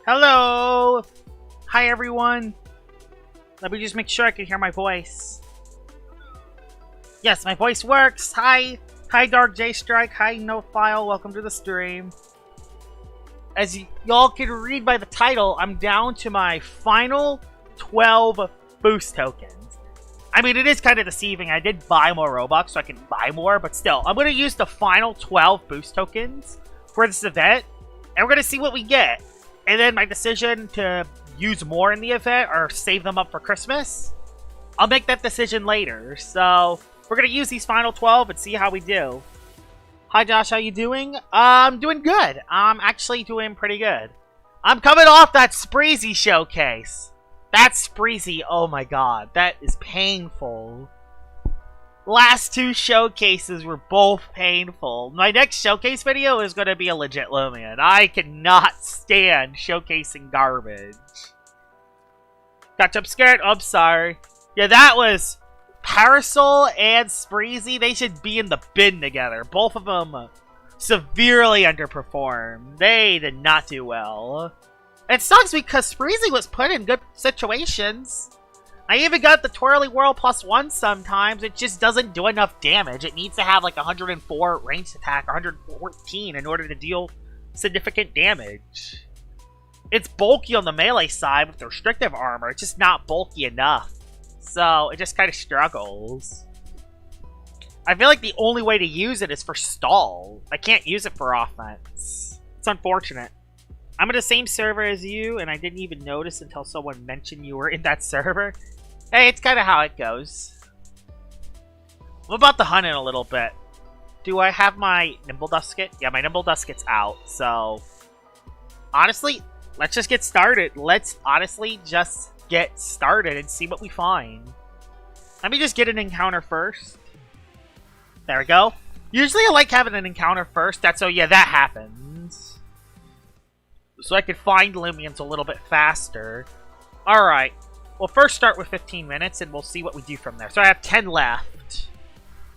Hello! Hi everyone! Let me just make sure I can hear my voice. Yes, my voice works! Hi! Hi Dark J Strike, hi No File, welcome to the stream. As y'all can read by the title, I'm down to my final 12 boost tokens. I mean, it is kind of deceiving. I did buy more Robux, so I can buy more, but still, I'm going to use the final 12 boost tokens for this event, and we're going to see what we get. And then my decision to use more in the event or save them up for Christmas, I'll make that decision later. So we're going to use these final 12 and see how we do. Hi Josh, how you doing? I'm doing good. I'm actually doing pretty good. I'm coming off that Spreezy showcase. That Spreezy, oh my god, that is painful. Last two showcases were both painful. My next showcase video is going to be a legit Lumion. I cannot stand showcasing garbage. Got jump scared? Oh, I'm sorry. Yeah, that was Parasol and Spreezy. They should be in the bin together. Both of them severely underperformed. They did not do well. It sucks because Spreezy was put in good situations. I even got the Twirly Whirl +1 sometimes. It just doesn't do enough damage. It needs to have like 104 ranged attack, 114 in order to deal significant damage. It's bulky on the melee side with the restrictive armor. It's just not bulky enough. So it just kind of struggles. I feel like the only way to use it is for stall. I can't use it for offense. It's unfortunate. I'm in the same server as you, and I didn't even notice until someone mentioned you were in that server. Hey, it's kind of how it goes. I'm about to hunt in a little bit. Do I have my Nimble Dusket? Yeah, my Nimble Dusket's out, so... Honestly, let's just get started. Let's honestly just get started and see what we find. Let me just get an encounter first. There we go. Usually I like having an encounter first. So yeah, that happens. So I could find Lumions a little bit faster. Alright. We'll first start with 15 minutes, and we'll see what we do from there. So I have 10 left.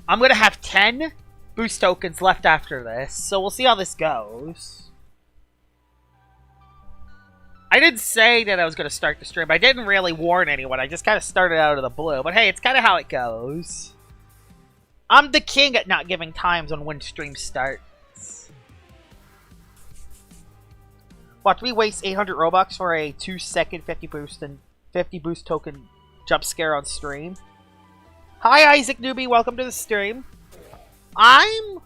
I'm going to have 10 boost tokens left after this, so we'll see how this goes. I didn't say that I was going to start the stream. I didn't really warn anyone. I just kind of started out of the blue. But hey, it's kind of how it goes. I'm the king at not giving times on when streams start. Watch me waste 800 Robux for a 2-second 50 boost and 50 boost token jump scare on stream. Hi Isaac Newbie, welcome to the stream. How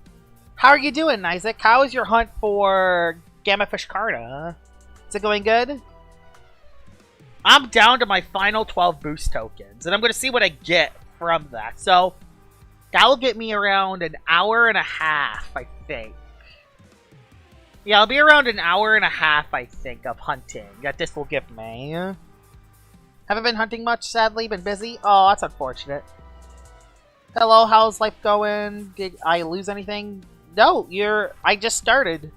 are you doing, Isaac? How is your hunt for Gammafish Carna? Is it going good? I'm down to my final 12 boost tokens, and I'm going to see what I get from that. So, that will get me around an hour and a half, I think. Yeah, I'll be around an hour and a half, I think, of hunting that this will give me. Haven't been hunting much, sadly. Been busy. Oh, that's unfortunate. Hello, how's life going? Did I lose anything? No, I just started.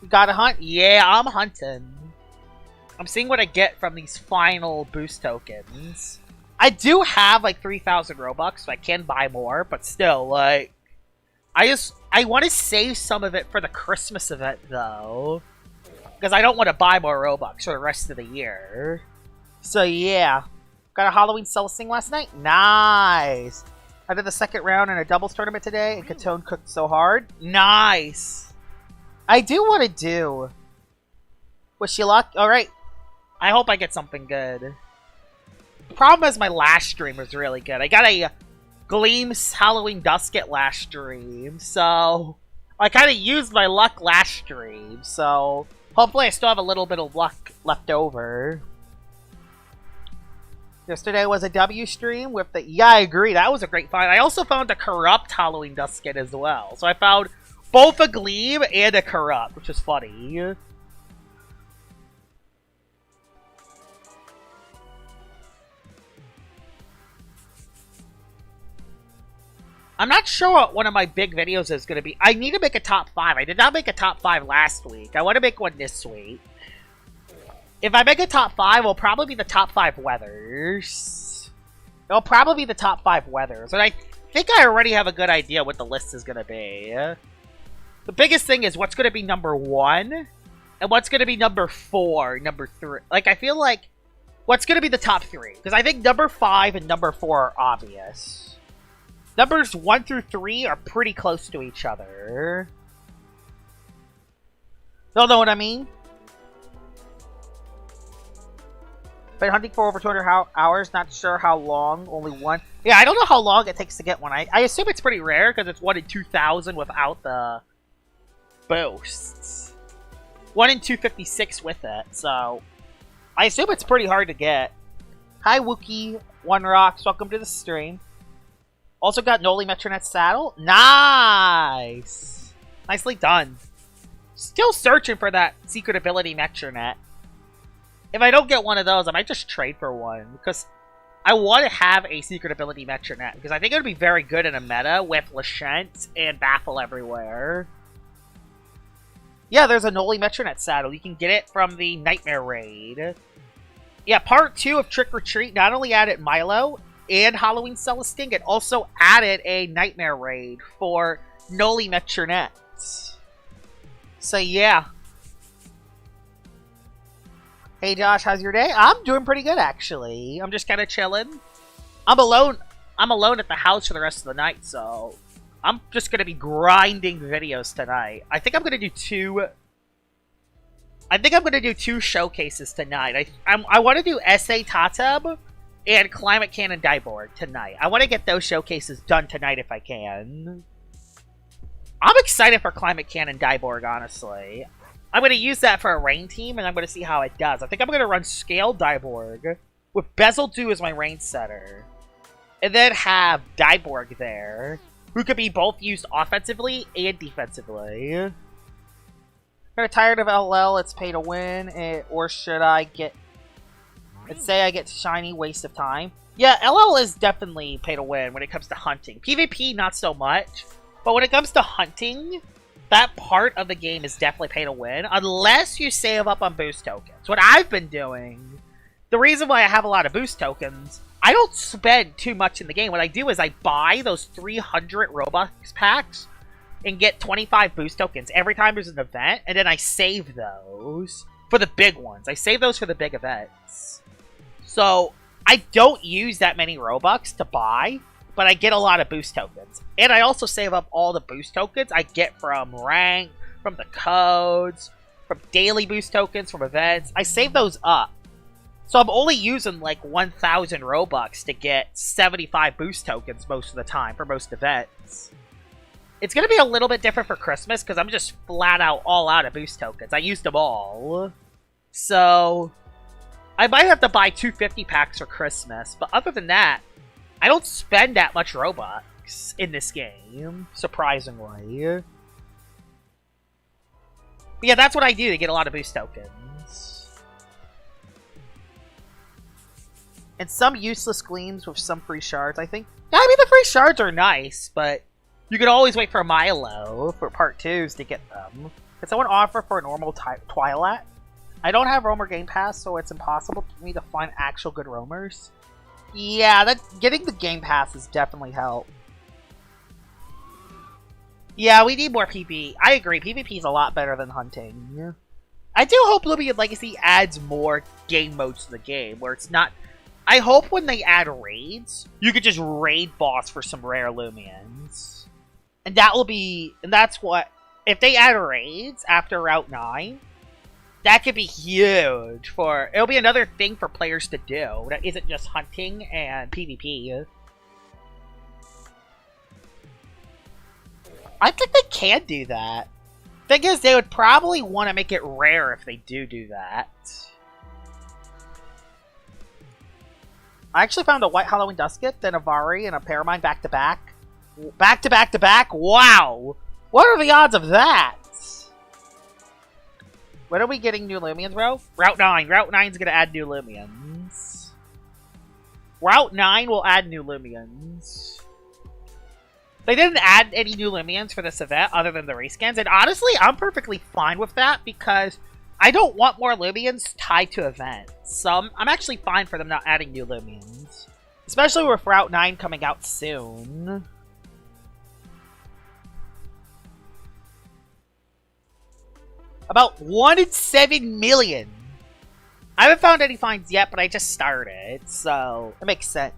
You gotta hunt? Yeah, I'm hunting. I'm seeing what I get from these final boost tokens. I do have, like, 3,000 Robux, so I can buy more, but still, like... I want to save some of it for the Christmas event, though. Because I don't want to buy more Robux for the rest of the year. So, yeah. Got a Halloween Celesting last night? Nice! I did the second round in a doubles tournament today, and Katone cooked so hard. Nice! I do want to do. Wish you luck. Alright. I hope I get something good. The problem is my last stream was really good. I got a Gleam's Halloween Dusket last stream, so I kind of used my luck last stream, so hopefully I still have a little bit of luck left over. Yesterday was a W stream with the... Yeah, I agree. That was a great find. I also found a Corrupt Halloween Dusket as well. So I found both a Gleam and a Corrupt, which is funny. I'm not sure what one of my big videos is going to be. I need to make a top 5. I did not make a top 5 last week. I want to make one this week. If I make a top 5, it'll probably be the top 5 weathers. It'll probably be the top 5 weathers. And I think I already have a good idea what the list is going to be. The biggest thing is what's going to be number 1. And what's going to be number 4, number 3? Like, I feel like, what's going to be the top 3? Because I think number 5 and number 4 are obvious. Numbers 1 through 3 are pretty close to each other. Y'all know what I mean? Been hunting for over 200 hours, not sure how long, only one. Yeah, I don't know how long it takes to get one. I assume it's pretty rare, because it's 1 in 2,000 without the boosts. 1 in 256 with it, so I assume it's pretty hard to get. Hi, Wookie, One Rocks, welcome to the stream. Also got Noli Metronet saddle. Nice! Nicely done. Still searching for that secret ability Metronet. If I don't get one of those, I might just trade for one, because I want to have a secret ability Metronet, because I think it would be very good in a meta with Lashent and Baffle everywhere. Yeah, there's a Noli Metronet saddle. You can get it from the Nightmare Raid. Yeah, part 2 of Trick or Treat not only added Milo and Halloween Celestine, it also added a Nightmare Raid for Noli Metronet. So yeah. Hey Josh, how's your day? I'm doing pretty good actually. I'm just kind of chilling. I'm alone at the house for the rest of the night, so I'm just going to be grinding videos tonight. I think I'm going to do 2... I think I'm going to do 2 showcases tonight. I want to do SA Tatab and Climate Cannon Dyborg tonight. I want to get those showcases done tonight if I can. I'm excited for Climate Cannon Dyborg, honestly. I'm going to use that for a rain team, and I'm going to see how it does. I think I'm going to run Scale Dyborg with Bezeldu as my rain setter. And then have Dyborg there, who could be both used offensively and defensively. Kind of tired of LL, it's pay to win, or should I get... Let's say I get shiny, waste of time. Yeah, LL is definitely pay to win when it comes to hunting. PvP, not so much. But when it comes to hunting, that part of the game is definitely pay to win, unless you save up on boost tokens. What I've been doing, the reason why I have a lot of boost tokens, I don't spend too much in the game. What I do is I buy those 300 Robux packs and get 25 boost tokens every time there's an event, and then I save those for the big ones. I save those for the big events. So, I don't use that many Robux to buy, but I get a lot of boost tokens. And I also save up all the boost tokens I get from rank, from the codes, from daily boost tokens, from events. I save those up. So I'm only using like 1,000 Robux to get 75 boost tokens most of the time for most events. It's going to be a little bit different for Christmas because I'm just flat out all out of boost tokens. I used them all. So I might have to buy 250 packs for Christmas. But other than that, I don't spend that much Robux in this game, surprisingly. But yeah, that's what I do to get a lot of boost tokens. And some useless gleams with some free shards, I think. Yeah, I mean, the free shards are nice, but you could always wait for Milo for part 2s to get them. Can someone offer for a normal Twilight? I don't have Roamer Game Pass, so it's impossible for me to find actual good roamers. Yeah, getting the Game Pass has definitely helped. Yeah, we need more PvP. I agree, PvP is a lot better than hunting. I do hope Lumion Legacy adds more game modes to the game, where it's not... I hope when they add raids, you could just raid boss for some rare Lumions. And that will be... And that's what... If they add raids after Route 9, that could be huge for... It'll be another thing for players to do that isn't just hunting and PvP. I think they can do that. Thing is, they would probably want to make it rare if they do that. I actually found a White Halloween Dusket, then a Vari, and a Paramine back-to-back. Back-to-back-to-back? Wow! What are the odds of that? When are we getting new Lumions, bro? Route 9. Route 9's gonna add new Lumions. Route 9 will add new Lumions. They didn't add any new Lumions for this event other than the rescans, and honestly, I'm perfectly fine with that because I don't want more Lumions tied to events. So I'm actually fine for them not adding new Lumions. Especially with Route 9 coming out soon. About 1 in 7 million. I haven't found any finds yet, but I just started, so it makes sense.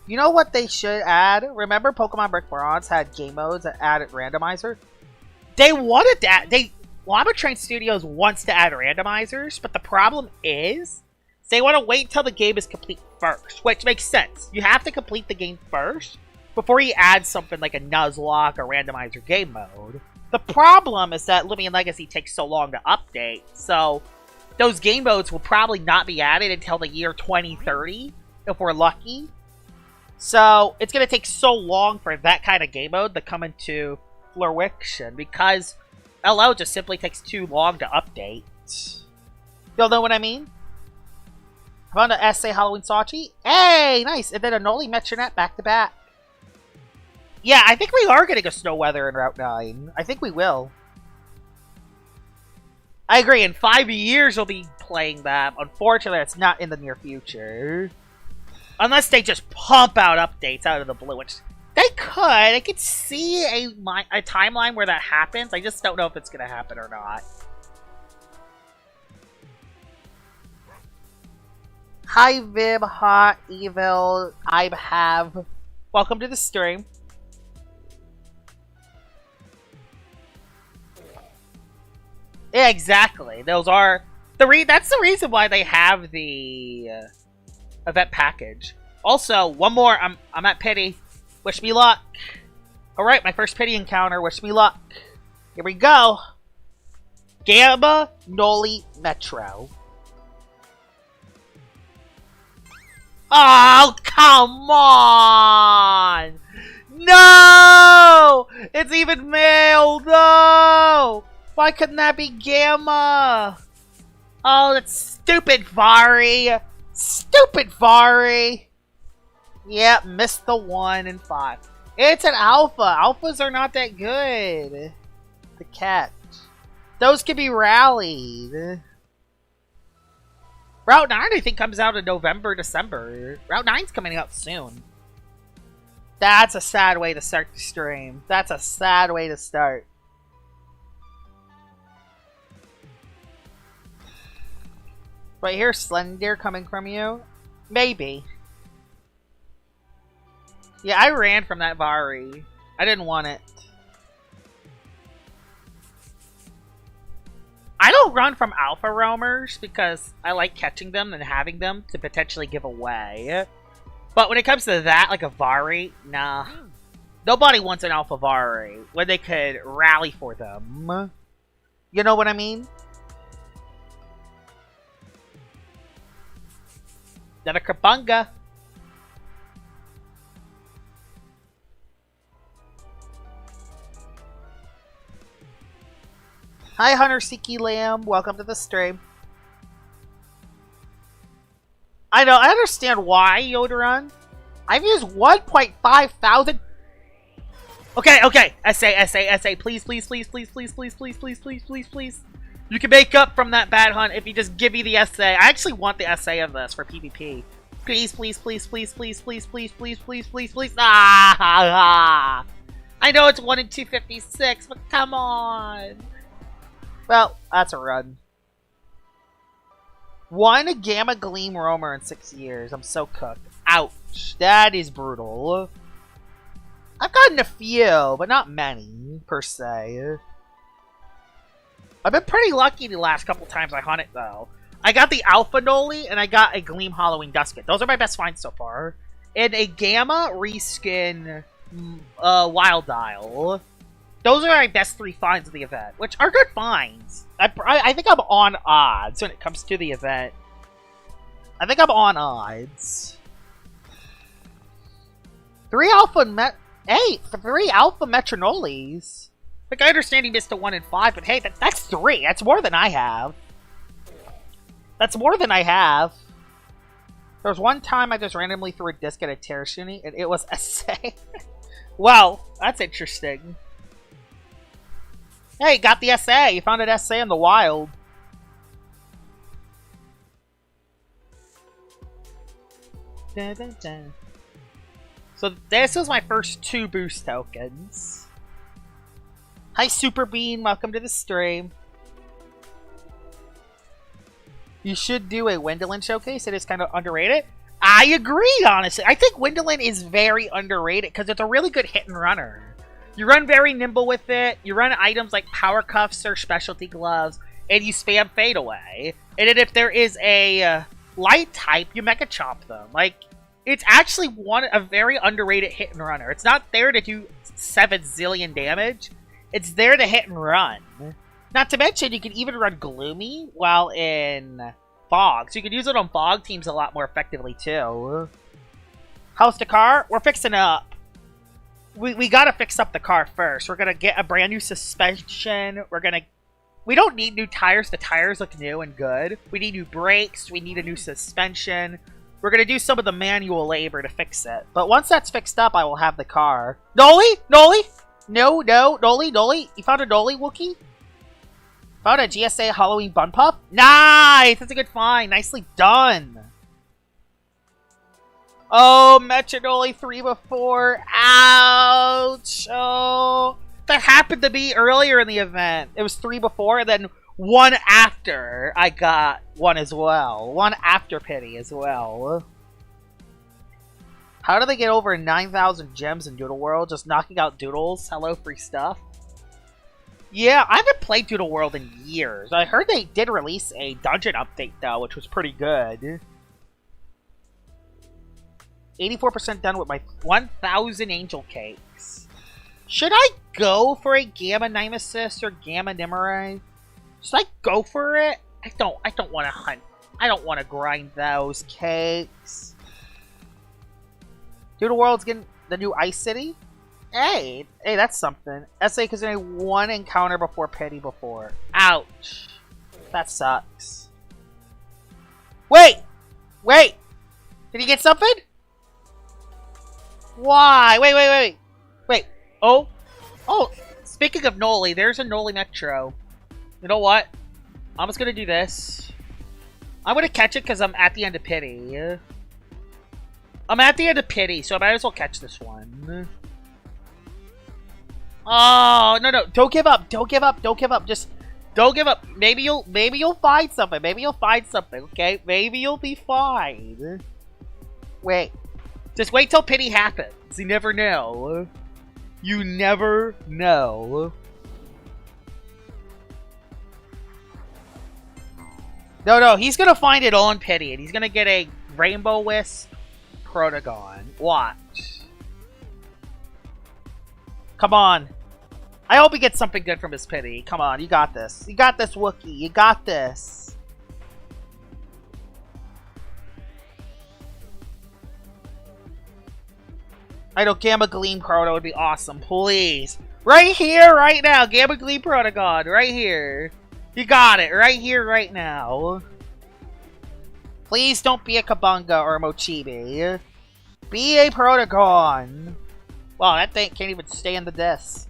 You know what they should add? Remember Pokemon Brick Bronze had game modes that added randomizer? They wanted that. Llama Train Studios wants to add randomizers, but the problem is they want to wait until the game is complete first, which makes sense. You have to complete the game first before you add something like a Nuzlocke or randomizer game mode. The problem is that Living Legacy takes so long to update, so those game modes will probably not be added until the year 2030, if we're lucky. So it's going to take so long for that kind of game mode to come into fruition, because LO just simply takes too long to update. You'll know what I mean? Found an SA Halloween Sachi. Hey, nice! And then a Noli Metronet back-to-back. Yeah, I think we are getting a Snow Weather in Route 9. I think we will. I agree, in 5 years we'll be playing that. Unfortunately, it's not in the near future. Unless they just pump out updates out of the blue, which they could. I could see a timeline where that happens. I just don't know if it's going to happen or not. Hi, Vib, Hot, Evil, I have. Welcome to the stream. Yeah, exactly. Those are that's the reason why they have the event package. Also, one more. I'm at Pity. Wish me luck. All right, my first Pity encounter. Wish me luck. Here we go. Gamma Noli Metro. Oh, come on! No! It's even male. No! Why couldn't that be Gamma? Oh, that's stupid, Vari. Stupid, Vari. Yep, missed the 1 in 5. It's an alpha. Alphas are not that good to catch. Those can be rallied. Route 9, I think, comes out in November, December. Route 9's coming out soon. That's a sad way to start the stream. That's a sad way to start. Right here, Slender coming from you? Maybe. Yeah, I ran from that Vari. I didn't want it. I don't run from Alpha Roamers because I like catching them and having them to potentially give away. But when it comes to that, like a Vari, nah. Nobody wants an Alpha Vari when they could rally for them. You know what I mean? Another Kabunga. Hi, Hunter Siki Lamb. Welcome to the stream. I know, I understand why, Yoderon. I've used 1.5 thousand. Okay. SA. Please. You can make up from that bad hunt if you just give me the SA. I actually want the SA of this for PvP. Please. Ah! I know it's 1 in 256, but come on. Well, that's a run. 1 Gamma Gleam Roamer in 6 years. I'm so cooked. Ouch. That is brutal. I've gotten a few, but not many, per se. I've been pretty lucky the last couple times I hunted, though. I got the Alpha Noli, and I got a Gleam Halloween Dusket. Those are my best finds so far. And a Gamma Reskin Wild Dial. Those are my best 3 finds of the event, which are good finds. I think I'm on odds when it comes to the event. I think I'm on odds. 3 Alpha Metronolis. Like, I understand he missed a 1 in 5, but hey, that's 3. That's more than I have. That's more than I have. There was one time I just randomly threw a disc at a Terrashuni, and it was SA. Well, that's interesting. Hey, got the SA. You found an SA in the wild. Dun, dun, dun. So this was my first 2 boost tokens. Hi, Super Bean. Welcome to the stream. You should do a Wyndolin showcase. It is kind of underrated. I agree, honestly. I think Wyndolin is very underrated because it's a really good hit and runner. You run very nimble with it. You run items like Power Cuffs or Specialty Gloves, and you spam Fade Away. And then if there is a light type, you Mega Chomp them. Like, it's actually a very underrated hit and runner. It's not there to do 7 zillion damage. It's there to hit and run. Not to mention, you can even run Gloomy while in Fog. So you can use it on Fog teams a lot more effectively, too. How's the car? We're fixing it up. We gotta fix up the car first. We're gonna get a brand new suspension. We don't need new tires. The tires look new and good. We need new brakes. We need a new suspension. We're gonna do some of the manual labor to fix it. But once that's fixed up, I will have the car. Noli? Noli? No, Noli, Noli. You found a Noli Wookie? Found a GSA Halloween Bun Pup? Nice! That's a good find. Nicely done. Oh, Metro Noli 3 before. Ouch. Oh. That happened to me earlier in the event. It was 3 before, and then 1 after I got 1 as well. 1 after Pity as well. How do they get over 9,000 gems in Doodle World? Just knocking out doodles? Hello, free stuff. Yeah, I haven't played Doodle World in years. I heard they did release a dungeon update, though, which was pretty good. 84% done with my 1,000 angel cakes. Should I go for a Gamma Nemesis or Gamma Nimue? Should I go for it? I don't want to hunt. I don't want to grind those cakes. Doodle World's getting the new Ice City. Hey, that's something. SA because I had 1 encounter before Pity before. Ouch. That sucks. Wait! Did he get something? Why? Wait. Oh, speaking of Noli, there's a Noli Metro. You know what? I'm just gonna do this. I'm gonna catch it because I'm at the end of Pity. I'm at the end of Pity, so I might as well catch this one. Oh, no. Don't give up. Just don't give up. Maybe you'll find something. Okay? Maybe you'll be fine. Wait. Just wait till Pity happens. You never know. You never know. No, he's gonna find it on Pity, and he's gonna get a Rainbow Wisp Protagon. Watch. Come on. I hope he gets something good from his Pity. Come on, you got this. You got this, Wookie. You got this. I know Gamma Gleam Proto would be awesome. Please. Right here, right now. Gamma Gleam Protagon. Right here. You got it. Right here, right now. Please don't be a Kabunga or a Mochibi. Be a Protagon. Wow, that thing can't even stay in the disc.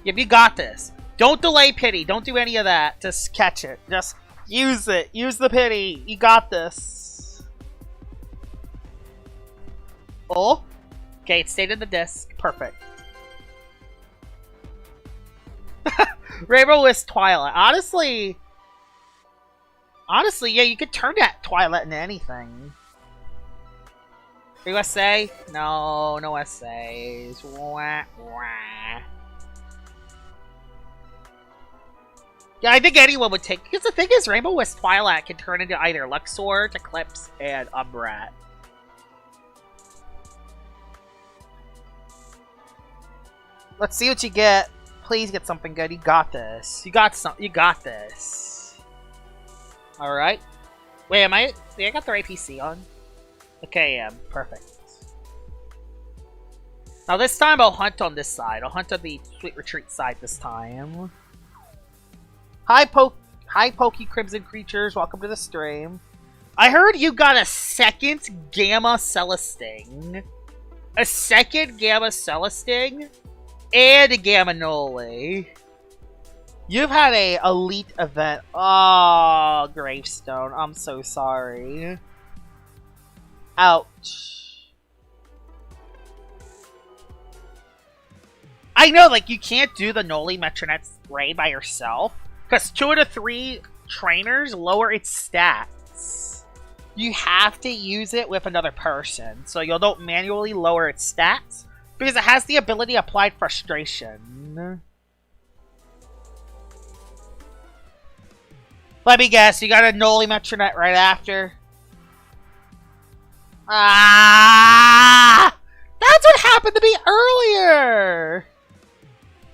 Yep, you got this. Don't delay Pity. Don't do any of that. Just catch it. Just use it. Use the Pity. You got this. Oh. Okay, it stayed in the disc. Perfect. Rainbow Wisp Twilight. Honestly, yeah, you could turn that Twilight into anything. USA? No essays. Wah, wah. Yeah, I think anyone would take... Because the thing is, Rainbow Wisp Twilight can turn into either Luxord, Eclipse, and Umbrat. Let's see what you get. Please get something good. You got this. You got this. Alright. Wait, I got the right PC on? Okay, yeah, perfect. Now this time I'll hunt on this side. I'll hunt on the Sweet Retreat side this time. Hi, Pokey Crimson Creatures. Welcome to the stream. I heard you got a second Gamma Celesting. A second Gamma Celesting? And a Gamma Noli. You've had a elite event. Oh, Gravestone. I'm so sorry. Ouch. I know, like, you can't do the Noli Metronet raid by yourself, because 2 out of 3 trainers lower its stats. You have to use it with another person, so you don't manually lower its stats, because it has the ability Applied Frustration. Let me guess, you got a Noli Metronet right after? Ah! That's what happened to me earlier!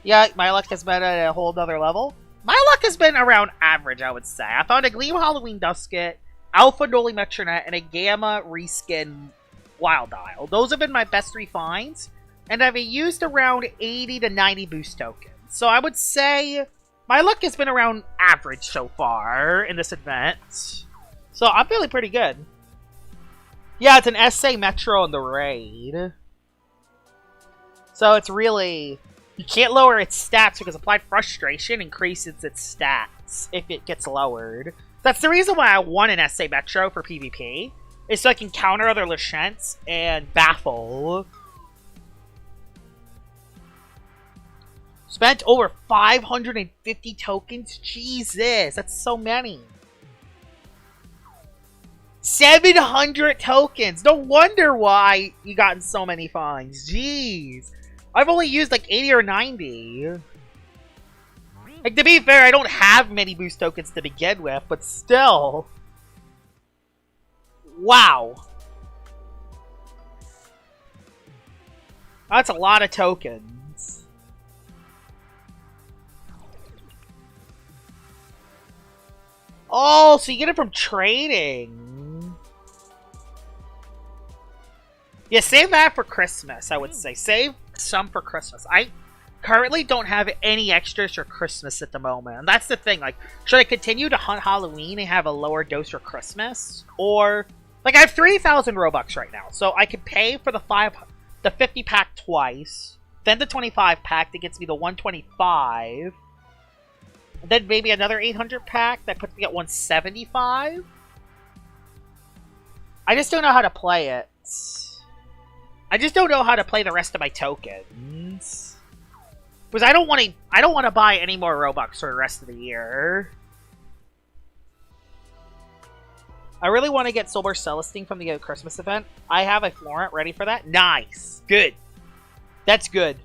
Yeah, my luck has been at a whole nother level. My luck has been around average, I would say. I found a Gleam Halloween Dusket, Alpha Noli Metronet, and a Gamma Reskin Wild Isle. Those have been my best 3 finds, and I've used around 80 to 90 boost tokens. So I would say my luck has been around average so far in this event. So I'm feeling pretty good. Yeah, it's an SA Metro in the raid. So it's really... You can't lower its stats because Applied Frustration increases its stats if it gets lowered. That's the reason why I want an SA Metro for PvP. Is so I can counter other Lachents and baffle. Spent over 550 tokens? Jesus, that's so many. 700 tokens! No wonder why you gotten so many finds. Jeez. I've only used like 80 or 90. Like, to be fair, I don't have many boost tokens to begin with, but still. Wow. That's a lot of tokens. Oh, so you get it from trading. Yeah, save that for Christmas, I would say. Save some for Christmas. I currently don't have any extras for Christmas at the moment. And that's the thing. Like, should I continue to hunt Halloween and have a lower dose for Christmas? Or, like, I have 3,000 Robux right now. So I can pay for the 50 pack twice. Then the 25 pack that gets me the 125. And then maybe another 800 pack that puts me at 175. I just don't know how to play it. I just don't know how to play the rest of my tokens. Because I don't want to buy any more Robux for the rest of the year. I really want to get Solar Celestine from the Christmas event. I have a Florent ready for that. Nice. Good. That's good.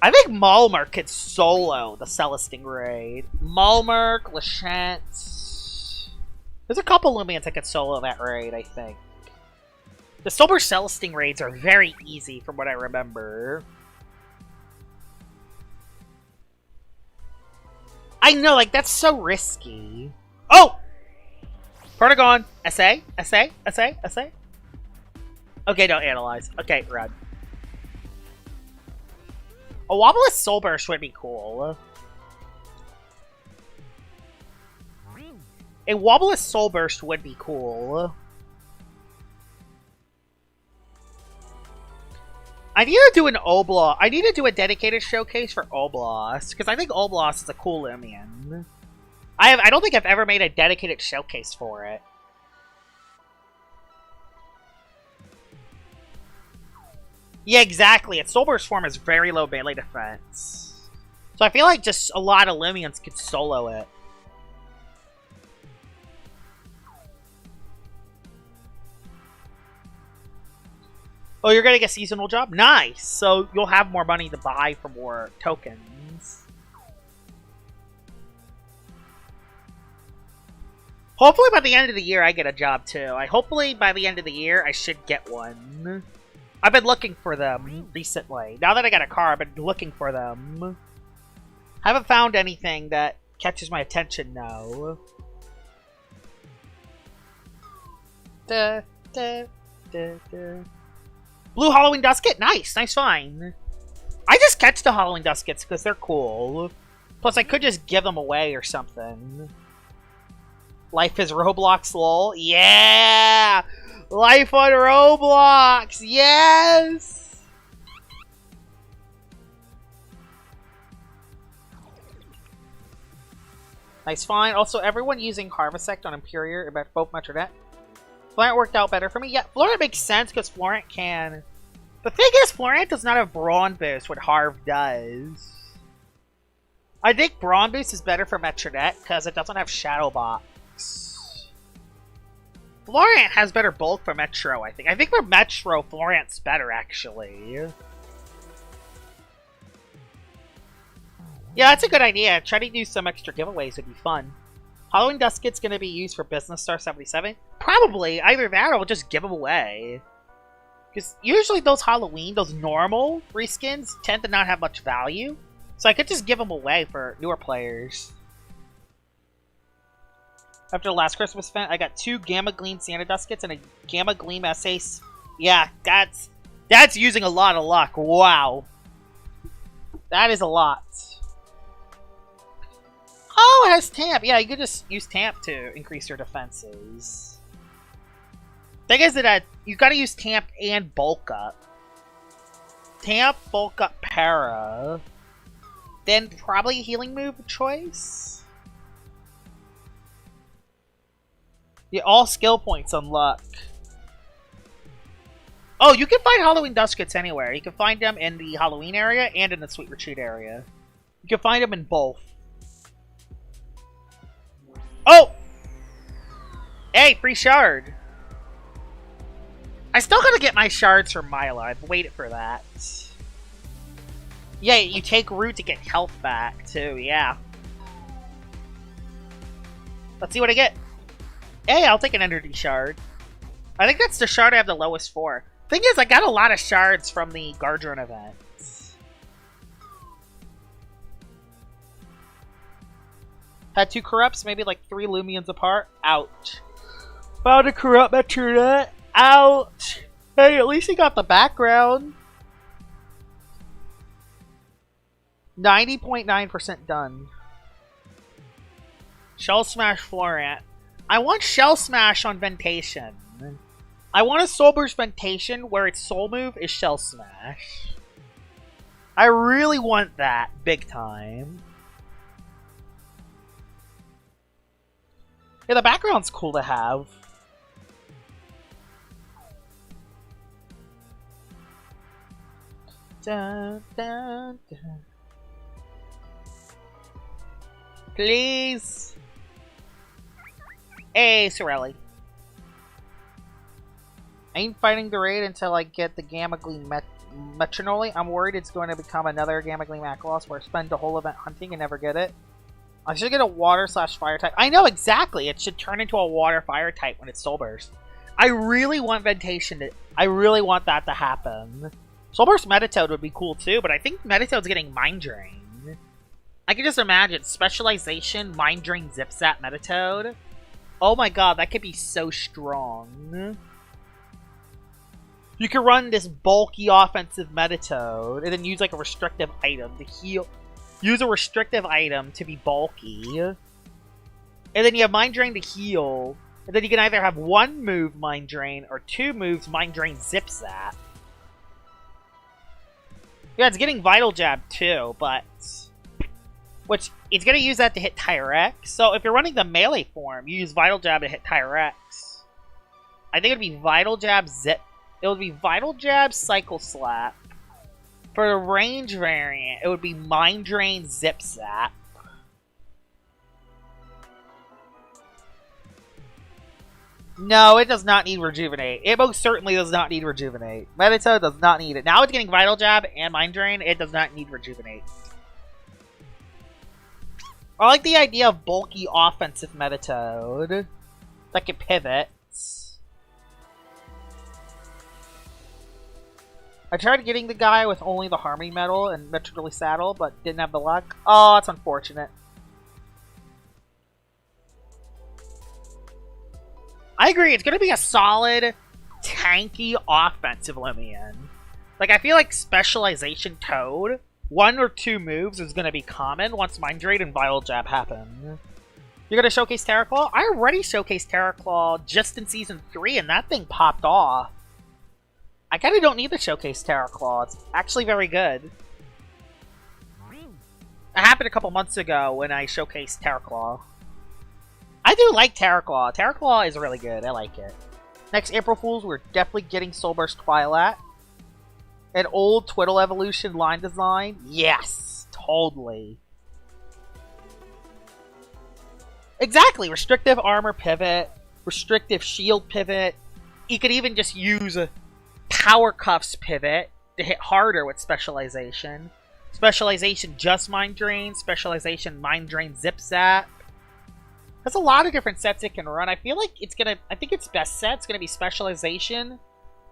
I think Malmark could solo the Celestine raid. Malmark, Lachant. There's a couple Lumians that could solo that raid, I think. The Solar Celestine raids are very easy from what I remember. I know, like, that's so risky. Oh! Protagon! SA? SA? SA? SA? Okay, don't analyze. Okay, run. A Wobbleless Soul Burst would be cool. A Wobbleless Soul Burst would be cool. I need to do an Oblast. I need to do a dedicated showcase for Oblast, because I think Oblast is a cool Lumion. I don't think I've ever made a dedicated showcase for it. Yeah, exactly. Its Soul Burst form is very low melee defense. So I feel like just a lot of Lumions could solo it. Oh, you're getting a seasonal job? Nice! So you'll have more money to buy for more tokens. Hopefully by the end of the year I get a job too. Hopefully by the end of the year I should get one. I've been looking for them recently. Now that I got a car, I've been looking for them. Haven't found anything that catches my attention, no. Da, da, da, da. Blue Halloween Dusket? Nice. Nice find. I just catch the Halloween Duskets because they're cool. Plus, I could just give them away or something. Life is Roblox, lol. Yeah! Life on Roblox! Yes! Nice find. Also, everyone using Harvest Sect on Imperior about both Metronet. Florent worked out better for me. Yeah, Florent makes sense because Florent can... The thing is, Florent does not have Brawn Boost, what Harv does. I think Brawn Boost is better for Metronet because it doesn't have Shadow Box. Florent has better bulk for Metro, I think. I think for Metro, Florent's better, actually. Yeah, that's a good idea. Try to do some extra giveaways would be fun. Halloween Dusket's going to be used for Business Star 77? Probably. Either that or we'll just give them away. Because usually those Halloween, those normal reskins, tend to not have much value. So I could just give them away for newer players. After the last Christmas event, I got 2 Gamma Gleam Santa Duskets and a Gamma Gleam SA. Yeah, that's using a lot of luck. Wow. That is a lot. Oh, it has Tamp. Yeah, you could just use Tamp to increase your defenses. Thing is that you gotta use Tamp and Bulk Up. Tamp, Bulk Up, Para. Then probably a healing move of choice. Yeah, all skill points on luck. Oh, you can find Halloween Duskets anywhere. You can find them in the Halloween area and in the Sweet Retreat area. You can find them in both. Oh! Hey, free shard! I still gotta get my shards from Milo. I've waited for that. Yeah, you take root to get health back, too. Yeah. Let's see what I get. Hey, I'll take an energy shard. I think that's the shard I have the lowest for. Thing is, I got a lot of shards from the Gardron event. Had 2 corrupts, maybe like 3 Lumions apart. Ouch. Found a corrupt Metronet. Ouch. Hey, at least he got the background. 90.9% done. Shell Smash Florent. I want Shell Smash on Ventation. I want a Soul Burst Ventation where its soul move is Shell Smash. I really want that big time. Yeah, the background's cool to have. Dun, dun, dun. Please. Hey, Sorelli. I ain't fighting the raid until I get the Gamma Gleam Metronoli. I'm worried it's going to become another Gamma Gleam Macross where I spend the whole event hunting and never get it. I should get a water/fire type. I know exactly. It should turn into a water/fire type when it's Soul Burst. I really want Ventation to. I really want that to happen. Soul Burst Metatoad would be cool too, but I think Metatoad's getting Mind Drain. I can just imagine Specialization, Mind Drain, Zip Zap, Metatoad. Oh my god, that could be so strong. You could run this bulky offensive Metatoad and then use like a restrictive item to heal. Use a restrictive item to be bulky. And then you have Mind Drain to heal. And then you can either have 1 move Mind Drain or 2 moves Mind Drain Zip Zap. Yeah, it's getting Vital Jab too, but... Which, it's going to use that to hit Tyrex. So if you're running the melee form, you use Vital Jab to hit Tyrex. I think it would be Vital Jab Zip... It would be Vital Jab Cycle Slap. For the range variant, it would be Mind Drain Zip Zap. No, it does not need Rejuvenate. It most certainly does not need Rejuvenate. Metatoad does not need it. Now it's getting Vital Jab and Mind Drain. It does not need Rejuvenate. I like the idea of bulky offensive Metatoad that can pivot. I tried getting the guy with only the Harmony Medal and Metroidly Saddle, but didn't have the luck. Oh, that's unfortunate. I agree, it's going to be a solid, tanky offensive Lumion. Like, I feel like Specialization Toad, 1 or 2 moves is going to be common once Mind Drain and Vital Jab happen. You're going to showcase Terraclaw? I already showcased Terraclaw just in Season 3, and that thing popped off. I kind of don't need to showcase Terraclaw. It's actually very good. It happened a couple months ago when I showcased Terraclaw. I do like Terraclaw. Terraclaw is really good. I like it. Next April Fools, we're definitely getting Soulburst Twilight. An old Twiddle Evolution line design. Yes, totally. Exactly, restrictive armor pivot, restrictive shield pivot. You could even just use a Power Cuffs pivot to hit harder with Specialization. Specialization just Mind Drain, Specialization Mind Drain Zip Zap. There's a lot of different sets it can run. I feel like it's gonna, I think its best set's gonna be Specialization,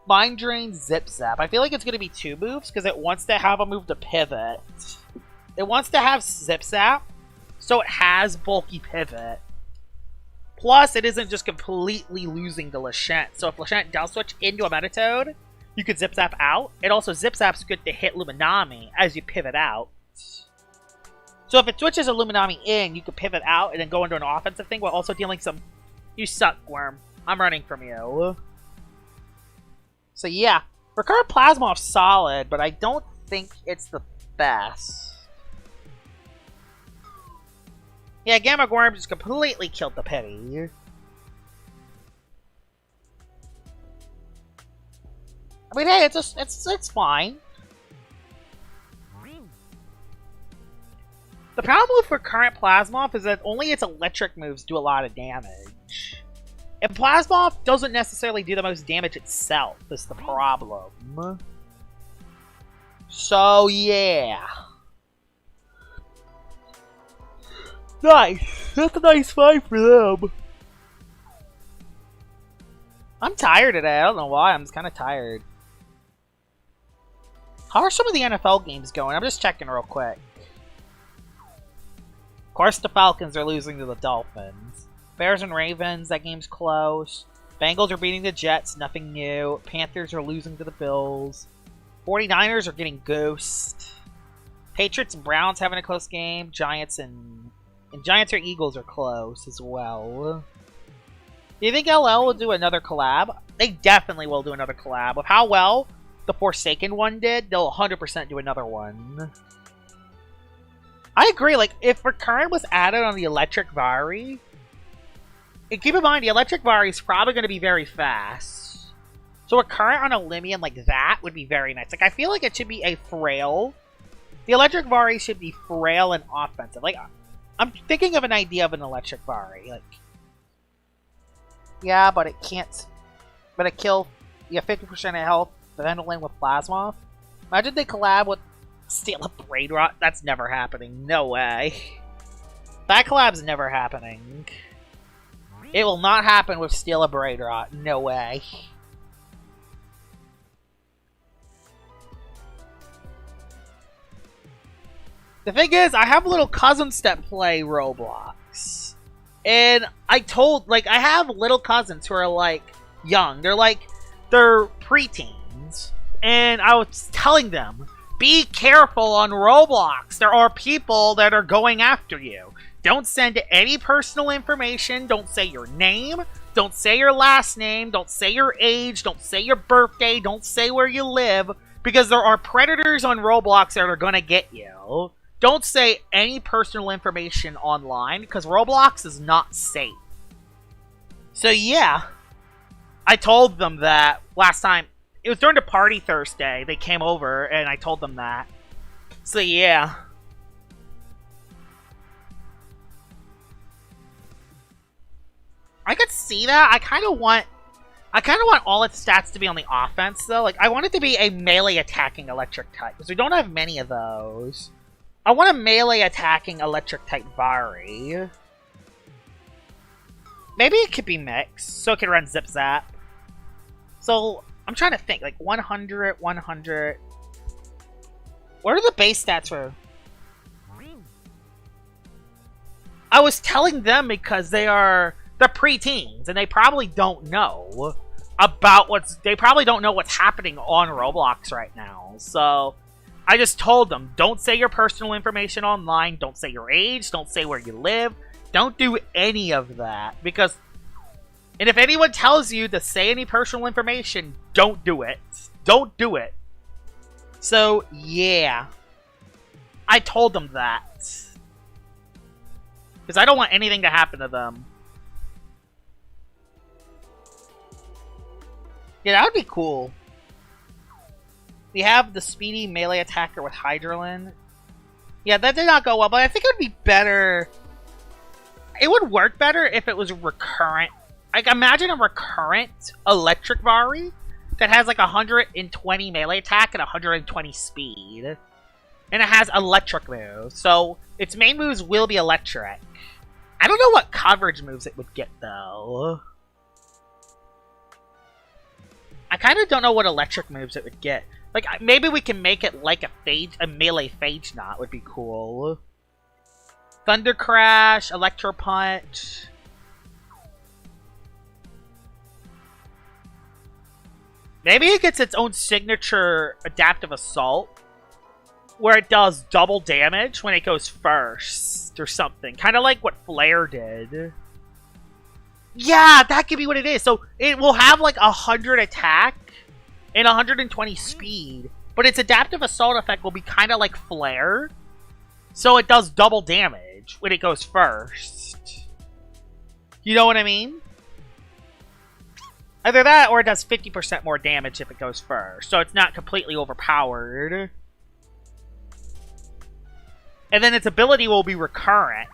Mind Drain, Zip Zap. I feel like it's gonna be 2 moves because it wants to have a move to pivot. It wants to have Zip Zap, so it has bulky pivot. Plus, it isn't just completely losing to Lachette. So if Lachette does switch into a Metatoad, you could Zip Zap out. It also Zip Zap's good to hit Luminami as you pivot out. So if it switches a Luminami in, you could pivot out and then go into an offensive thing while also dealing some... You suck, Worm. I'm running from you. So yeah, Recurrent Plasmoff's solid, but I don't think it's the best. Yeah, Gamma Worm just completely killed the Pity. I mean, hey, it's fine. The problem with Recurrent Plasmoff is that only its electric moves do a lot of damage. And Plasmoff doesn't necessarily do the most damage itself, is the problem. So, yeah. Nice! That's a nice fight for them. I'm tired today. I don't know why. I'm just kind of tired. How are some of the NFL games going? I'm just checking real quick. Of course, the Falcons are losing to the Dolphins. Bears and Ravens, that game's close. Bengals are beating the Jets, nothing new. Panthers are losing to the Bills. 49ers are getting ghost. Patriots and Browns having a close game. Giants and Giants or Eagles are close as well. Do you think LL will do another collab? They definitely will do another collab. With how well the Forsaken one did, they'll 100% do another one. I agree, like, if Recurrent was added on the Electric Vari, and keep in mind, the Electric Vari is probably going to be very fast. So Recurrent on a Limian like that would be very nice. Like, I feel like it should be a Frail. The Electric Vari should be Frail and offensive. Like, I'm thinking of an idea of an Electric Vari. Like, yeah, but it can't. But it kills. You have 50% of health. Vendling with Plasmoff. Imagine they collab with Steal a Braid Rot. That's never happening. No way. That collab's never happening. It will not happen with Steal a Braid Rot. No way. The thing is, I have little cousins that play Roblox. And I have little cousins who are, like, young. They're preteens. And I was telling them, be careful on Roblox. There are people that are going after you. Don't send any personal information. Don't say your name. Don't say your last name. Don't say your age. Don't say your birthday. Don't say where you live. Because there are predators on Roblox that are going to get you. Don't say any personal information online, because Roblox is not safe. So yeah, I told them that last time. It was during the party Thursday. They came over, and I told them that. So yeah. I could see that. I kind of want all its stats to be on the offense, though. Like, I want it to be a melee attacking electric type, because we don't have many of those. I want a melee attacking electric type Vari. Maybe it could be mixed, so it could run Zip Zap. So, I'm trying to think, like 100, 100. What are the base stats for? I was telling them because they're preteens, and they probably don't know they probably don't know what's happening on Roblox right now. So, I just told them, don't say your personal information online, don't say your age, don't say where you live, don't do any of that, because, and if anyone tells you to say any personal information, don't do it. Don't do it. So, yeah. I told them that. Because I don't want anything to happen to them. Yeah, that would be cool. We have the speedy melee attacker with Hydralin. Yeah, that did not go well, but I think it would be better. It would work better if it was recurrent. Like, imagine a recurrent electric Vari that has like 120 melee attack and 120 speed. And it has electric moves, so its main moves will be electric. I don't know what coverage moves it would get, though. I kind of don't know what electric moves it would get. Like, maybe we can make it like a melee Phage Knot would be cool. Thunder Crash, Electro Punch. Maybe it gets its own signature Adaptive Assault, where it does double damage when it goes first, or something. Kind of like what Flare did. Yeah, that could be what it is. So, it will have like 100 attack and 120 speed, but its Adaptive Assault effect will be kind of like Flare. So it does double damage when it goes first. You know what I mean? Either that, or it does 50% more damage if it goes first. So it's not completely overpowered. And then its ability will be recurrent.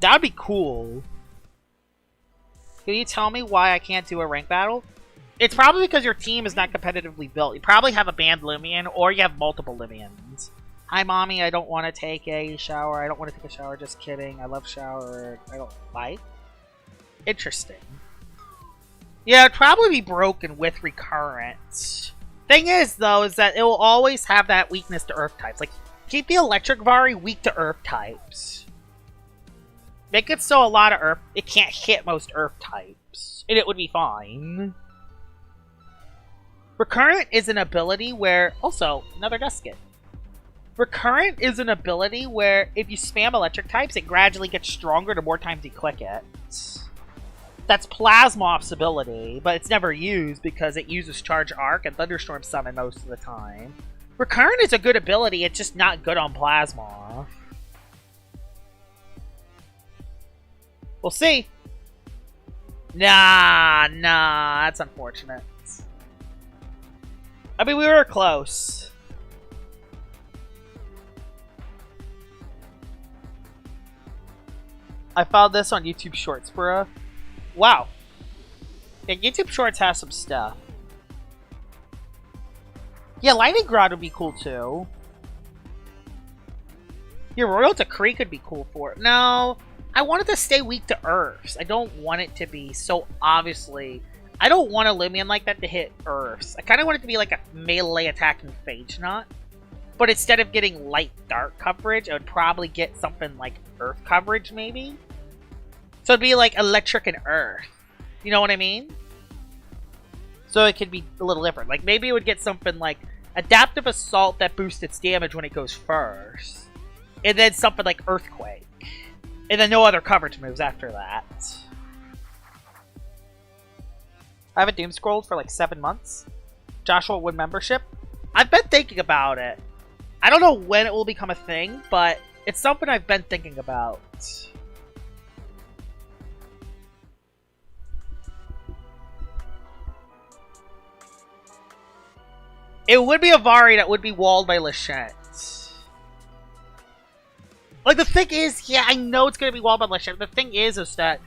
That would be cool. Can you tell me why I can't do a rank battle? It's probably because your team is not competitively built. You probably have a banned Lumion, or you have multiple Lumions. Hi, Mommy, I don't want to take a shower. I don't want to take a shower, just kidding. I love shower. I don't like. Interesting. Yeah, it'd probably be broken with recurrence. Thing is, though, is that it will always have that weakness to Earth types. Like, keep the Electric Vari weak to Earth types. Make it so a lot of Earth... It can't hit most Earth types. And it would be fine. Recurrent is an ability where... Also, another Gusket. Recurrent is an ability where if you spam electric types, it gradually gets stronger the more times you click it. That's Plasmoph's ability, but it's never used because it uses Charge Arc and Thunderstorm Summon most of the time. Recurrent is a good ability, it's just not good on Plasmoph. We'll see. Nah, that's unfortunate. I mean, we were close. I found this on YouTube Shorts, bro. Wow. Yeah, YouTube Shorts has some stuff. Yeah, Lightning Rod would be cool, too. Your Royal Decree could be cool for it. No, I want it to stay weak to Earths. I don't want it to be so obviously... I don't want a Lumion like that to hit Earths. I kind of want it to be like a melee attacking Phage Knot. But instead of getting light dark coverage, I would probably get something like Earth coverage, maybe? So it'd be like Electric and Earth. You know what I mean? So it could be a little different. Like, maybe it would get something like Adaptive Assault that boosts its damage when it goes first. And then something like Earthquake. And then no other coverage moves after that. I haven't Doom Scrolled for like 7 months. Joshua Wood membership. I've been thinking about it. I don't know when it will become a thing, but it's something I've been thinking about. It would be a Vari that would be walled by Lachette. Like, the thing is, yeah, I know it's going to be walled by Lachette. The thing is that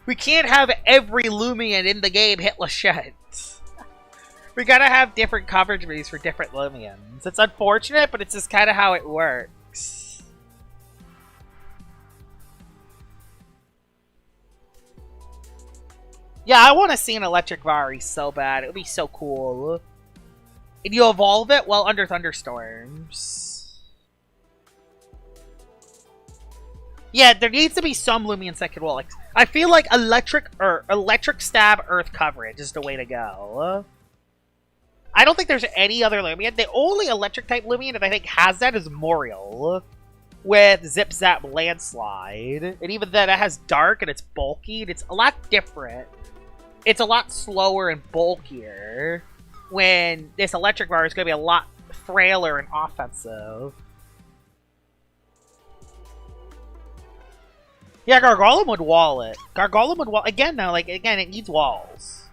we can't have every Lumion in the game hit Lachette. We gotta have different coverage moves for different Lumions. It's unfortunate, but it's just kind of how it works. Yeah, I want to see an Electric Vari so bad. It would be so cool. And you evolve it while under Thunderstorms. Yeah, there needs to be some Lumions that can wall. Like, I feel like Electric Stab Earth coverage is the way to go. I don't think there's any other Lumion. The only Electric-type Lumion that I think has that is Moriel. With Zip Zap Landslide. And even then, it has Dark and it's bulky. And it's a lot different. It's a lot slower and bulkier. When this Electric Bar is going to be a lot frailer and offensive. Yeah, Gargolem would wall it. Gargolem would wall... Again, though, like, again, it needs walls.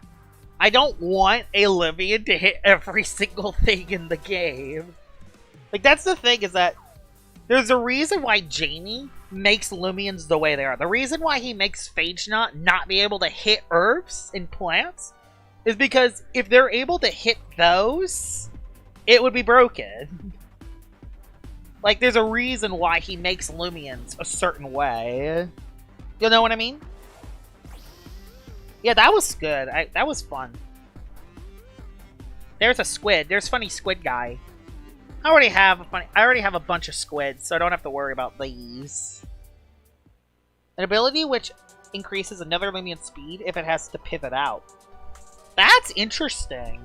I don't want a Lumion to hit every single thing in the game. Like, that's the thing, is that there's a reason why Jamie makes Lumions the way they are. The reason why he makes Phage Knot not be able to hit herbs and plants is because if they're able to hit those, it would be broken. Like, there's a reason why he makes Lumions a certain way. You know what I mean? Yeah, that was good. That was fun. There's a squid. There's funny squid guy. I already have a bunch of squids, so I don't have to worry about these. An ability which increases another Lumion speed if it has to pivot out. That's interesting.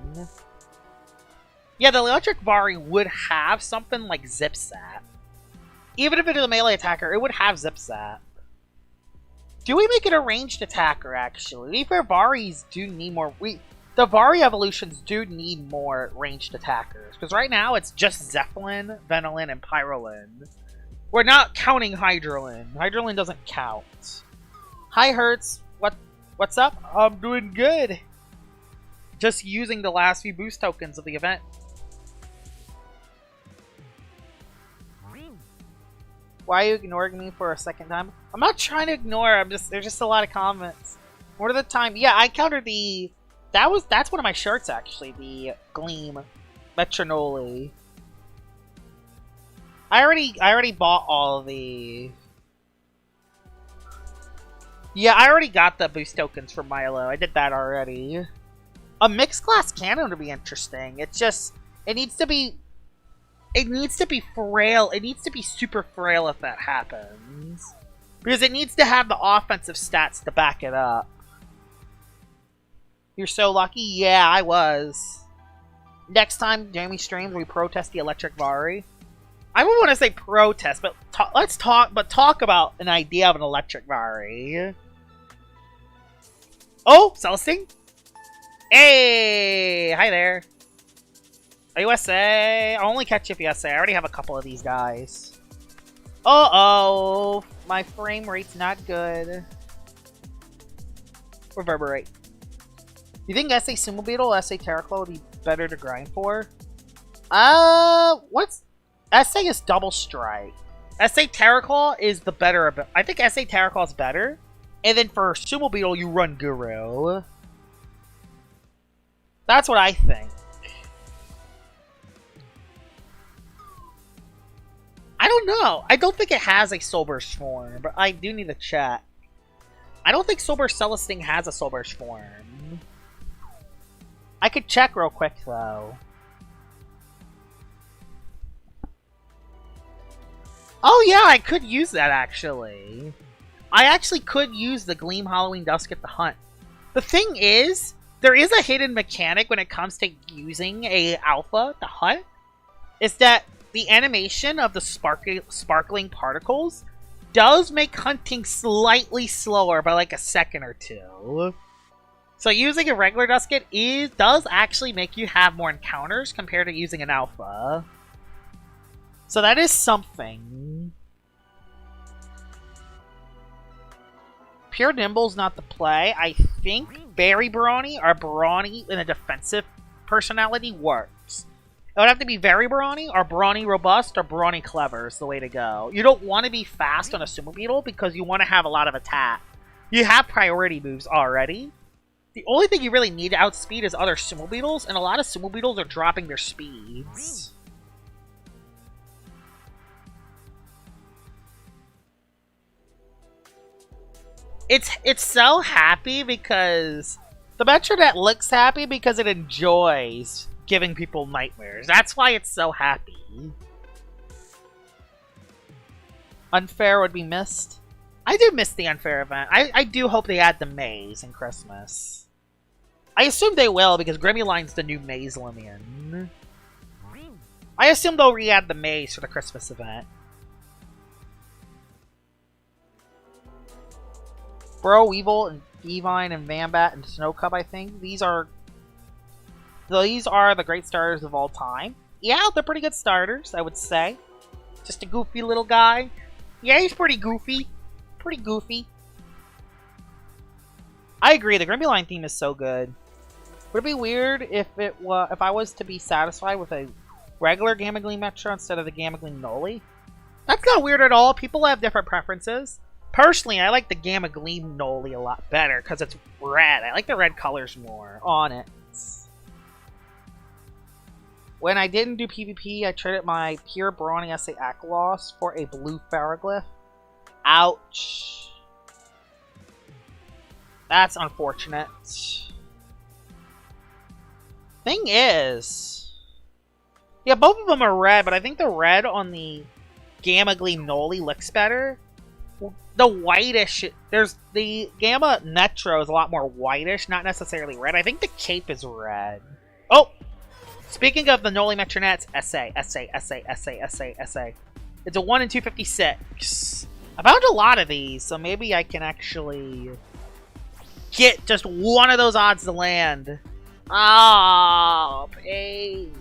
Yeah, the Electric Vari would have something like Zip Zap. Even if it is a melee attacker, it would have Zip Zap. Do we make it a ranged attacker, actually? To be fair, Varis do need more... The Vari evolutions do need more ranged attackers. Because right now, it's just Zeppelin, Venolin, and Pyrolin. We're not counting Hydrolin. Hydrolin doesn't count. Hi, Hertz. What's up? I'm doing good. Just using the last few boost tokens of the event. Why are you ignoring me for a second time? I'm not trying to ignore. There's just a lot of comments. What are the time? Yeah, I countered the... That's one of my shirts, actually. The Gleam Metronoli. I already bought all of the... Yeah, I already got the boost tokens for Milo. I did that already. A mixed class cannon would be interesting. It's just... It needs to be frail. It needs to be super frail if that happens. Because it needs to have the offensive stats to back it up. You're so lucky? Yeah, I was. Next time Jamie streams, we protest the Electric Vari. I don't want to say protest, but let's talk about an idea of an Electric Vari. Oh, Celestine? Hey! Hi there. USA. I'll only catch you if USA. I already have a couple of these guys. Uh-oh. My frame rate's not good. Reverberate. You think SA Sumo Beetle or SA Terraclaw would be better to grind for? What's... SA is Double Strike. SA Terraclaw is the better... I think SA Terraclaw is better. And then for Sumo Beetle, you run Guru. That's what I think. I don't know. I don't think it has a Soul Burst form, but I do need to check. I don't think Soul Burst Celestine has a Soul Burst form. I could check real quick, though. Oh, yeah, I could use that, actually. I actually could use the Gleam Halloween Dusk at the hunt. The thing is, there is a hidden mechanic when it comes to using a alpha to hunt. Is that the animation of the sparkling particles does make hunting slightly slower by like a second or two. So using a regular Dusket does actually make you have more encounters compared to using an alpha. So that is something. Pure Nimble's not the play. I think Berry Brawny or Brawny in a defensive personality works. It would have to be Very Brawny or Brawny Robust or Brawny Clever is the way to go. You don't want to be fast on a Sumo Beetle because you want to have a lot of attack. You have priority moves already. The only thing you really need to outspeed is other Sumo Beetles, and a lot of Sumo Beetles are dropping their speeds. It's so happy because the Metronet looks happy because it enjoys giving people nightmares. That's why it's so happy. Unfair would be missed. I do miss the Unfair event. I do hope they add the Maze in Christmas. I assume they will because Gremmuline's the new Maze Lumion. I assume they'll re-add the Maze for the Christmas event. Bro, Weevil, and Divine, and Vambat, and Snowcub, I think. These are the great starters of all time. Yeah, they're pretty good starters, I would say. Just a goofy little guy. Yeah, he's pretty goofy. pretty goofy. I agree, the Grimby Line theme is so good. Would it be weird if I was to be satisfied with a regular Gamma Gleam Metro instead of the Gamma Gleam Noli? That's not weird at all. People have different preferences. Personally, I like the Gamma Gleam Noli a lot better because it's red. I like the red colors more on it. When I didn't do PvP, I traded my pure Brawny SA Akalos for a blue Ferroglyph. Ouch. That's unfortunate. Thing is... yeah, both of them are red, but I think the red on the Gamma Gleam Noli looks better. The whitish... there's... the Gamma Metro is a lot more whitish, not necessarily red. I think the cape is red. Oh! Speaking of the Noli Metronets, SA. It's a 1 in 256. I found a lot of these, so maybe I can actually get just one of those odds to land. Oh, pain.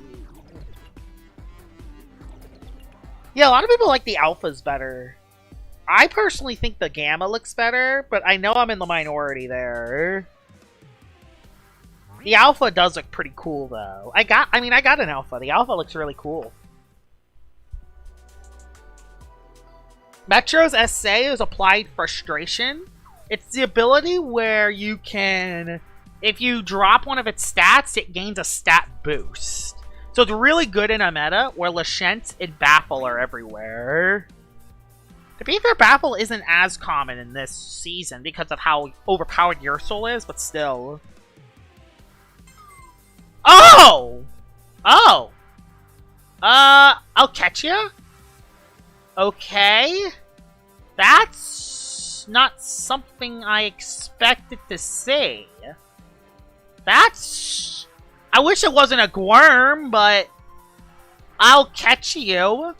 Yeah, a lot of people like the alphas better. I personally think the gamma looks better, but I know I'm in the minority there. The alpha does look pretty cool, though. I got an alpha. The alpha looks really cool. Metro's SA is Applied Frustration. It's the ability where you can... if you drop one of its stats, it gains a stat boost. So it's really good in a meta where Lashent and Baffle are everywhere. To be fair, Baffle isn't as common in this season because of how overpowered Ursul is, but still... oh! Oh! I'll catch ya? Okay. That's not something I expected to see. That's... I wish it wasn't a Gwyrm, but... I'll catch you.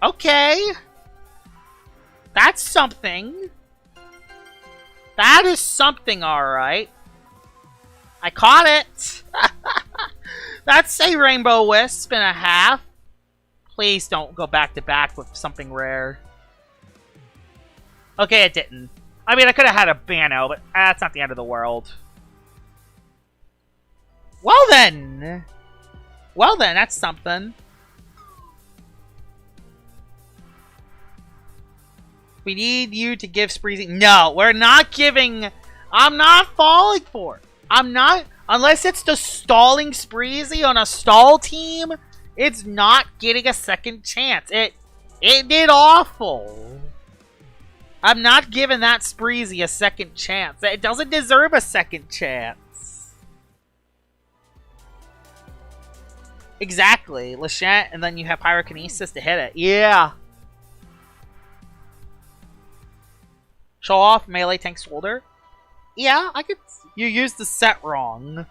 Okay. That's something. That is something, alright. I caught it! That's a Rainbow Wisp and a half. Please don't go back to back with something rare. Okay, it didn't. I mean, I could have had a Bano, but that's not the end of the world. Well then! Well then, that's something. We need you to give Spreezy... no, we're not giving... I'm not falling for it. I'm not... unless it's the stalling Spreezy on a stall team, it's not getting a second chance. It did awful. I'm not giving that Spreezy a second chance. It doesn't deserve a second chance. Exactly. Lashent, and then you have Pyrokinesis to hit it. Yeah. Show off melee tank shoulder. Yeah, I could... you used the set wrong.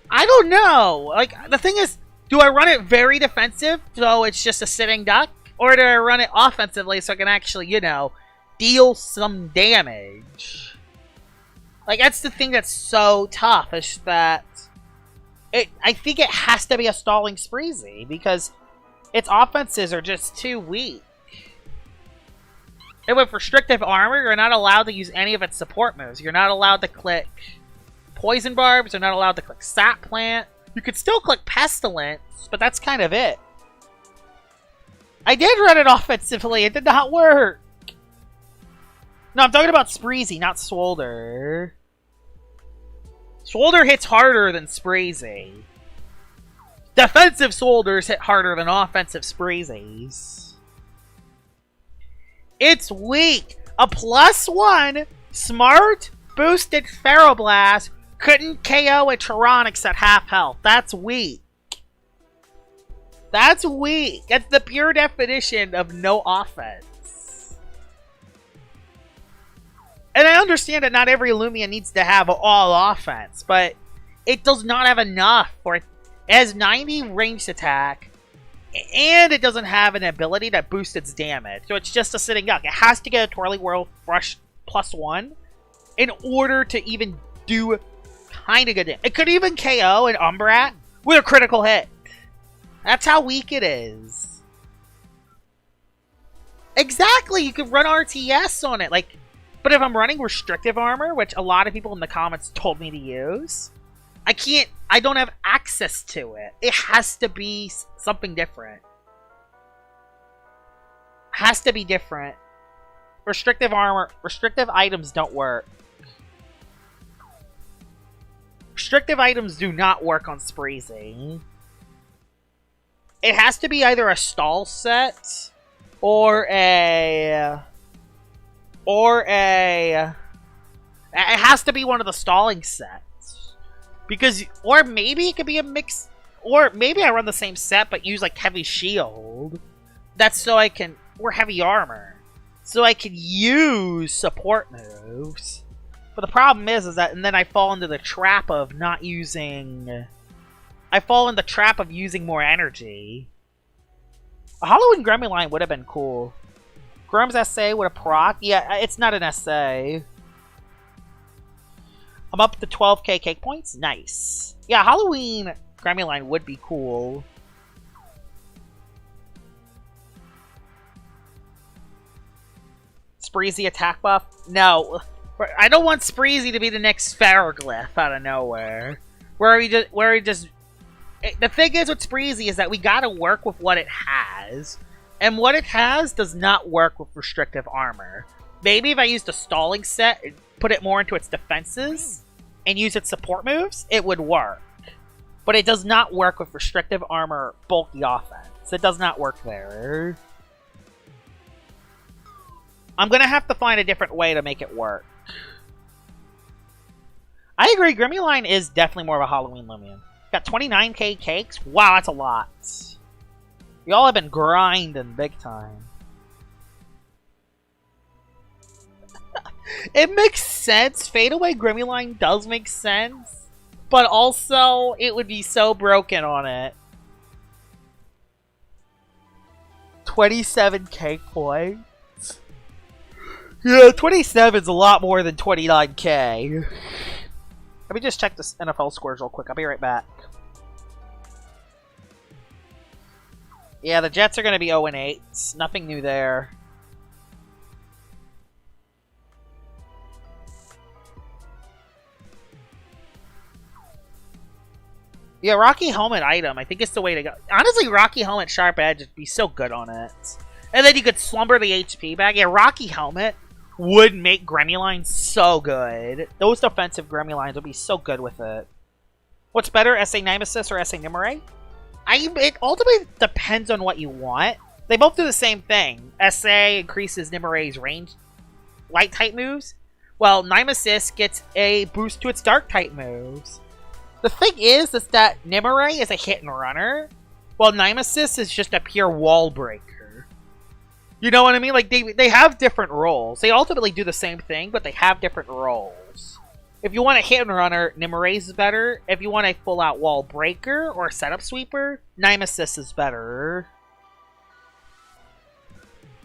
I don't know. Like, the thing is, do I run it very defensive, so it's just a sitting duck? Or do I run it offensively so I can actually, you know, deal some damage? Like, that's the thing that's so tough, is that... I think it has to be a stalling Spreezy, because its offenses are just too weak. And with restrictive armor, you're not allowed to use any of its support moves. You're not allowed to click Poison Barbs. You're not allowed to click Sap Plant. You could still click Pestilence, but that's kind of it. I did run it offensively. It did not work. No, I'm talking about Spreezy, not Swolder. Swolder hits harder than Spreezy. Defensive Swolders hit harder than offensive Spreezys. It's weak. A +1 smart boosted Ferroblast couldn't KO a Tyrannox at half health. That's weak. That's weak. That's the pure definition of no offense. And I understand that not every Lumia needs to have all offense, but it does not have enough for it. It has 90 ranged attack, and it doesn't have an ability that boosts its damage. So it's just a sitting duck. It has to get a Twirly Whirl Rush +1 in order to even do kind of good damage. It could even KO an Umbrat with a critical hit. That's how weak it is. Exactly, you could run RTS on it. Like, but if I'm running restrictive armor, which a lot of people in the comments told me to use, I don't have access to it. It has to be something different. Has to be different. Restrictive armor, restrictive items don't work. Restrictive items do not work on Spreezy. It has to be either a stall set or it has to be one of the stalling sets. Because, or maybe it could be a mix, or maybe I run the same set but use like heavy shield. That's so I can, or heavy armor. So I can use support moves. But the problem is that, and then I fall into the trap of not using, I fall in the trap of using more energy. A Halloween Gremlin would have been cool. Grum's SA with a proc? Yeah, it's not an SA. I'm up to 12k cake points? Nice. Yeah, Halloween Gremlin would be cool. Spreezy attack buff? No. I don't want Spreezy to be the next Ferroglyph out of nowhere. Where he just... The thing is with Spreezy is that we gotta work with what it has. And what it has does not work with restrictive armor. Maybe if I used a stalling set and put it more into its defenses and use its support moves, it would work. But it does not work with restrictive armor bulky offense. It does not work there. I'm gonna have to find a different way to make it work. I agree, Gremlin is definitely more of a Halloween Lumion. Got 29k cakes? Wow, that's a lot. Y'all have been grinding big time. It makes sense. Fadeaway Gremlin does make sense. But also, it would be so broken on it. 27k points? Yeah, 27's a lot more than 29k. Let me just check this NFL scores real quick. I'll be right back. Yeah, the Jets are going to be 0-8. Nothing new there. Yeah, Rocky Helmet item. I think it's the way to go. Honestly, Rocky Helmet Sharp Edge would be so good on it. And then you could slumber the HP back. Yeah, Rocky Helmet would make Gremlin so good. Those defensive Gremlins would be so good with it. What's better, SA Nemesis or SA Nimue? It ultimately depends on what you want. They both do the same thing. SA increases Nimue's range light type moves, while Nemesis gets a boost to its dark type moves. The thing is that Nimue is a hit and runner, while Nemesis is just a pure wall breaker. You know what I mean? Like, they have different roles. They ultimately do the same thing, but they have different roles. If you want a hit and runner, Nimue is better. If you want a full-out wall breaker or setup sweeper, Nemesis is better.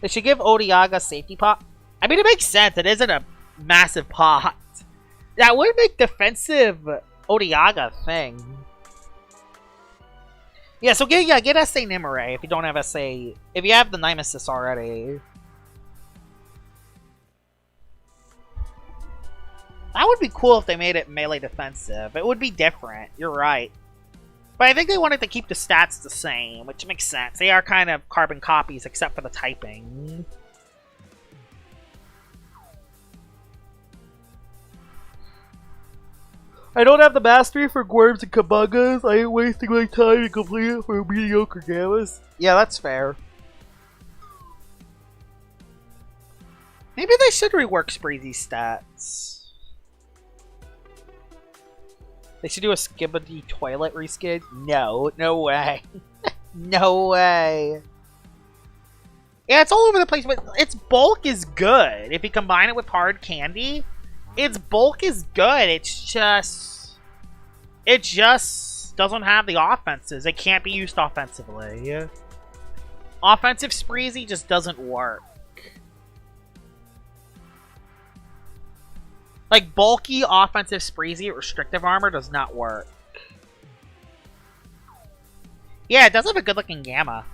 They should give Odiaga safety pot. I mean, it makes sense. It isn't a massive pot. That would make defensive Odiaga a thing. Yeah, so get SA Nimue if you don't have SA. If you have the Nemesis already. That would be cool if they made it melee defensive. It would be different. You're right. But I think they wanted to keep the stats the same, which makes sense. They are kind of carbon copies except for the typing. I don't have the mastery for Gworms and Kabungas. I ain't wasting my time to complete it for mediocre gammas. Yeah, that's fair. Maybe they should rework Spreezy's stats. They should do a Skibidi toilet reskin? No, no way. No way. Yeah, it's all over the place, but its bulk is good. If you combine it with hard candy, its bulk is good. It just doesn't have the offenses. It can't be used offensively. Offensive Spreezy just doesn't work. Like, bulky offensive Spreezy restrictive armor does not work. Yeah, it does have a good-looking gamma.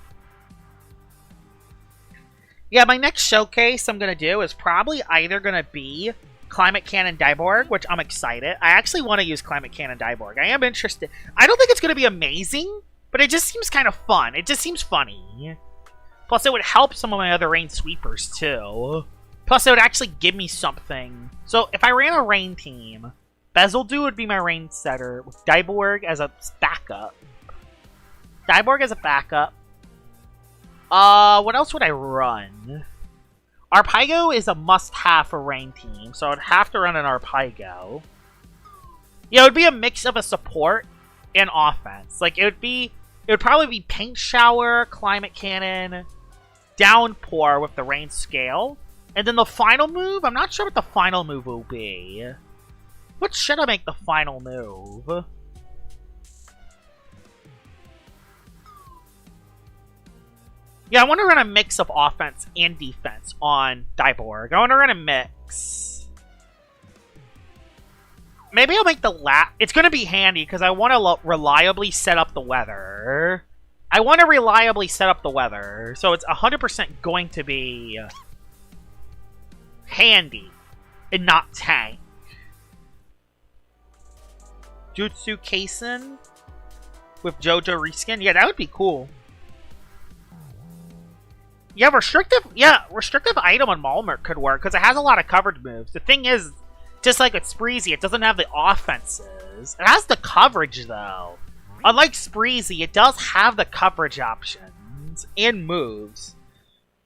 Yeah, my next showcase I'm going to do is probably either going to be Climate Cannon Dyborg, which I'm excited. I actually want to use Climate Cannon Dyborg. I am interested. I don't think it's going to be amazing, but it just seems kind of fun. It just seems funny. Plus, it would help some of my other rain sweepers, too. Plus, it would actually give me something. So, if I ran a rain team, Bezeldu would be my rain setter, with Dyborg as a backup. Dyborg as a backup. What else would I run? Arpaigo is a must-have for rain team, so I'd have to run an Arpaigo. Yeah, it would be a mix of a support and offense. Like, it would probably be Paint Shower, Climate Cannon, Downpour with the rain scale. And then the final move? I'm not sure what the final move will be. What should I make the final move? Yeah, I want to run a mix of offense and defense on Dyborg. I want to run a mix. Maybe I'll make the It's going to be handy because I want to reliably set up the weather. I want to reliably set up the weather. So it's 100% going to be handy and not tank. Jutsu Kaisen with JoJo reskin. Yeah, that would be cool. Yeah, restrictive item on Malmert could work, because it has a lot of coverage moves. The thing is, just like with Spreezy, it doesn't have the offenses. It has the coverage, though. Unlike Spreezy, it does have the coverage options and moves.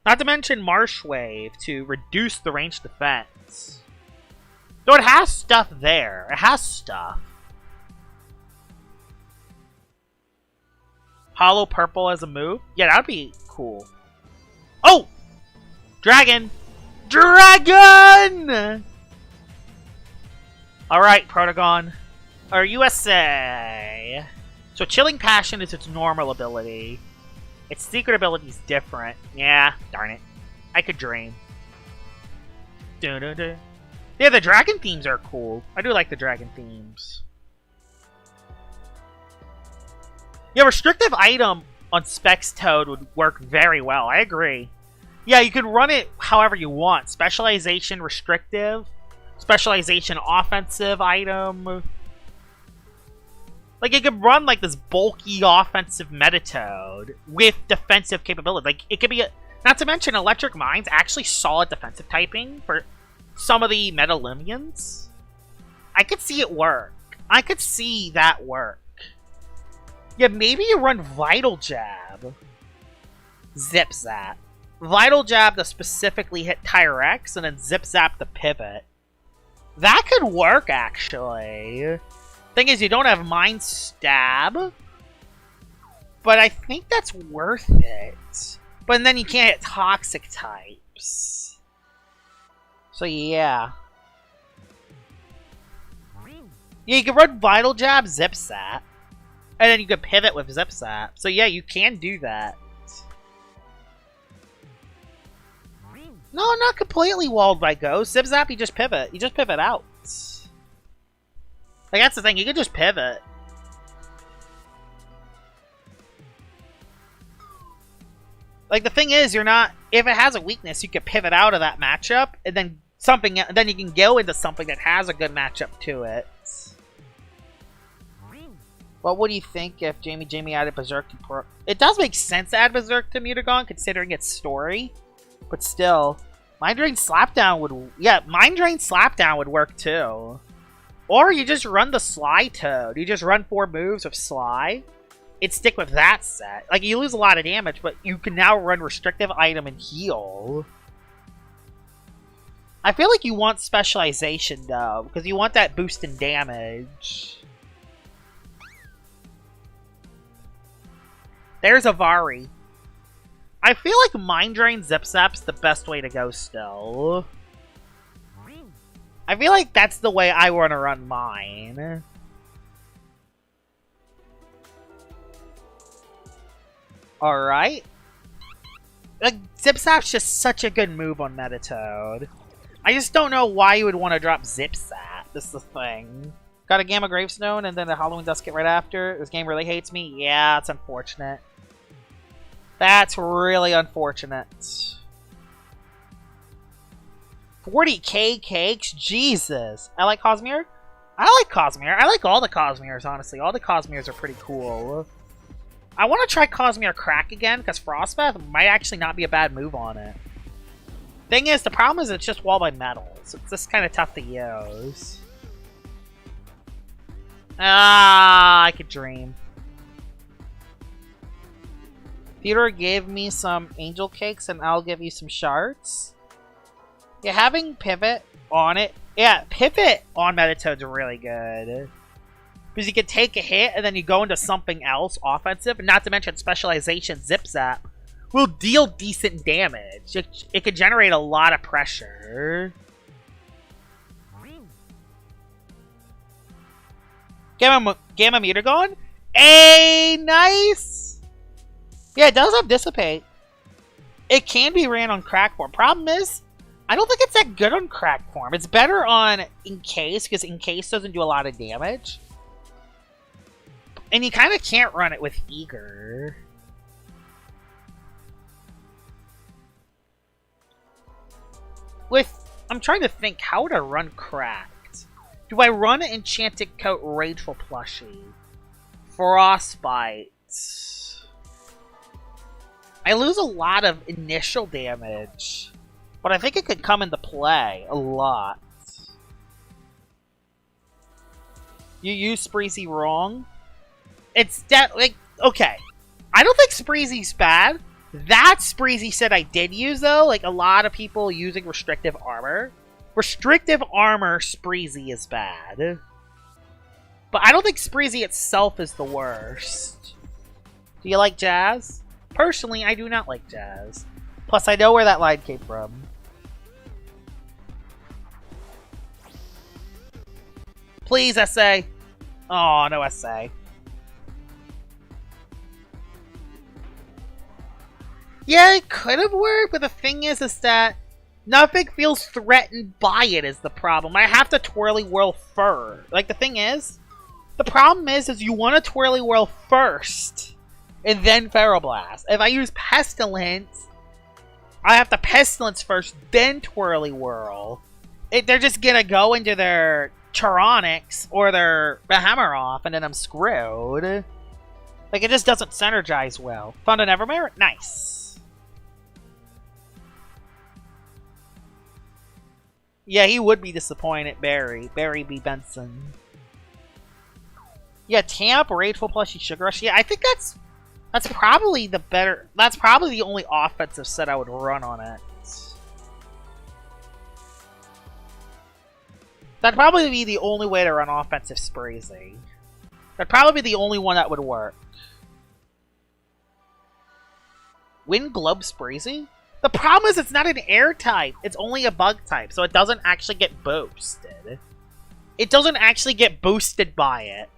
Not to mention Marsh Wave to reduce the range defense. So it has stuff there. It has stuff. Hollow Purple as a move? Yeah, that would be cool. Oh! Dragon! Dragon! Alright, Protagon. Or USA. So Chilling Passion is its normal ability. Its secret ability is different. Yeah, darn it. I could dream. Dun-dun-dun. Yeah, the dragon themes are cool. I do like the dragon themes. Yeah, restrictive item on Specs Toad would work very well. I agree. Yeah, you can run it however you want. Specialization restrictive. Specialization offensive item. Like, it could run like this bulky offensive Metatoad with defensive capability. Like, it could be a... Not to mention, Electric Mind's actually solid defensive typing for some of the Metalimians. I could see it work. I could see that work. Yeah, maybe you run Vital Jab. Zip Zap. Vital Jab to specifically hit Tyrex, and then Zip Zap to pivot. That could work, actually. Thing is, you don't have Mind Stab. But I think that's worth it. But then you can't hit Toxic types. So, yeah. Yeah, you can run Vital Jab, Zip Zap. And then you can pivot with Zip Zap. So yeah, you can do that. No, not completely walled by Ghost. Zip Zap, you just pivot. You just pivot out. Like, that's the thing. You can just pivot. Like, the thing is, you're not... If it has a weakness, you can pivot out of that matchup. And then something... Then you can go into something that has a good matchup to it. What would you think if Jamie added Berserk to Pro... It does make sense to add Berserk to Mutagon, considering its story. But still, Mind Drain Slapdown would... Yeah, Mind Drain Slapdown would work too. Or you just run the Sly Toad. You just run 4 moves of Sly. It'd stick with that set. Like, you lose a lot of damage, but you can now run Restrictive Item and Heal. I feel like you want Specialization, though, because you want that boost in damage. There's Avari. I feel like Mind Drain Zip Zap's the best way to go still. I feel like that's the way I want to run mine. Alright. Like, Zip Zap's just such a good move on Metatoad. I just don't know why you would want to drop Zip Zap. This is the thing. Got a Gamma Gravestone and then a Halloween Dusket right after. This game really hates me. Yeah, it's unfortunate. That's really unfortunate. 40k cakes? Jesus. I like Cosmere? I like Cosmere. I like all the Cosmeres, honestly. All the Cosmeres are pretty cool. I want to try Cosmere Crack again, because Frostbath might actually not be a bad move on it. Thing is, the problem is it's just wall by metal, so it's just kind of tough to use. Ah, I could dream. Theodore gave me some angel cakes, and I'll give you some shards. Yeah, having pivot on it. Yeah, pivot on Metatoad's really good. Because you can take a hit, and then you go into something else offensive. And not to mention Specialization Zip Zap will deal decent damage. It could generate a lot of pressure. Gamma Mutagon? Hey, nice! Yeah, it does have Dissipate. It can be ran on Crack form. Problem is, I don't think it's that good on Crack form. It's better on Encase, because Encase doesn't do a lot of damage. And you kind of can't run it with Eager. I'm trying to think how to run Cracked. Do I run Enchanted Coat Rageful Plushie? Frostbite. I lose a lot of initial damage, but I think it could come into play a lot. You use Spreezy wrong? It's like, okay. I don't think Spreezy's bad. That Spreezy said I did use, though. Like, a lot of people using Restrictive Armor. Restrictive Armor Spreezy is bad. But I don't think Spreezy itself is the worst. Do you like Jazz? Personally, I do not like Jazz. Plus, I know where that line came from. Please, SA. Oh, no SA. Yeah, it could have worked, but the thing is that nothing feels threatened by it is the problem. I have to Twirly Whirl first. Like, the thing is, the problem is you want to Twirly Whirl first, and then Feral Blast. If I use Pestilence, I have to Pestilence first, then Twirly Whirl. They're just gonna go into their Charonix or their Behemoth, and then I'm screwed. Like, it just doesn't synergize well. Found an Evermare? Nice. Yeah, he would be disappointed, Barry. Barry B. Benson. Yeah, Tamp, Rageful Plushie, Sugar Rush. Yeah, I think that's probably the better... That's probably the only offensive set I would run on it. That'd probably be the only way to run offensive Spreezy. That'd probably be the only one that would work. Wind Globe Spreezy? The problem is it's not an air type. It's only a bug type, so it doesn't actually get boosted. It doesn't actually get boosted by it.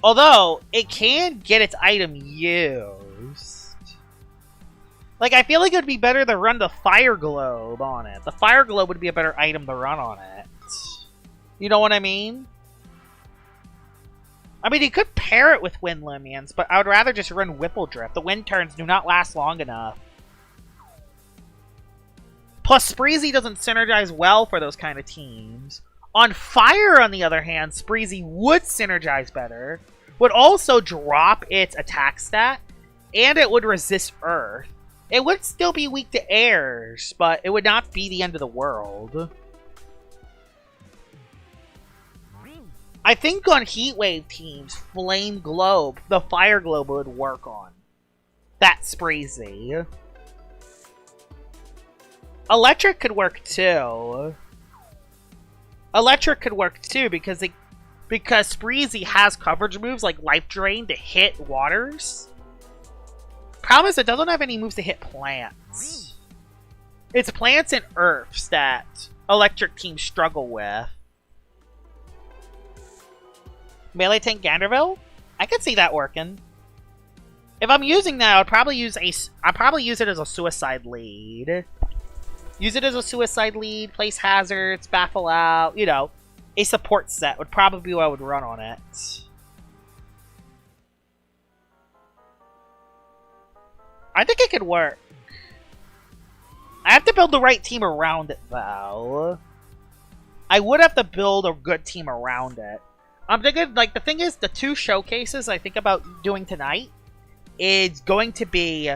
Although, it can get its item used. Like, I feel like it would be better to run the Fire Globe on it. The Fire Globe would be a better item to run on it. You know what I mean? I mean, you could pair it with Wind Limians, but I would rather just run Whipple Drift. The wind turns do not last long enough. Plus, Spreezy doesn't synergize well for those kind of teams. On Fire, on the other hand, Spreezy would synergize better. Would also drop its attack stat, and it would resist Earth. It would still be weak to airs, but it would not be the end of the world. I think on Heatwave teams, Flame Globe, the Fire Globe would work on. That's Spreezy. Electric could work too. Electric could work too because Spreezy has coverage moves like Life Drain to hit waters. Problem is it doesn't have any moves to hit plants. It's plants and earths that electric teams struggle with. Melee Tank Ganderville? I could see that working. If I'm using that, I'd probably use it as a suicide lead. Use it as a suicide lead, place hazards, baffle out, you know. A support set would probably be what I would run on it. I think it could work. I have to build the right team around it, though. I would have to build a good team around it. I'm thinking, like, the thing is, the 2 showcases I think about doing tonight is going to be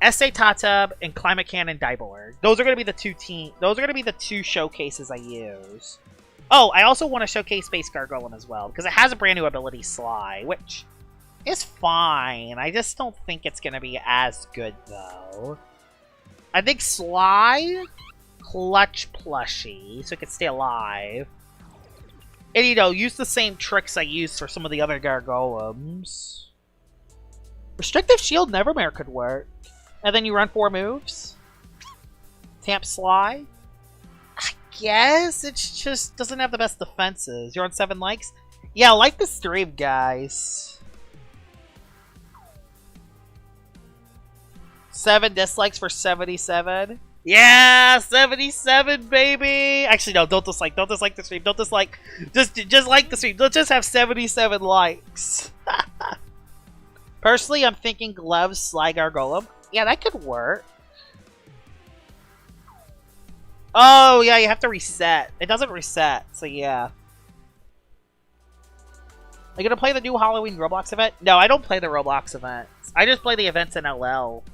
SA Tatub and Climate Cannon Dyborg. Those are going to be the 2 Those are going to be the 2 showcases I use. Oh, I also want to showcase Space Gargoyle as well, because it has a brand new ability, Sly, which is fine. I just don't think it's going to be as good, though. I think Sly, Clutch Plushie, so it can stay alive. And, you know, use the same tricks I used for some of the other Gargolems. Restrictive Shield Nevermare could work. And then you run 4 moves. Tamp Sly. I guess it just doesn't have the best defenses. You're on 7 likes? Yeah, like the stream, guys. 7 dislikes for 77. Yeah, 77, baby! Actually, no, don't dislike. Don't dislike the stream. Don't dislike. Just like the stream. Let's just have 77 likes. Personally, I'm thinking Gloves, Sly Gargolem. Yeah, that could work. Oh, yeah, you have to reset. It doesn't reset, so yeah. Are you gonna play the new Halloween Roblox event? No, I don't play the Roblox events. I just play the events in LL.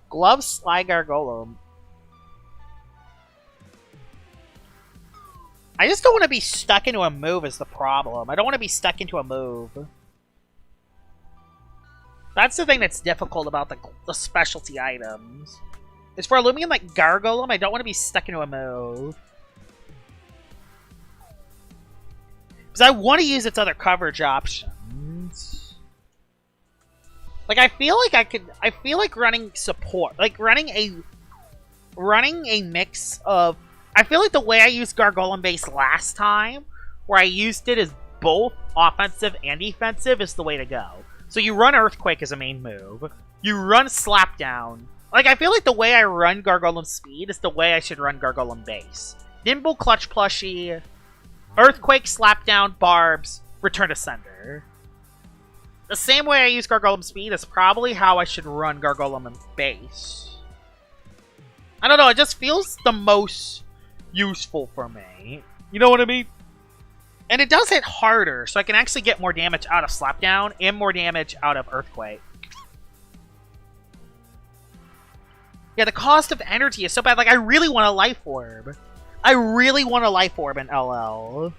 Glove Sly Gargolem. I just don't want to be stuck into a move is the problem. I don't want to be stuck into a move. That's the thing that's difficult about the specialty items. Is for Illumian like Gargolem, I don't want to be stuck into a move. Because I want to use its other coverage options. Like, I feel like running support, like running a mix of, I feel like the way I used Gargolem base last time, where I used it as both offensive and defensive, is the way to go. So you run Earthquake as a main move, you run Slapdown. Like, I feel like the way I run Gargolem Speed is the way I should run Gargolem base. Nimble Clutch Plushie, Earthquake, Slapdown, Barbs, Return to Sender. The same way I use Gargolem Speed is probably how I should run Gargolem in base. I don't know, it just feels the most useful for me. You know what I mean? And it does hit harder, so I can actually get more damage out of Slapdown and more damage out of Earthquake. Yeah, the cost of energy is so bad. Like, I really want a Life Orb. I really want a Life Orb in LL.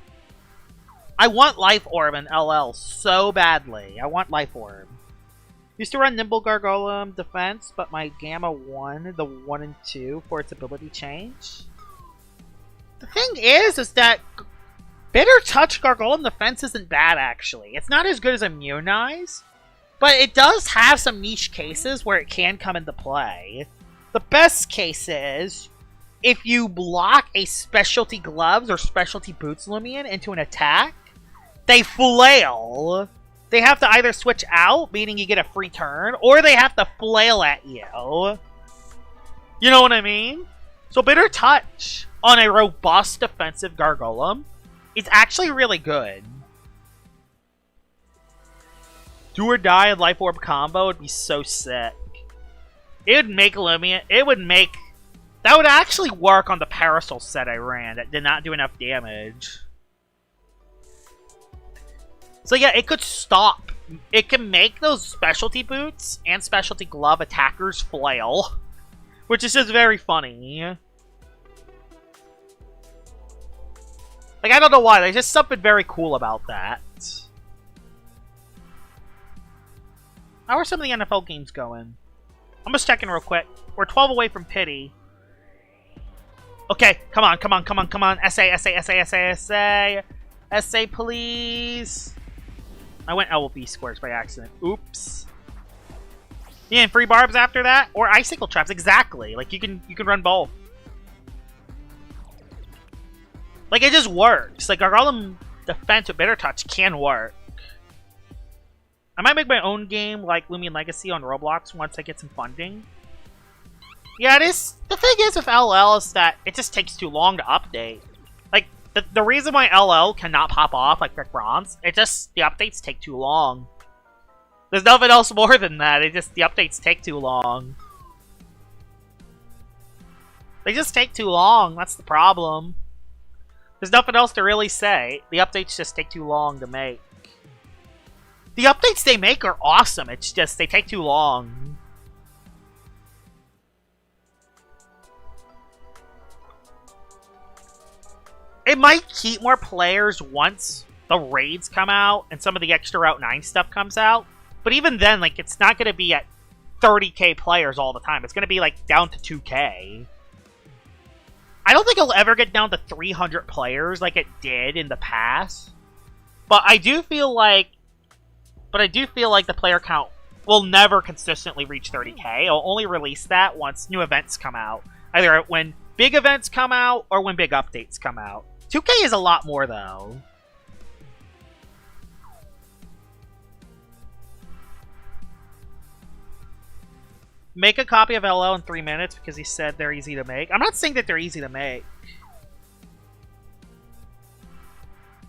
I want Life Orb in LL so badly. I want Life Orb. Used to run Nimble Gargolem defense, but my Gamma 1, the 1 and 2, for its ability change. The thing is that Bitter Touch Gargolem defense isn't bad, actually. It's not as good as Immunize, but it does have some niche cases where it can come into play. The best case is if you block a Specialty Gloves or Specialty Boots Lumion into an attack, they flail. They have to either switch out, meaning you get a free turn, or they have to flail at you. You know what I mean? So Bitter Touch on a robust defensive Gargolem is actually really good. Do or Die and Life Orb combo would be so sick. It would make Lumion... That would actually work on the Parasol set I ran that did not do enough damage. So yeah, it could stop. It can make those Specialty Boots and Specialty Glove attackers flail. Which is just very funny. Like, I don't know why. There's just something very cool about that. How are some of the NFL games going? I'm just checking real quick. We're 12 away from Pity. Okay, come on, come on, come on, come on. SA, SA, SA, SA, SA. SA, please. I went LB squares by accident. Oops. Yeah, and free barbs after that? Or icicle traps, exactly. Like, you can run both. Like, it just works. Like, Gargolem defense with Bitter Touch can work. I might make my own game like Lumion Legacy on Roblox once I get some funding. Yeah, it is. The thing is with LL is that it just takes too long to update. Like, the reason why LL cannot pop off like Brick Bronze, the updates take too long. There's nothing else more than that. It just, the updates take too long. They just take too long. That's the problem. There's nothing else to really say. The updates just take too long to make. The updates they make are awesome. It's just, they take too long. It might keep more players once the raids come out and some of the extra Route 9 stuff comes out. But even then, like, it's not going to be at 30k players all the time. It's going to be, like, down to 2k. I don't think it'll ever get down to 300 players like it did in the past. But I do feel like the player count will never consistently reach 30k. It'll only release that once new events come out. Either when big events come out or when big updates come out. 2k is a lot more, though. Make a copy of LL in 3 minutes because he said they're easy to make. I'm not saying that they're easy to make.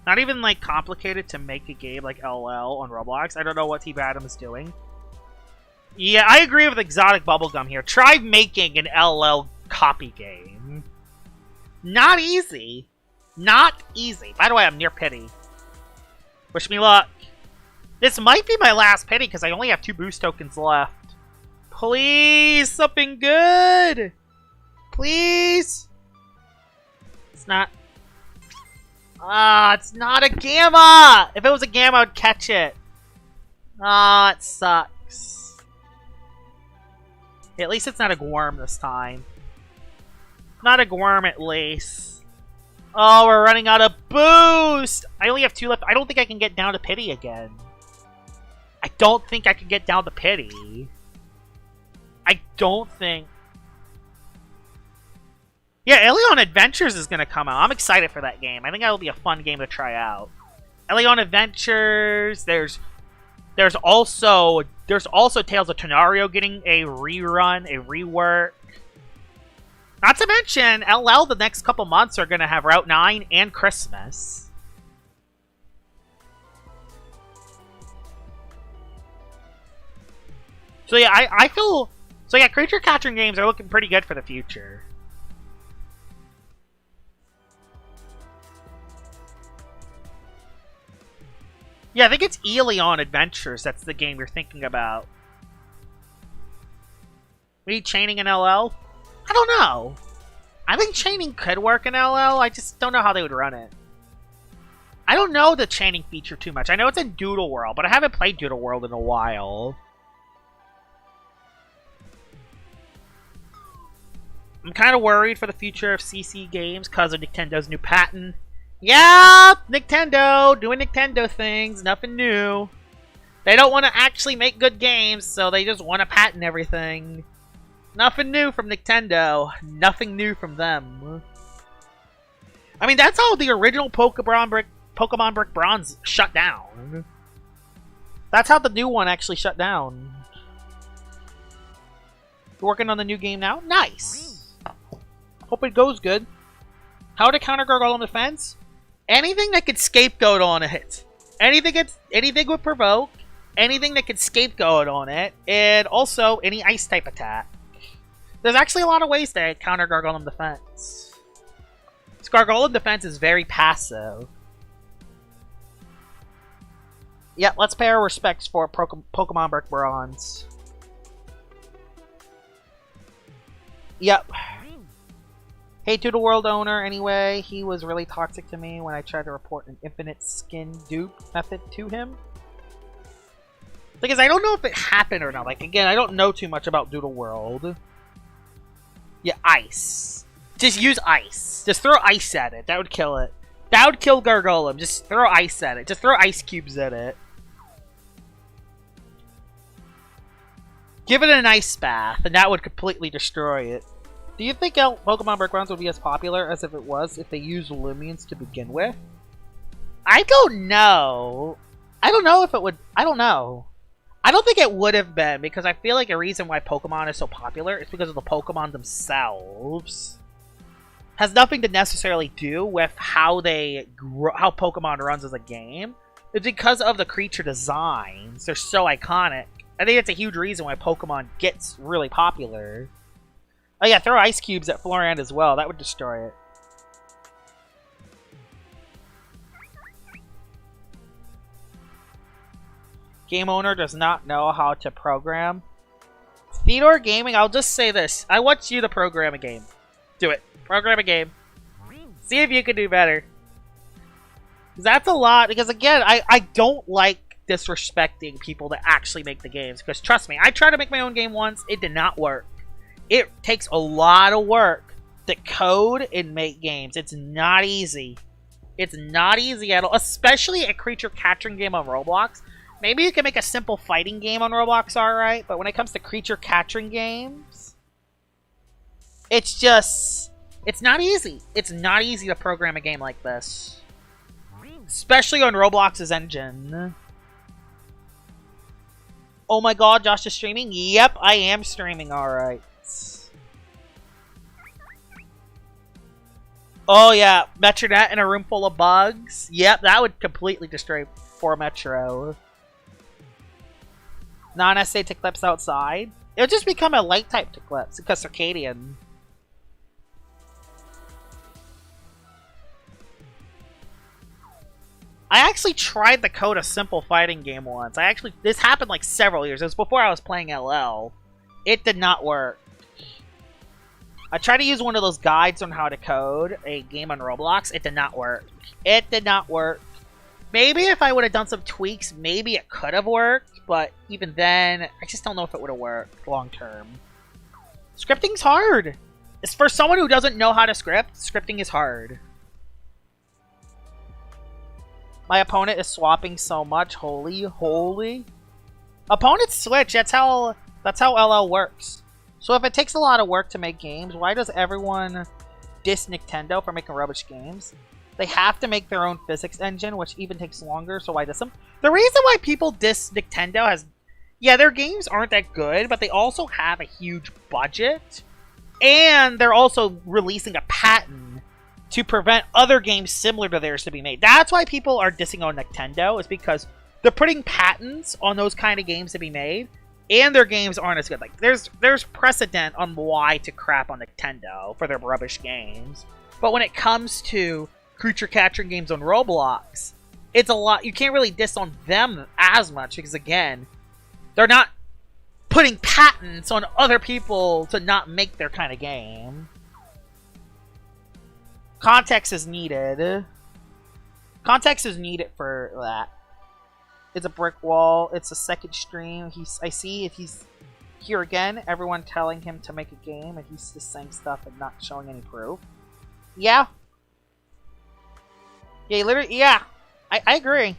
Not even, like, complicated to make a game like LL on Roblox. I don't know what Team Adam is doing. Yeah, I agree with Exotic Bubblegum here. Try making an LL copy game. Not easy. Not easy. By the way, I'm near pity. Wish me luck. This might be my last pity because I only have 2 boost tokens left. Please, something good! Please! It's not... it's not a Gamma! If it was a Gamma, I'd catch it. It sucks. At least it's not a Gorm this time. Not a Gorm, at least. Oh, we're running out of boost! I only have 2 left. I don't think I can get down to pity again. I don't think I can get down to pity. I don't think... Yeah, Elion Adventures is going to come out. I'm excited for that game. I think that'll be a fun game to try out. Elion Adventures, there's also Tales of Tenario getting a rerun, a rework. Not to mention, LL the next couple months are going to have Route 9 and Christmas. So yeah, I feel... So yeah, creature capturing games are looking pretty good for the future. Yeah, I think it's Elion Adventures that's the game you're thinking about. We need chaining in LL? I don't know. I think chaining could work in LL, I just don't know how they would run it. I don't know the chaining feature too much. I know it's in Doodle World, but I haven't played Doodle World in a while. I'm kind of worried for the future of CC games because of Nintendo's new patent. Yeah, Nintendo doing Nintendo things, nothing new. They don't want to actually make good games, so they just want to patent everything. Nothing new from Nintendo. Nothing new from them. I mean, that's how the original Pokemon Brick Bronze shut down. That's how the new one actually shut down. You're working on the new game now? Nice. Hope it goes good. How to counter Gargoyle Defense? Anything that could scapegoat on it. Anything would provoke. Anything that could scapegoat on it. And also, any ice type attack. There's actually a lot of ways to counter Gargoyle Defense. This Gargoyle Defense is very passive. Yeah, let's pay our respects for Pokemon Brick Bronze. Yep. Hey, Doodle World owner, anyway, he was really toxic to me when I tried to report an infinite skin dupe method to him. Because I don't know if it happened or not. Like, again, I don't know too much about Doodle World. Yeah, ice. Just use ice. Just throw ice at it. That would kill it. That would kill Gargolem. Just throw ice at it. Just throw ice cubes at it. Give it an ice bath, and that would completely destroy it. Do you think Pokemon Brick Bronze would be as popular as if it was if they used Lumions to begin with? I don't know. I don't know if it would... I don't know. I don't think it would have been, because I feel like a reason why Pokemon is so popular is because of the Pokemon themselves. Has nothing to necessarily do with how they how Pokemon runs as a game. It's because of the creature designs. They're so iconic. I think it's a huge reason why Pokemon gets really popular. Oh yeah, throw ice cubes at Florand as well. That would destroy it. Game owner does not know how to program. Theodore Gaming, I'll just say this. I want you to program a game. Do it. Program a game. See if you can do better. That's a lot, because again, I don't like disrespecting people that actually make the games. Because trust me, I tried to make my own game once, it did not work. It takes a lot of work to code and make games. It's not easy. It's not easy at all, especially a creature capturing game on Roblox. Maybe you can make a simple fighting game on Roblox, alright, but when it comes to creature capturing games, it's just... It's not easy. It's not easy to program a game like this. Especially on Roblox's engine. Oh my god, Josh is streaming? Yep, I am streaming, alright. Oh yeah, Metronet in a room full of bugs? Yep, that would completely destroy 4 Metro. Non-SA Ticlips outside? It would just become a light type Ticlips because Circadian. I actually tried to code a simple fighting game once. This happened like several years. It was before I was playing LL. It did not work. I tried to use one of those guides on how to code a game on Roblox. It did not work. It did not work. Maybe if I would have done some tweaks, maybe it could have worked. But even then, I just don't know if it would have worked long term. Scripting's hard. It's for someone who doesn't know how to script, scripting is hard. My opponent is swapping so much. Holy. Opponents switch. That's how LL works. So if it takes a lot of work to make games, why does everyone diss Nintendo for making rubbish games? They have to make their own physics engine, which even takes longer, so why diss them? The reason why people diss Nintendo has... Yeah, their games aren't that good, but they also have a huge budget. And they're also releasing a patent to prevent other games similar to theirs to be made. That's why people are dissing on Nintendo, is because they're putting patents on those kind of games to be made, and their games aren't as good. Like, there's precedent on why to crap on Nintendo for their rubbish games. But when it comes to creature capturing games on Roblox, it's a lot. You can't really diss on them as much, because again, they're not putting patents on other people to not make their kind of game. Context is needed. Context is needed for that. It's a brick wall. It's a second stream. I see if he's here again, everyone telling him to make a game, and he's just saying stuff and not showing any proof. Yeah. Yeah, literally, yeah. I agree.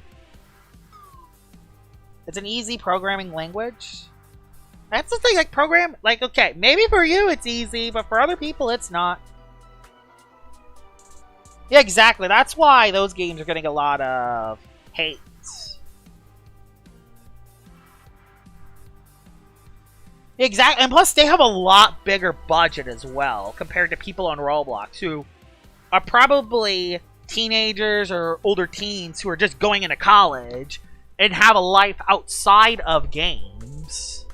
It's an easy programming language. That's the thing, like, okay, maybe for you it's easy, but for other people it's not. Yeah, exactly. That's why those games are getting a lot of hate. Exactly, and plus they have a lot bigger budget as well compared to people on Roblox who are probably teenagers or older teens who are just going into college and have a life outside of games.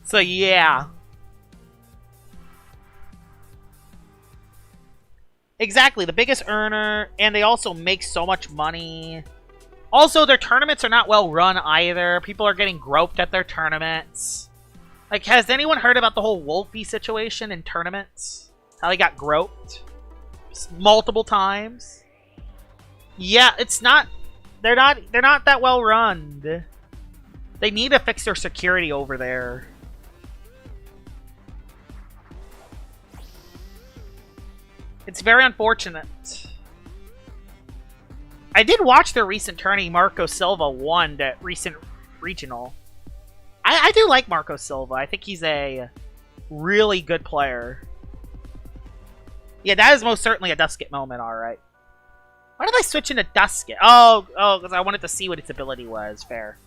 So yeah. Exactly, the biggest earner, and they also make so much money. Also, their tournaments are not well run either. People are getting groped at their tournaments. Like, has anyone heard about the whole Wolfie situation in tournaments? How he got groped multiple times? Yeah, it's not... They're not that well run. They need to fix their security over there. It's very unfortunate. I did watch their recent tourney. Marco Silva won that recent regional. I do like Marco Silva. I think he's a really good player. Yeah, that is most certainly a Duskit moment, alright. Why did I switch into Duskit? Oh, because I wanted to see what its ability was. Fair.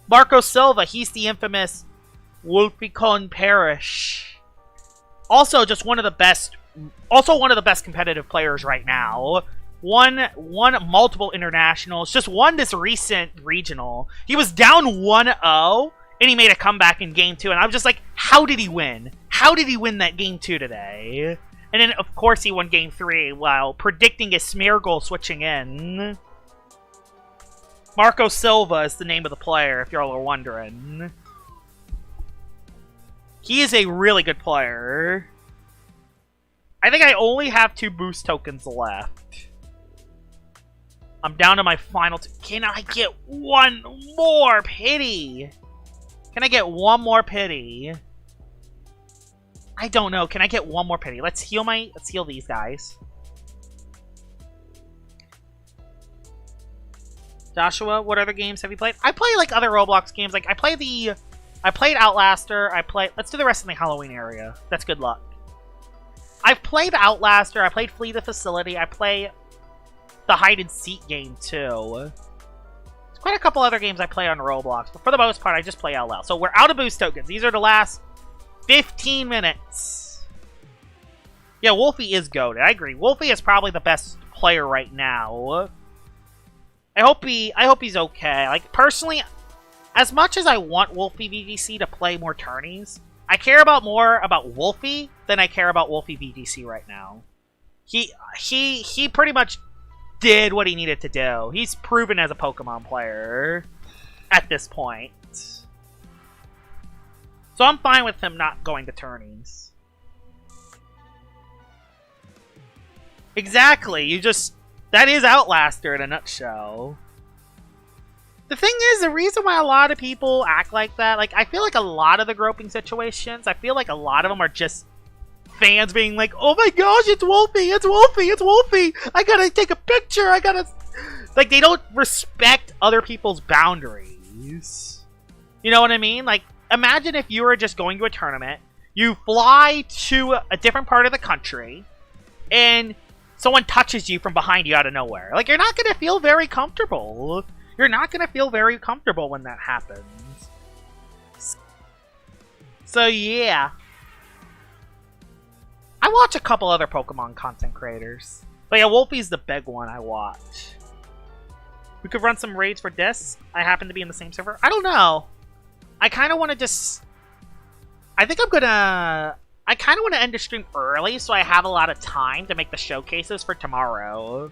Marco Silva, he's the infamous Wolfie-Con Parish. Also, just one of the best... Also one of the best competitive players right now. won multiple internationals, just won this recent regional. He was down 1-0, and he made a comeback in Game 2, and I was just like, how did he win? How did he win that Game 2 today? And then, of course, he won Game 3 while predicting a smear goal switching in. Marco Silva is the name of the player, if y'all are wondering. He is a really good player. I think I only have 2 boost tokens left. I'm down to my final two. Can I get one more pity? Can I get one more pity? I don't know. Can I get one more pity? Let's heal these guys. Joshua, what other games have you played? I play like other Roblox games. Like I played Outlaster. Let's do the rest in the Halloween area. That's good luck. I've played Outlaster. I played Flee the Facility. I play the hide and seek game too. There's quite a couple other games I play on Roblox, but for the most part, I just play out loud. So we're out of boost tokens. These are the last 15 minutes. Yeah, Wolfie is goated. I agree. Wolfie is probably the best player right now. I hope he's okay. Like personally, as much as I want Wolfie VGC to play more tourneys, I care more about Wolfie than I care about Wolfie VGC right now. He pretty much did what he needed to do. He's proven as a Pokemon player at this point. So I'm fine with him not going to tourneys. Exactly, that is Outlaster in a nutshell. The thing is, the reason why a lot of people act like that, like, I feel like a lot of the groping situations, I feel like a lot of them are just fans being like, oh my gosh, it's Wolfie, it's Wolfie, it's Wolfie, I gotta take a picture, I gotta... Like, they don't respect other people's boundaries. You know what I mean? Like, imagine if you were just going to a tournament, you fly to a different part of the country, and someone touches you from behind you out of nowhere. Like, you're not gonna feel very comfortable. You're not gonna feel very comfortable when that happens. So, yeah. I watch a couple other Pokemon content creators. But yeah, Wolfie's the big one I watch. We could run some raids for discs. I happen to be in the same server. I don't know. I kind of want to just... I kind of want to end the stream early so I have a lot of time to make the showcases for tomorrow.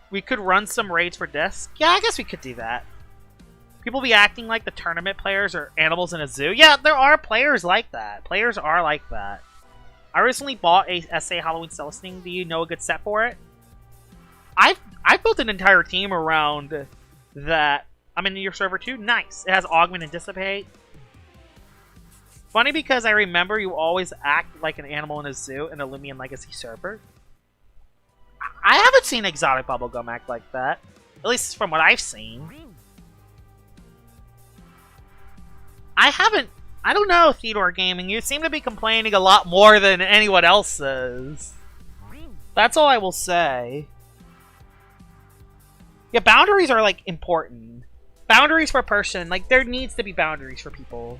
We could run some raids for discs. Yeah, I guess we could do that. People be acting like the tournament players are animals in a zoo. Yeah, there are players like that. Players are like that. I recently bought a SA Halloween Celestine. Do you know a good set for it? I've built an entire team around that. I'm in your server too? Nice. It has Augment and Dissipate. Funny because I remember you always act like an animal in a zoo in a Lumion Legacy server. I haven't seen Exotic Bubblegum act like that. At least from what I've seen. I don't know, Theodore Gaming. You seem to be complaining a lot more than anyone else is. That's all I will say. Yeah, boundaries are, like, important. Boundaries for a person. Like, there needs to be boundaries for people.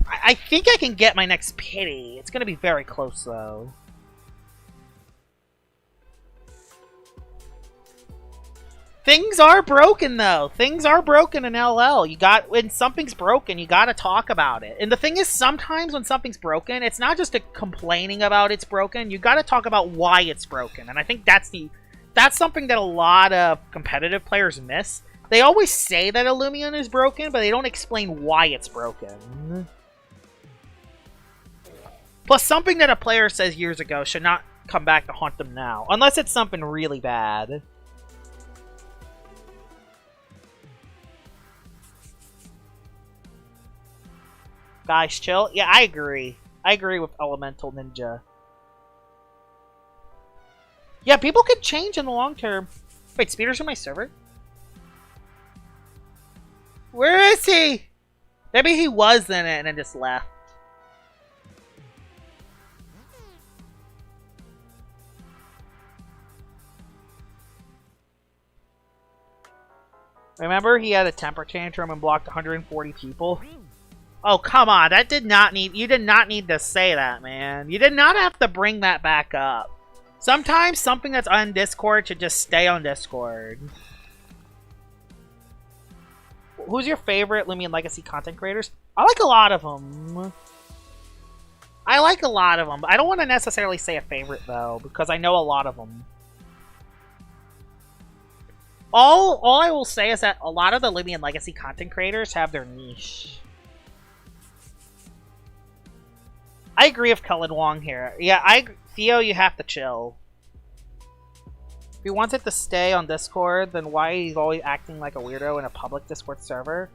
I think I can get my next pity. It's gonna be very close, though. Things are broken, though. Things are broken in LL. When something's broken, you gotta talk about it. And the thing is, sometimes when something's broken, it's not just a complaining about it's broken. You gotta talk about why it's broken. And I think that's something that a lot of competitive players miss. They always say that Illumion is broken, but they don't explain why it's broken. Plus, something that a player says years ago should not come back to haunt them now. Unless it's something really bad. Guys, chill. Yeah, I agree. I agree with Elemental Ninja. Yeah, people could change in the long term. Wait, Speeder's in my server? Where is he? Maybe he was in it and then just left. Remember he had a temper tantrum and blocked 140 people? Oh, come on. That did not need... You did not need to say that, man. You did not have to bring that back up. Sometimes something that's on Discord should just stay on Discord. Who's your favorite Lumion Legacy content creators? I like a lot of them. I like a lot of them. I don't want to necessarily say a favorite, though, because I know a lot of them. All I will say is that a lot of the Lumion Legacy content creators have their niche. I agree with Cullen Wong here. Yeah, Theo, you have to chill. If he wants it to stay on Discord, then why he's always acting like a weirdo in a public Discord server?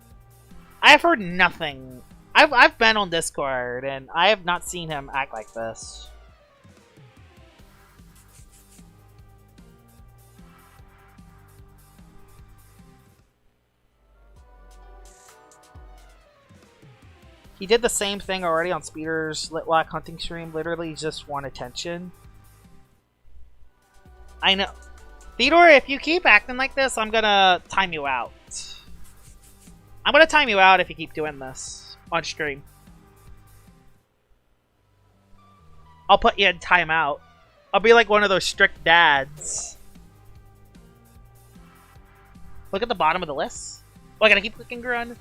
I've heard nothing. I've been on Discord, and I have not seen him act like this. He did the same thing already on Speeder's Litwack hunting stream. Literally just want attention. I know. Theodore, if you keep acting like this, I'm gonna time you out. I'm gonna time you out if you keep doing this on stream. I'll put you in timeout. I'll be like one of those strict dads. Look at the bottom of the list. Oh, I gotta keep clicking run.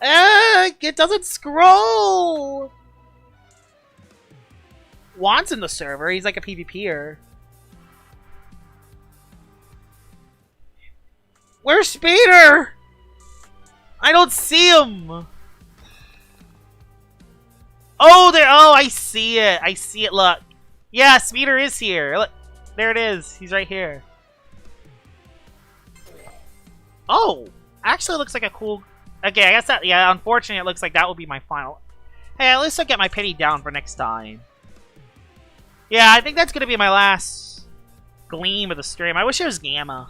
It doesn't scroll! Juan's in the server. He's like a PvPer. Where's Speeder? I don't see him. Oh, there. Oh, I see it. I see it. Look. Yeah, Speeder is here. Look. There it is. He's right here. Oh. Actually looks like a cool... Okay, I guess that... Yeah, unfortunately, it looks like that will be my final... Hey, at least I'll get my pity down for next time. Yeah, I think that's going to be my last gleam of the stream. I wish it was Gamma.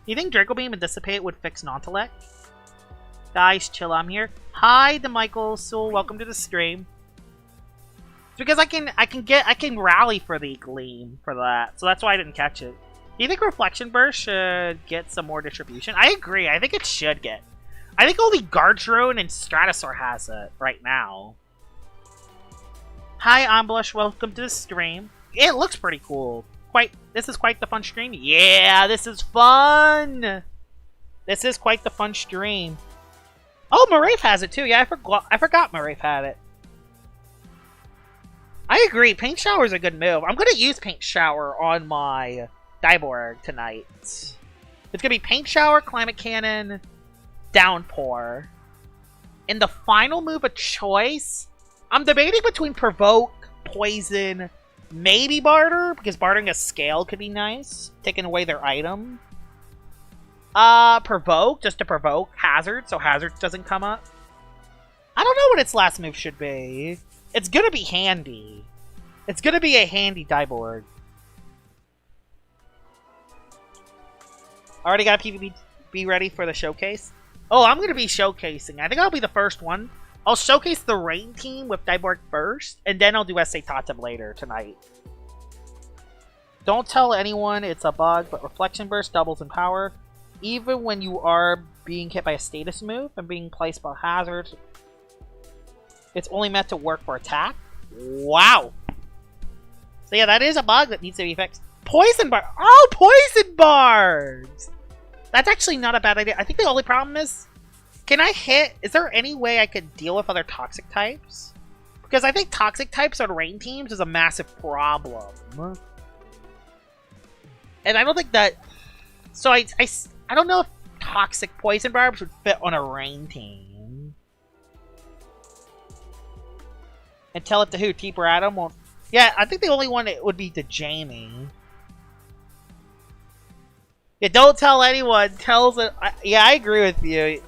You think Draco Beam and Dissipate would fix Nautilus? Guys, chill, I'm here. Hi, DeMichael Soul, welcome to the stream. It's because I can rally for the Gleam for that, so that's why I didn't catch it. Do you think Reflection Burst should get some more distribution? I agree, I think it should get. I think only Guardraone and Stratosaur has it right now. Hi, Amblush, welcome to the stream. It looks pretty cool. This is quite the fun stream. Yeah, this is fun! This is quite the fun stream. Oh, Marafe has it too. Yeah, I forgot Marafe had it. I agree. Paint Shower is a good move. I'm going to use Paint Shower on my Dyborg tonight. It's going to be Paint Shower, Climate Cannon, Downpour. In the final move of choice, I'm debating between Provoke, Poison, maybe Barter, because bartering a Scale could be nice. Taking away their item. Provoke, just to provoke Hazard, so Hazard doesn't come up. I don't know what its last move should be. It's gonna be handy. It's gonna be a handy Dyborg. Already got PvP be ready for the showcase. Oh, I'm gonna be showcasing. I think I'll be the first one. I'll showcase the Rain team with Dyborg first, and then I'll do SA Totem later tonight. Don't tell anyone it's a bug, but Reflection Burst doubles in power. Even when you are being hit by a status move and being placed by hazards, it's only meant to work for attack. Wow. So yeah, that is a bug that needs to be fixed. Poison bar. Oh, poison bars. That's actually not a bad idea. I think the only problem is, can I hit? Is there any way I could deal with other toxic types? Because I think toxic types on rain teams is a massive problem. And I don't think that. So I don't know if toxic poison barbs would fit on a rain team. And tell it to who? T. Bradham? Well, yeah, I think the only one it would be to Jamie. Yeah, don't tell anyone. Tells it. Yeah, I agree with you.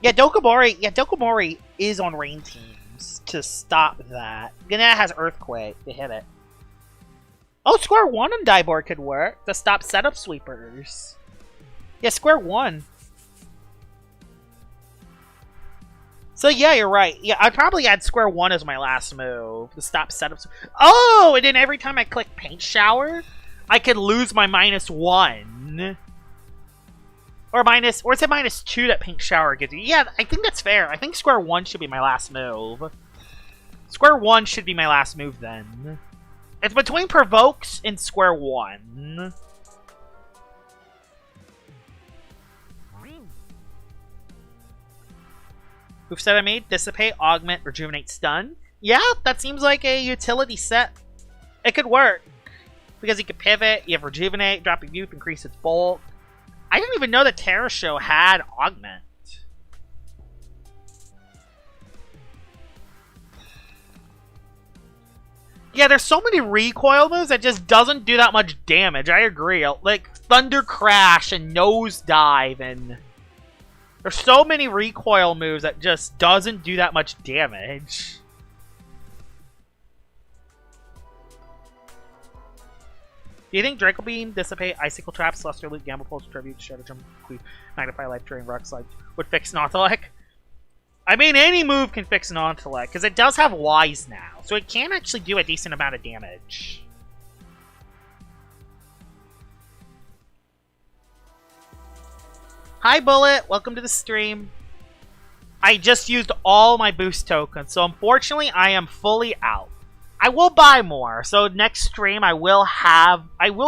Yeah, Dokimori. Yeah, Dokimori is on rain teams to stop that. Gannett has Earthquake to hit it. Oh, Square One on Dyborg could work to stop setup sweepers. Yeah, Square One. So yeah, you're right. Yeah, I'd probably add Square One as my last move to stop setups. Oh, and then every time I click Paint Shower, I could lose my -1. Or is it -2 that Pink Shower gives you? Yeah, I think that's fair. I think Square 1 should be my last move. Square 1 should be my last move then. It's between Provokes and Square 1. Moveset I made: Dissipate, Augment, Rejuvenate, Stun. Yeah, that seems like a utility set. It could work. Because you can pivot, you have Rejuvenate, drop your youth, increase its bulk. I didn't even know that Terra Show had Augment. Yeah, there's so many recoil moves that just doesn't do that much damage. I agree. Like Thunder Crash and Nosedive, and there's so many recoil moves that just doesn't do that much damage. Do you think Draco Beam, Dissipate, Icicle Trap, Celestial Loot, Gamble Pulse, Tribute, Stratagem, Magnify, Life Drain, Rock Slide would fix Nautilus? I mean, any move can fix Nautilus, because it does have Wise now, so it can actually do a decent amount of damage. Hi, Bullet. Welcome to the stream. I just used all my boost tokens, so unfortunately, I am fully out. I will buy more, so next stream I will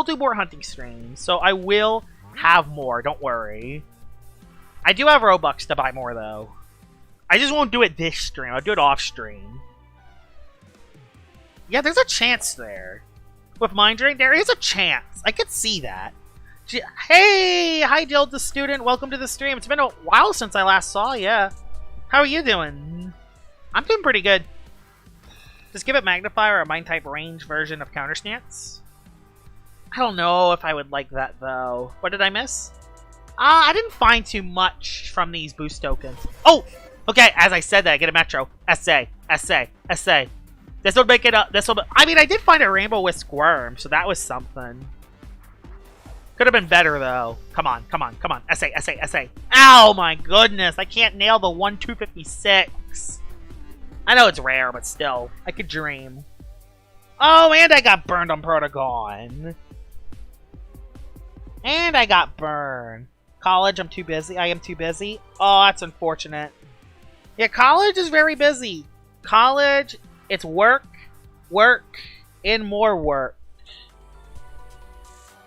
do more hunting streams, so I will have more, don't worry. I do have Robux to buy more, though. I just won't do it this stream, I'll do it off stream. Yeah, there's a chance there. With Mind Drain, there is a chance. I could see that. Hey! Hi, Dill the Student, welcome to the stream. It's been a while since I last saw you. How are you doing? I'm doing pretty good. Just give it Magnify or a Mind-type range version of Counter Stance. I don't know if I would like that, though. What did I miss? I didn't find too much from these boost tokens. Oh! Okay, as I said that, I get a Metro. SA. This will make it up. I mean, I did find a Rainbow with Squirm, so that was something. Could have been better, though. Come on. SA. Ow, my goodness. I can't nail the 1-256. I know it's rare, but still. I could dream. Oh, and I got burned on Protagon. And I got burned. College, I'm too busy. I am too busy. Oh, that's unfortunate. Yeah, college is very busy. College, it's work, and more work.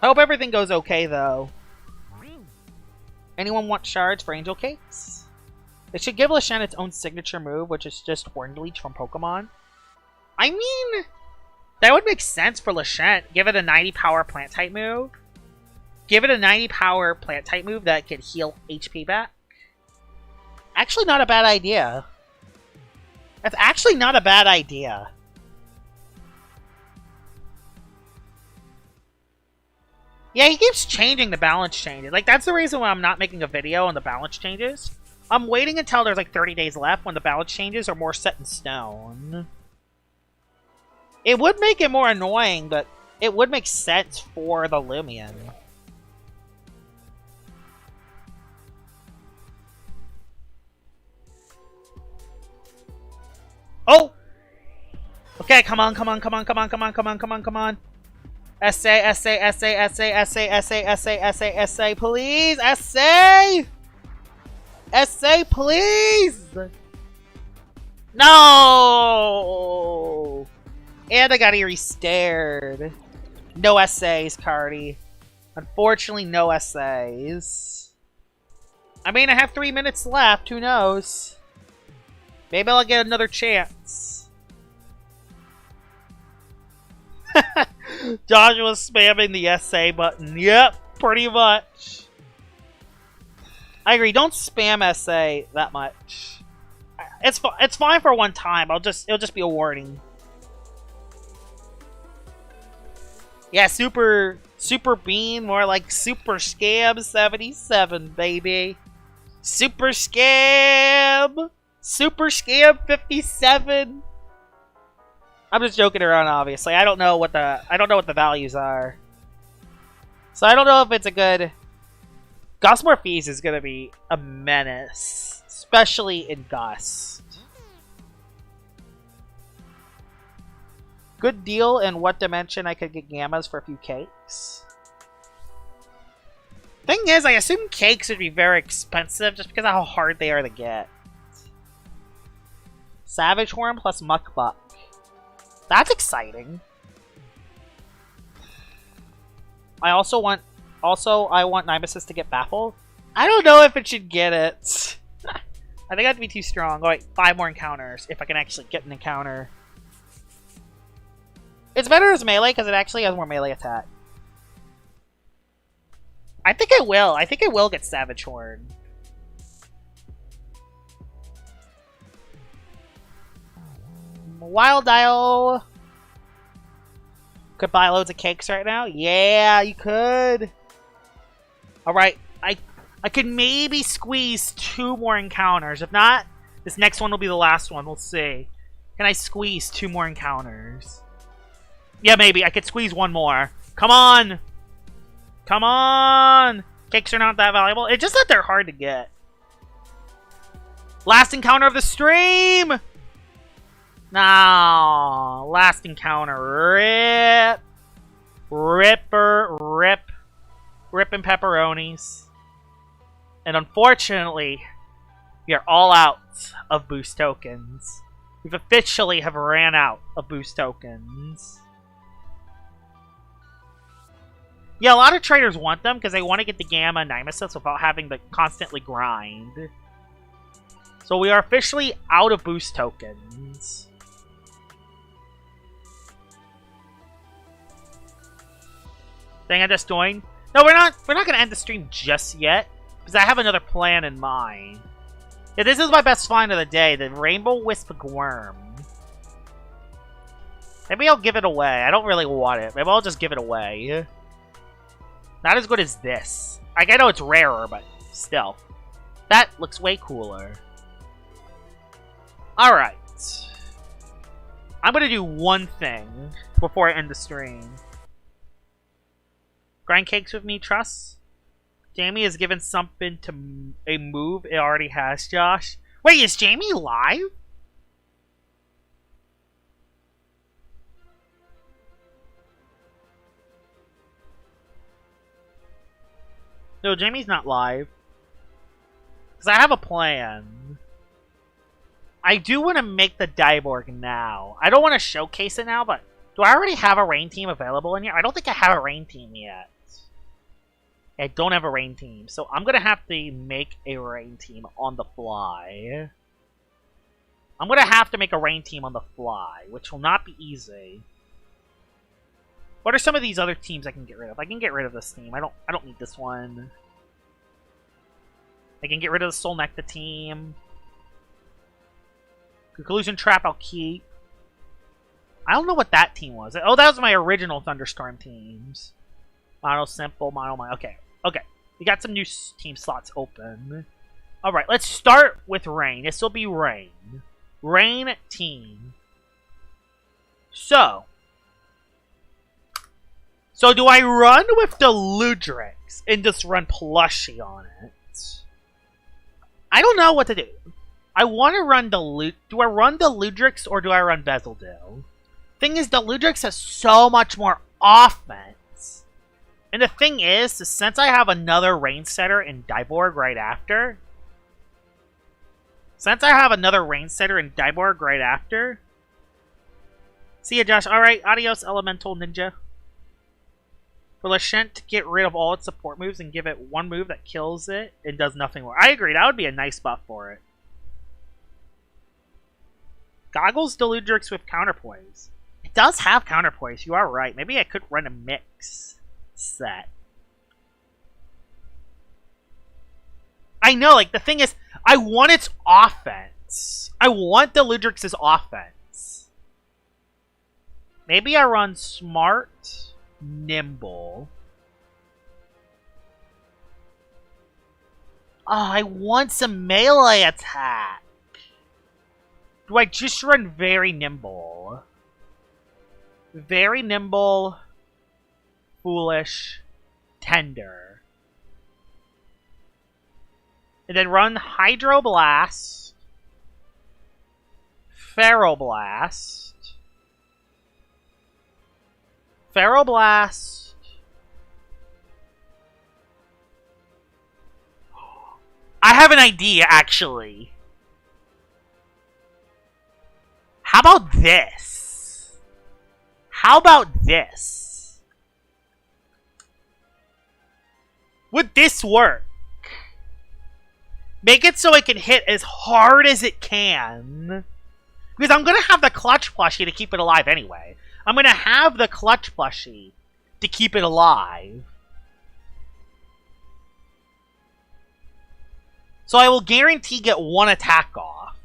I hope everything goes okay, though. Anyone want shards for Angel Cakes? They should give Leshent its own signature move, which is just Hornleech from Pokemon. I mean, that would make sense for Leshent. Give it a 90 power plant type move. Give it a 90 power plant type move that could heal HP back. Actually, not a bad idea. That's actually not a bad idea. Yeah, he keeps changing the balance changes. Like, that's the reason why I'm not making a video on the balance changes. I'm waiting until there's like 30 days left when the balance changes are more set in stone. It would make it more annoying, but it would make sense for the Lumion. Oh! Okay, come on. SA, please! SA, please! No! And I got Eerie Stared. No SAs, Cardi. Unfortunately, no SAs. I mean, I have 3 minutes left. Who knows? Maybe I'll get another chance. Joshua's spamming the SA button. Yep, pretty much. I agree. Don't spam SA that much. It's fine for one time. It'll just be a warning. Yeah, super bean, more like Super Scam 77, baby. Super Scam 57. I'm just joking around, obviously. I don't know what the values are. So I don't know if it's a good. Gustmorphes is gonna be a menace, especially in Gust. Good deal in what dimension I could get Gammas for a few cakes. Thing is, I assume cakes would be very expensive just because of how hard they are to get. Savage Horn plus Muckbuck. That's exciting. I want Nemesis to get baffled. I don't know if it should get it. I think I have to be too strong. Oh wait, 5 more encounters if I can actually get an encounter. It's better as melee because it actually has more melee attack. I think I will. I think I will get Savage Horn. Wild Dial. Could buy loads of cakes right now? Yeah, you could. Alright, I could maybe squeeze 2 more encounters. If not, this next one will be the last one. We'll see. Can I squeeze 2 more encounters? Yeah, maybe. I could squeeze 1 more. Come on! Come on! Cakes are not that valuable. It's just that they're hard to get. Last encounter of the stream! No, last encounter. Rip. Ripper. Rip. Ripping pepperonis. And unfortunately, we are all out of boost tokens. We've officially have ran out of boost tokens. Yeah, a lot of traders want them because they want to get the Gamma Nemesis without having to constantly grind. So we are officially out of boost tokens. Thing I just joined? No, we're not gonna end the stream just yet. Because I have another plan in mind. Yeah, this is my best find of the day, the Rainbow Wisp Worm. Maybe I'll give it away. I don't really want it. Maybe I'll just give it away. Not as good as this. Like, I know it's rarer, but still. That looks way cooler. Alright. I'm gonna do one thing before I end the stream. Grind cakes with me, Truss? Jamie has given something to a move it already has, Josh. Wait, is Jamie live? No, Jamie's not live. Because I have a plan. I do want to make the Diborg now. I don't want to showcase it now, but do I already have a rain team available in here? I don't think I have a rain team yet. I don't have a rain team, so I'm gonna have to make a rain team on the fly. I'm gonna have to make a rain team on the fly, which will not be easy. What are some of these other teams I can get rid of? I can get rid of this team. I don't need this one. I can get rid of the Soul Nectar team. Conclusion Trap I'll keep. I don't know what that team was. Oh, that was my original Thunderstorm teams. Mono Simple, Mono. Okay. Okay. We got some new team slots open. Alright, let's start with Rain. This will be Rain. Rain team. So do I run with the Ludrix and just run Plushie on it? I don't know what to do. I want to run the Do I run the Ludrix or do I run Bezeldil? Thing is, the Ludrix has so much more offense. And the thing is, since I have another Rain Setter in Diborg right after... See ya, Josh. Alright, adios, Elemental Ninja. For Lashent to get rid of all its support moves and give it one move that kills it and does nothing more. I agree, that would be a nice buff for it. Goggles Deludrix with Counterpoise. It does have Counterpoise, you are right. Maybe I could run a mix set. I know, like, the thing is, I want its offense. I want the Ludrix's offense. Maybe I run Smart, Nimble. Oh, I want some melee attack. Do I just run Very Nimble? Very Nimble, Foolish, Tender. And then run Hydroblast, Ferroblast, Ferroblast, have an idea, actually. How about this? How about this? Would this work? Make it so it can hit as hard as it can. Because I'm going to have the clutch plushie to keep it alive anyway. I'm going to have the clutch plushie to keep it alive. So I will guarantee get one attack off.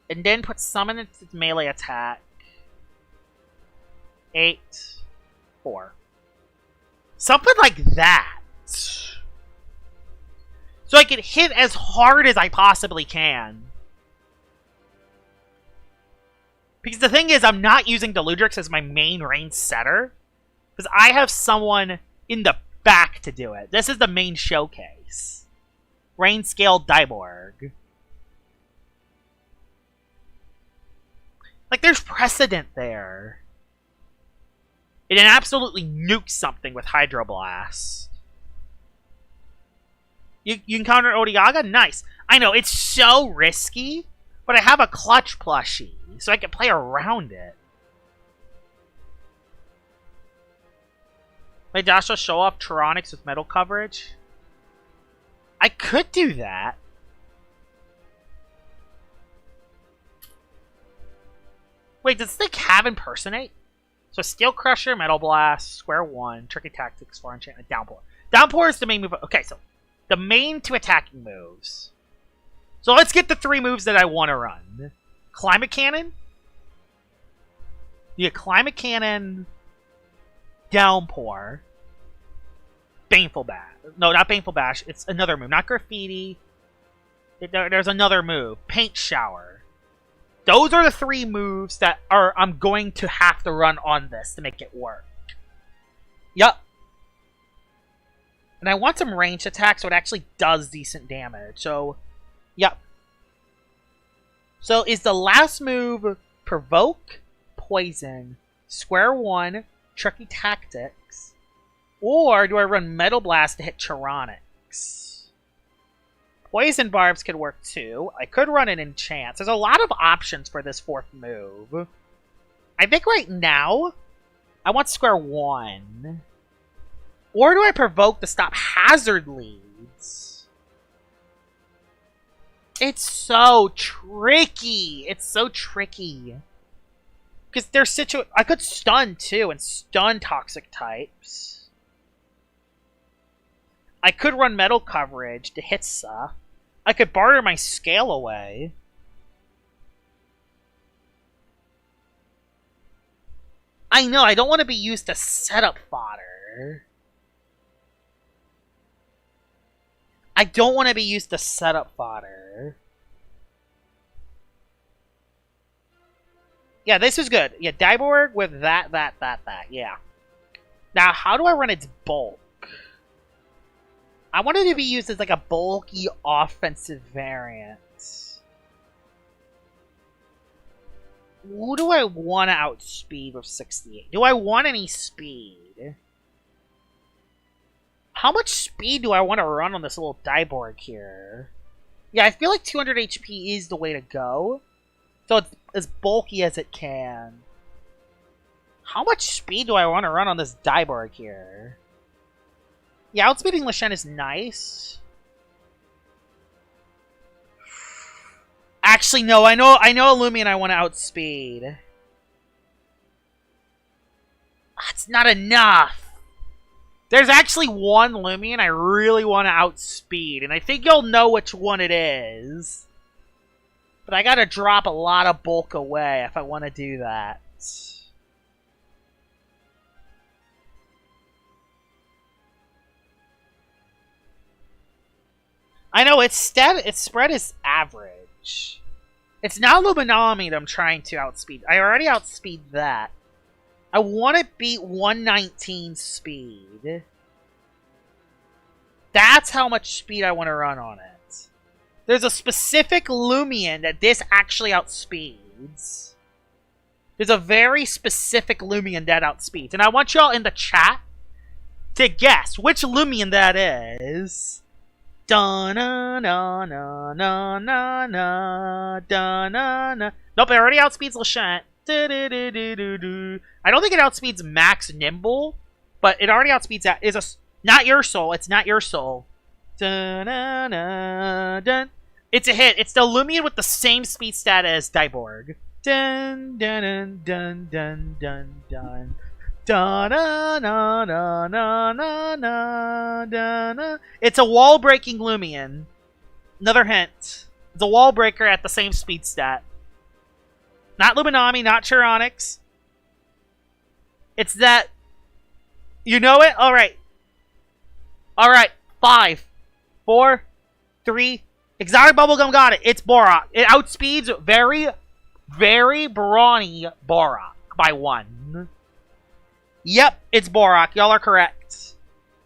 And then put summon its melee attack. 8, 4. Something like that. So I can hit as hard as I possibly can. Because the thing is, I'm not using Deludrix as my main range setter. Because I have someone in the back to do it. This is the main showcase. Rain Scale Dyborg. Like, there's precedent there. It absolutely nukes something with Hydroblast. You can counter Odiaga? Nice. I know, it's so risky, but I have a clutch plushie, so I can play around it. May Dasha show off Tyrannics with metal coverage? I could do that. Wait, does this thing have Impersonate? So Steel Crusher, Metal Blast, Square One, Tricky Tactics, Far Enchantment, Downpour. Downpour is the main move. Okay, so the main 2 attacking moves. So let's get the 3 moves that I want to run. Climate Cannon. Yeah, Climate Cannon. Downpour. Baneful Bash. No, not Baneful Bash. It's another move. Not Graffiti. There's another move. Paint Shower. Those are the 3 moves that I'm going to have to run on this to make it work. Yup. And I want some ranged attacks so it actually does decent damage. So, yup. So is the last move Provoke, Poison, Square One, Tricky Tactics, or do I run Metal Blast to hit Tyrannics? Poison Barbs could work too. I could run an Enchant. There's a lot of options for this 4th move. I think right now, I want Square One. Or do I Provoke to stop Hazard Leads? It's so tricky. It's so tricky. Because there's I could stun too and stun toxic types. I could run metal coverage to hit stuff. I could barter my scale away. I know, I don't want to be used to setup fodder. I don't want to be used to setup fodder. Yeah, this is good. Yeah, Dyborg with that. Yeah. Now, how do I run its bulk? I want it to be used as like a bulky offensive variant. Who do I want to outspeed with 68? Do I want any speed? How much speed do I want to run on this little Dyborg here? Yeah, I feel like 200 HP is the way to go. So it's as bulky as it can. How much speed do I want to run on this Dyborg here? Yeah, outspeeding Lashen is nice. Actually, no, I know Illumian I want to outspeed. That's not enough. There's actually one Lumion I really want to outspeed, and I think you'll know which one it is. But I gotta drop a lot of bulk away if I want to do that. I know, its spread is average. It's now Luminami that I'm trying to outspeed. I already outspeed that. I want to beat 119 speed. That's how much speed I want to run on it. There's a specific Lumion that this actually outspeeds. There's a very specific Lumion that outspeeds. And I want y'all in the chat to guess which Lumion that is. Da-na-na-na-na-na-na. Da-na-na. Nope, it already outspeeds Lashant. I don't think it outspeeds Max Nimble, but it already outspeeds that. Not your soul. It's not your soul. Dun-na-na-dun. It's a hit. It's the Lumion with the same speed stat as Diborg. Dun dun dun dun dun dun. Da-na-na-na-na-na-na. It's a wall-breaking Lumion. Another hint. It's a wall breaker at the same speed stat. Not Luminami, not Chironix. It's that... You know it? Alright. Alright. 5, 4, 3... Exotic Bubblegum got it. It's Borak. It outspeeds very, very brawny Borak by 1. Yep, it's Borak. Y'all are correct.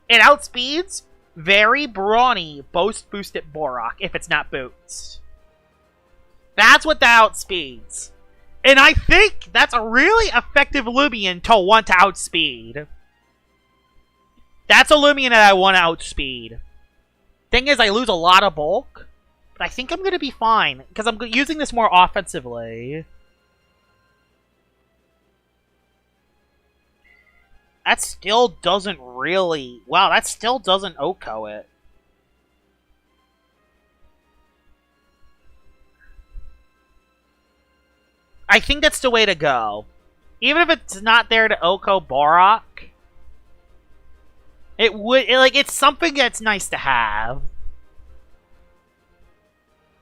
It outspeeds very brawny boosted Borak if it's not Boots. That's what that outspeeds. And I think that's a really effective Lumion to want to outspeed. That's a Lumion that I want to outspeed. Thing is, I lose a lot of bulk. But I think I'm going to be fine, because I'm using this more offensively. That still doesn't really... Wow, that still doesn't OHKO it. I think that's the way to go. Even if it's not there to OHKO Borak, it's something that's nice to have.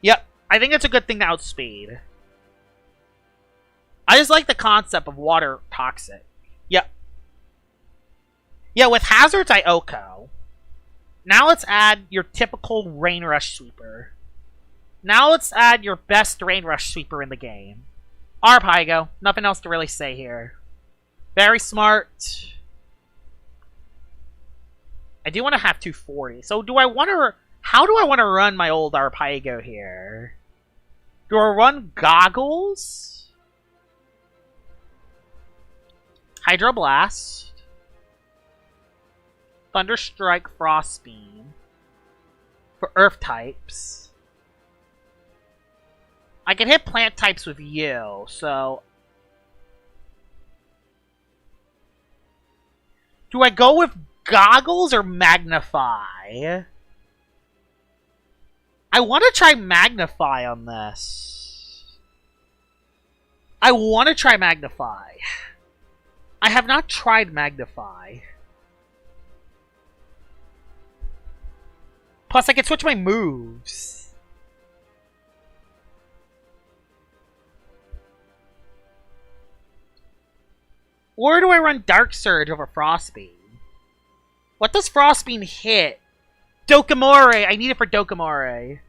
Yep, I think it's a good thing to outspeed. I just like the concept of water toxic. Yep. Yeah, with hazards, I OHKO. Now let's add your typical Rain Rush Sweeper. Now let's add your best Rain Rush Sweeper in the game. Arpaigo. Nothing else to really say here. Very smart. I do want to have 240. So do I want to... How do I want to run my old Arpaigo here? Do I run Goggles? Hydroblast. Thunderstrike, Frostbeam. For Earth types. I can hit plant types with you, so... Do I go with Goggles or Magnify? I want to try Magnify on this. I want to try Magnify. I have not tried Magnify. Plus, I can switch my moves. Or do I run Dark Surge over Frostbeam? What does Frostbeam hit? Dokimore! I need it for Dokimore.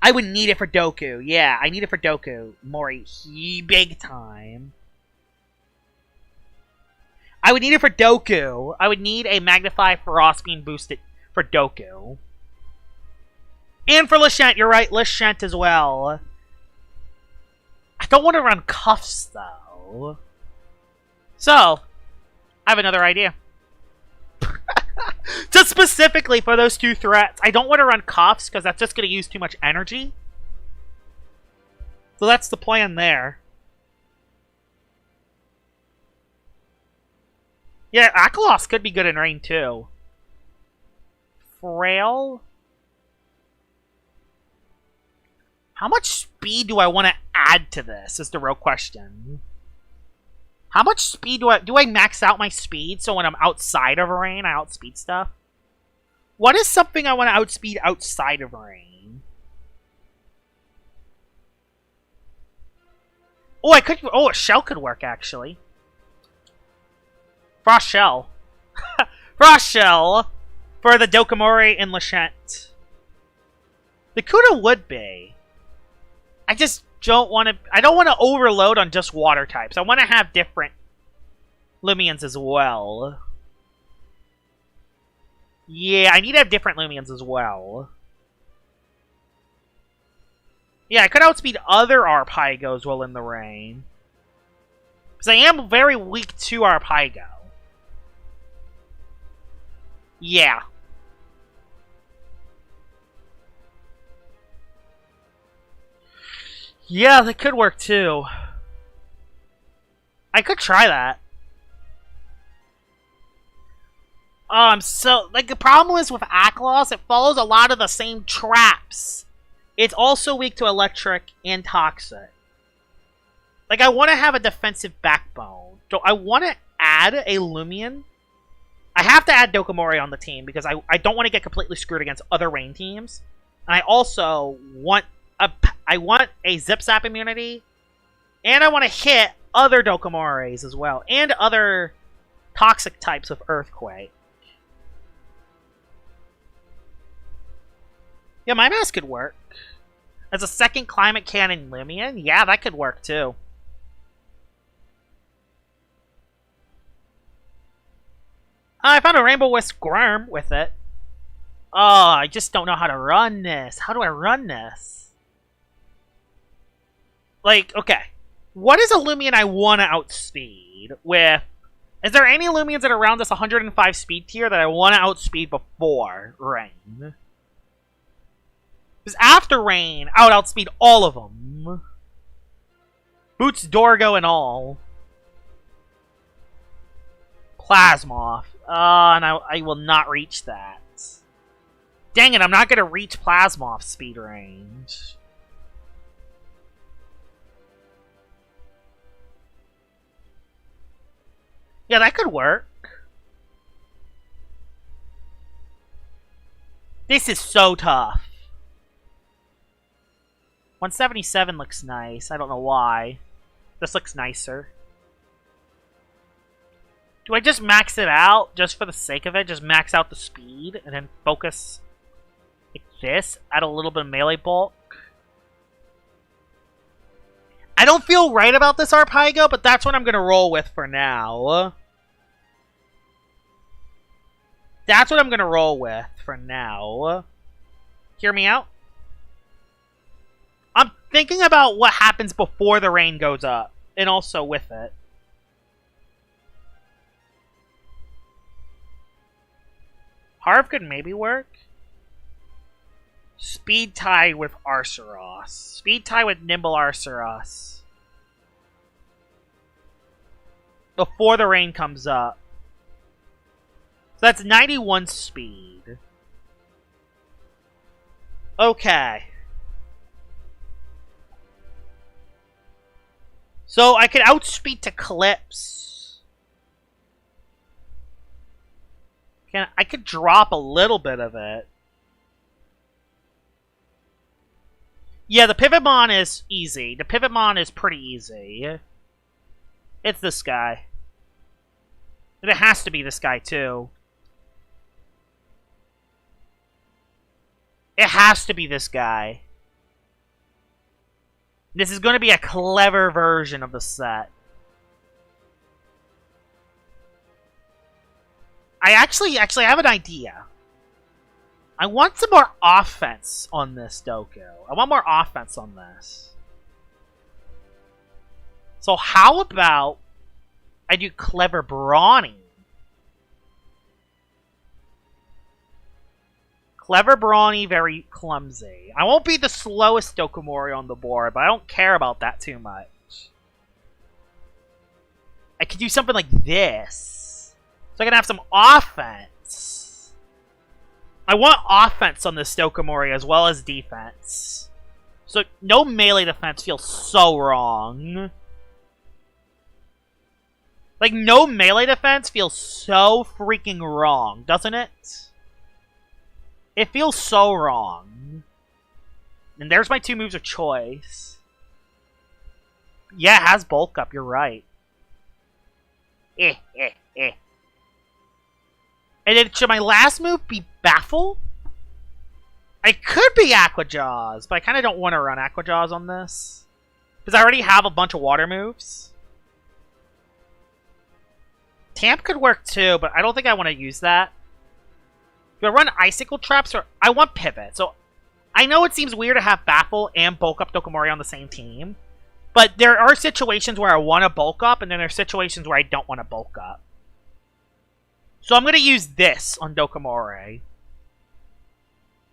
I would need it for Doku. Yeah, I need it for Doku. Mori, big time. I would need it for Doku. I would need a Magnify Frostbeam boosted for Doku. And for Lashant, you're right, Lashant as well. I don't want to run Cuffs, though. So, I have another idea. Just specifically for those two threats. I don't want to run Cuffs, because that's just going to use too much energy. So that's the plan there. Yeah, Akalos could be good in rain, too. Frail? How much speed do I want to add to this, is the real question. How much speed do I max out my speed so when I'm outside of rain, I outspeed stuff? What is something I want to outspeed outside of rain? Oh, a shell could work, actually. Frost Shell. Frost Shell for the Dokimore and Lashant. The Kuda would be. I just don't want to... I don't want to overload on just water types. I want to have different Lumions as well. Yeah, I need to have different Lumions as well. Yeah, I could outspeed other Arpaigos while in the rain. Because I am very weak to Arpaigo. Yeah. Yeah, that could work too. I could try that. So, like, the problem is with Aklos, it follows a lot of the same traps. It's also weak to electric and toxic. Like, I want to have a defensive backbone. So I want to add a Lumion. I have to add Dokomori on the team because I don't want to get completely screwed against other rain teams. And I also want a Zip Zap immunity. And I want to hit other Dokomoris as well. And other toxic types of Earthquake. Yeah, my mask could work. As a second Climate Cannon Lumion? Yeah, that could work too. I found a Rainbow Wisp Squirm with it. Oh, I just don't know how to run this. How do I run this? Like, okay. What is a Lumion I want to outspeed with? Is there any Lumions that are around this 105 speed tier that I want to outspeed before Rain? Because after Rain, I would outspeed all of them. Boots, Dorgo, and all. Plasmoth. And I will not reach that. Dang it, I'm not going to reach Plasmoth speed range. Yeah, that could work. This is so tough. 177 looks nice. I don't know why. This looks nicer. Do I just max it out just for the sake of it? Just max out the speed and then focus like this? Add a little bit of melee bulk? I don't feel right about this Arpaigo, but that's what I'm going to roll with for now. That's what I'm going to roll with for now. Hear me out? I'm thinking about what happens before the rain goes up, and also with it. Harv could maybe work. Speed tie with Arceros. Speed tie with Nimble Arceros. Before the rain comes up. So that's 91 speed. Okay. So I could outspeed to Clips. I could drop a little bit of it. Yeah, the Pivotmon is easy. The Pivotmon is pretty easy. It's this guy. And it has to be this guy, too. It has to be this guy. This is going to be a clever version of the set. I actually have an idea. I want some more offense on this Doku. I want more offense on this. So how about I do Clever Brawny? Clever Brawny, very clumsy. I won't be the slowest Dokomori on the board, but I don't care about that too much. I could do something like this. So I can have some offense. I want offense on this Dokomori as well as defense. So no melee defense feels so wrong. Like, no melee defense feels so freaking wrong, doesn't it? It feels so wrong. And there's my two moves of choice. Yeah, it has bulk up, you're right. And then should my last move be Baffle? I could be Aqua Jaws, but I kind of don't want to run Aqua Jaws on this. Because I already have a bunch of water moves. Tamp could work too, but I don't think I want to use that. Do I run Icicle Traps or... I want Pivot, so... I know it seems weird to have Baffle and Bulk Up Dokomori on the same team. But there are situations where I want to Bulk Up, and then there are situations where I don't want to Bulk Up. So I'm going to use this on Dokomore.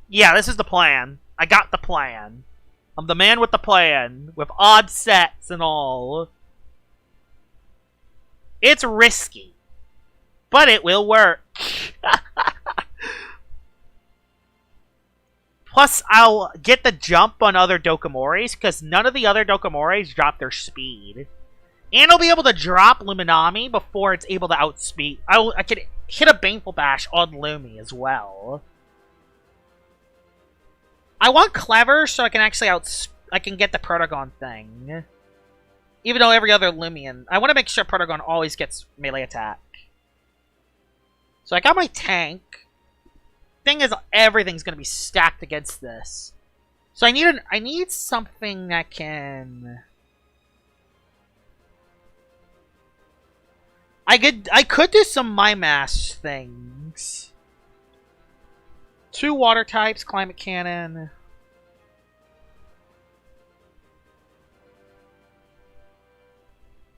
Yeah, this is the plan. I got the plan. I'm the man with the plan, with odd sets and all. It's risky, but it will work. Plus, I'll get the jump on other Dokomores, because none of the other Dokomores drop their speed. And I'll be able to drop Luminami before it's able to outspeed. I can hit a Baneful Bash on Lumi as well. I want Clever so I can actually I can get the Protogon thing. Even though every other Lumion... I want to make sure Protogon always gets melee attack. So I got my tank. Thing is, everything's going to be stacked against this. So I need something that can... I could do some Mimash things. 2 water types, Climate Cannon.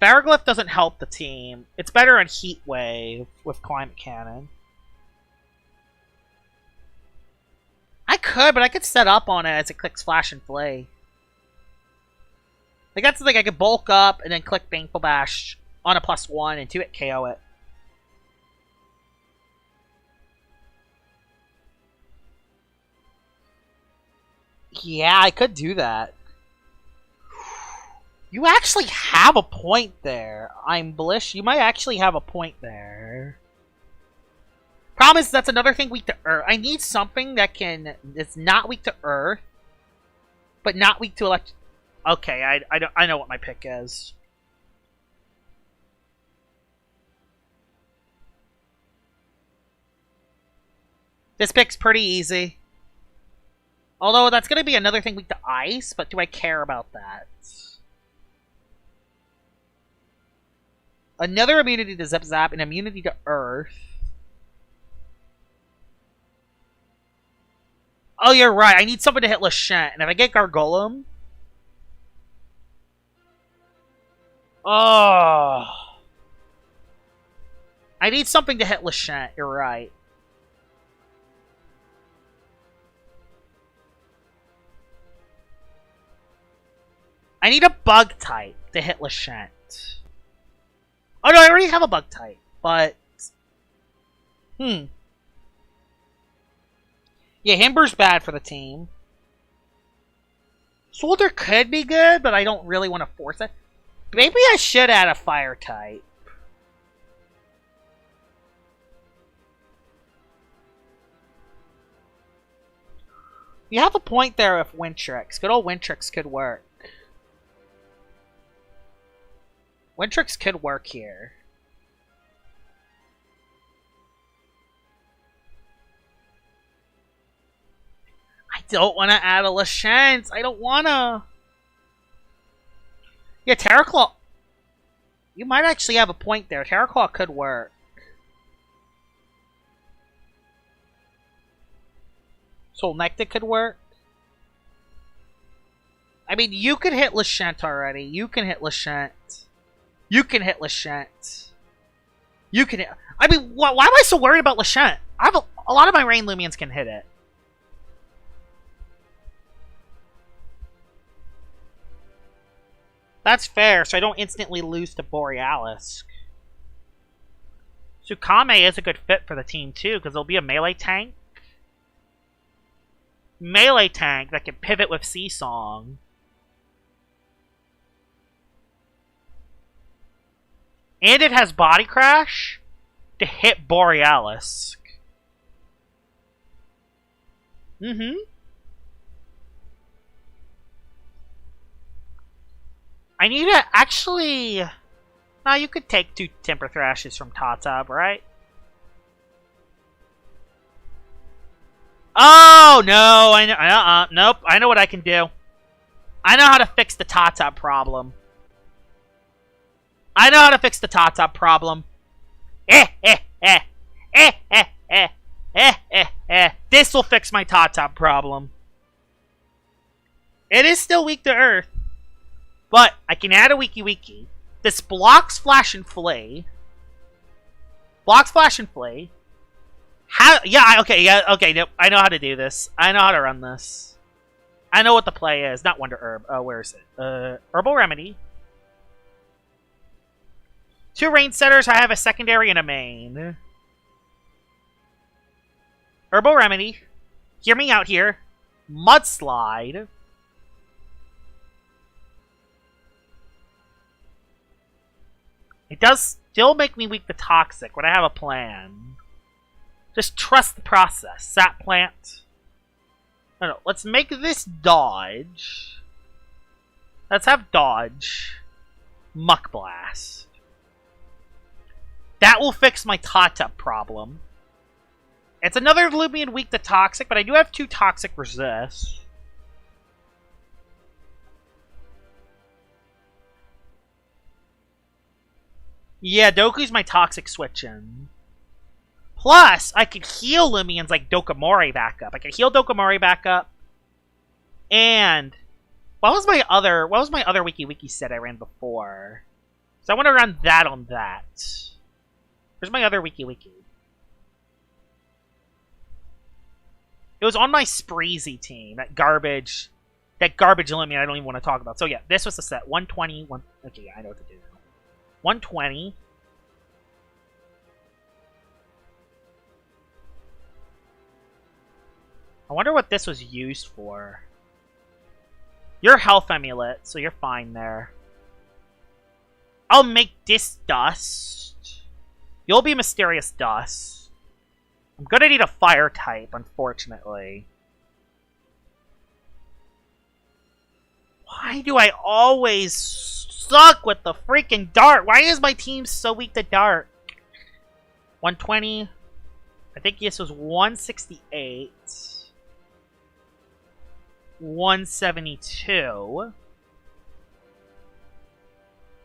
Ferroglyph doesn't help the team. It's better on Heat Wave with Climate Cannon. I could, but I could set up on it as it clicks Flash and Flay. Like, that's the thing, I could bulk up and then click Baneful Bash on a +1 and 2-hit KO it. Yeah, I could do that. You actually have a point there. I'm Blish. You might actually have a point there. Problem is, that's another thing weak to Earth. I need something that's not weak to Earth, but not weak to elect. Okay, I know what my pick is. This pick's pretty easy. Although that's going to be another thing weak to Ice, but do I care about that? Another immunity to Zip Zap and immunity to Earth. Oh, you're right. I need something to hit Lashent. And if I get Gargolem... Oh. I need something to hit Lashent. You're right. I need a bug type to hit Lashent. Oh no, I already have a bug type, but... Yeah, Himber's bad for the team. Soldier could be good, but I don't really want to force it. Maybe I should add a fire type. You have a point there with Wintrix. Good old Wintrix could work. Wintrix could work here. I don't want to add a Lashent. I don't want to. Yeah, Terraclaw. You might actually have a point there. Terraclaw could work. Solnectic could work. I mean, you could hit Lashent already. You can hit Lashent. You can hit Lashent. You can hit... I mean, why am I so worried about Lashent? I have a lot of my Rain Lumions can hit it. That's fair, so I don't instantly lose to Borealis. Tsukame is a good fit for the team, too, because it'll be a melee tank. Melee tank that can pivot with Seasong. And it has Body Crash to hit Borealis. I need to actually... Now you could take 2 Temper Thrashes from Tatab, right? Oh, no. I know. Nope. I know what I can do. I know how to fix the Tatab problem. I know how to fix the Tatab problem. This will fix my Tatab problem. It is still weak to Earth. But I can add a Wiki Wiki. This blocks Flash and Flay. Block, Splash, and Flee. How? Yeah, okay, nope. I know how to do this. I know how to run this. I know what the play is. Not Wonder Herb. Where is it? Herbal Remedy. 2 range setters. I have a secondary and a main. Herbal Remedy. Hear me out here. Mudslide. It does still make me weak to Toxic, but I have a plan. Just trust the process. Sap Plant. No, let's make this Dodge. Let's have Dodge. Muck Blast. That will fix my Tata problem. It's another Lumion weak to Toxic, but I do have 2 Toxic Resist. Yeah, Doku's my Toxic switch-in. Plus, I could heal Lumions like Dokomori back up. I could heal Dokomori back up. And what was my other Wiki set I ran before? So I want to run that on that. Where's my other Wiki? It was on my Spreezy team. That garbage Lumion I don't even want to talk about. So yeah, this was the set. 120. Okay, yeah, I know what to do now. 120. I wonder what this was used for. You're Health Amulet, so you're fine there. I'll make this Dust. You'll be Mysterious Dust. I'm gonna need a Fire type, unfortunately. Why do I always suck with the freaking Dart? Why is my team so weak to Dart? 120. I think this was 168. 172.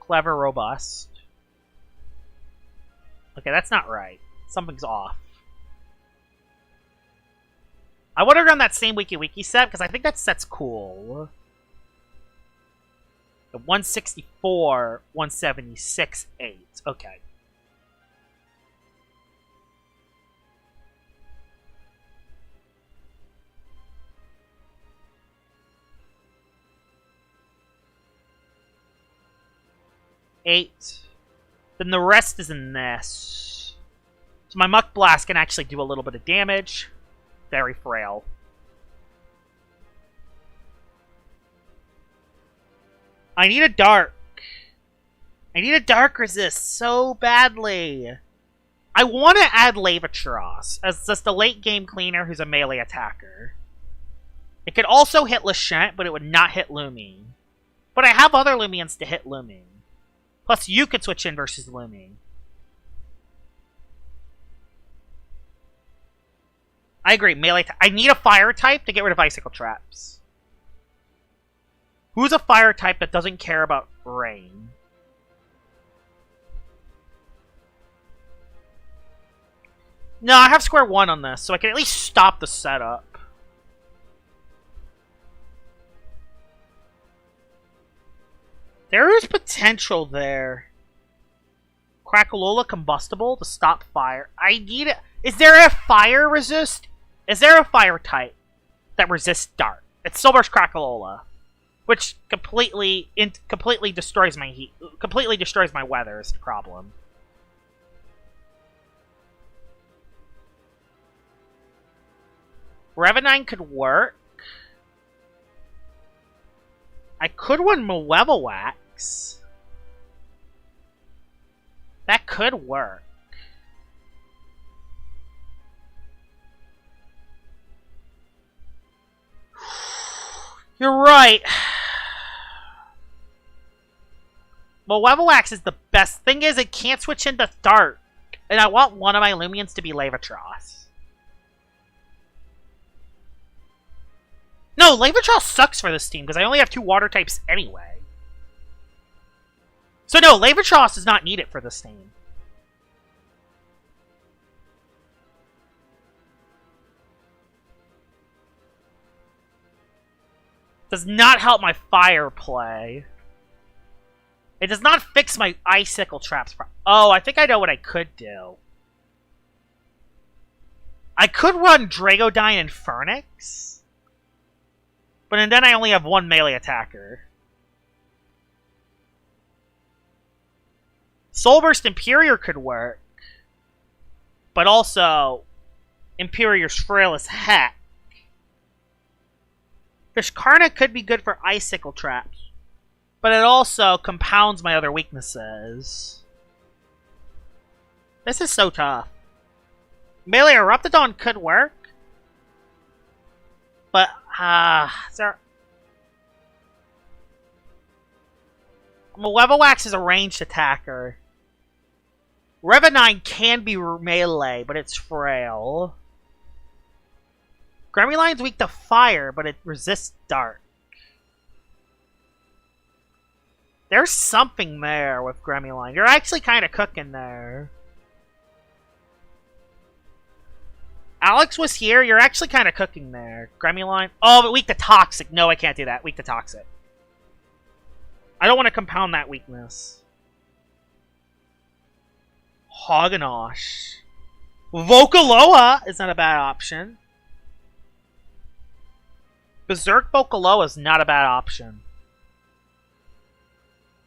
Clever, Robust. Okay, that's not right. Something's off. I want to run that same Wiki set, because I think that set's cool. The 164, 176, 8. Okay. Eight. Then the rest is in this. So my Muck Blast can actually do a little bit of damage. Very frail. I need a Dark. I need a Dark Resist so badly. I want to add Levatros as just a late game cleaner who's a melee attacker. It could also hit Lashent, but it would not hit Lumi. But I have other Lumions to hit Lumi. Plus, you could switch in versus Lumi. I agree. Melee. I need a Fire type to get rid of Icicle Traps. Who's a Fire type that doesn't care about rain? No, I have square one on this, so I can at least stop the setup. There is potential there. Crackalola combustible to stop fire. I need it. Is there a fire resist? Is there a fire type that resists Dart? It's Silver's Crackalola, which completely destroys my heat. Completely destroys my weather is the problem. Revenine could work. I could run Malevolwax. That could work. You're right. Malevolwax is the best. Thing is, it can't switch into Dart. And I want one of my Lumions to be Levatros. No, Levatros sucks for this team, because I only have 2 water types anyway. So no, Levatros does not need it for this team. Does not help my fire play. It does not fix my Icicle Traps. Oh, I think I know what I could do. I could run Dragodyne and Phoenix. But then I only have one melee attacker. Soulburst Imperior could work. But also, Imperior's frail as heck. Vishkarna could be good for icicle traps. But it also compounds my other weaknesses. This is so tough. Melee Eruptodon could work. But, Malevolwax is a ranged attacker. Revenine can be melee, but it's frail. Gremline's weak to fire, but it resists dark. There's something there with Gremline. You're actually kind of cooking there. Alex was here. You're actually kind of cooking there. Gremline. Oh, but weak to Toxic. No, I can't do that. Weak to Toxic. I don't want to compound that weakness. Hogganosh. Vocaloa is not a bad option. Berserk Vocaloa is not a bad option.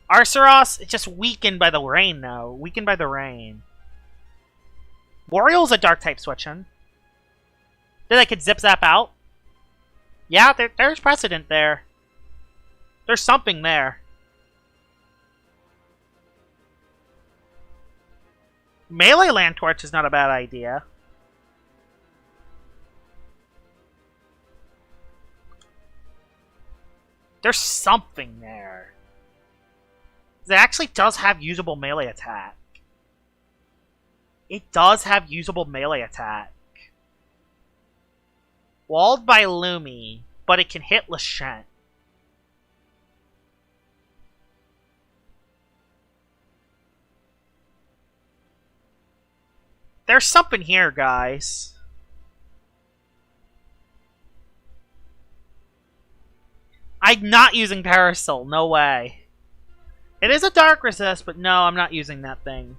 Arceros, it's just weakened by the rain, though. Weakened by the rain. Warrior's a dark type switching. Then I could zip zap out. Yeah, there's precedent there. There's something there. Melee Land Torch is not a bad idea. There's something there. It actually does have usable melee attack. It does have usable melee attack. Walled by Lumi, but it can hit Lashent. There's something here, guys. I'm not using Parasol. No way. It is a Dark Resist, but no, I'm not using that thing.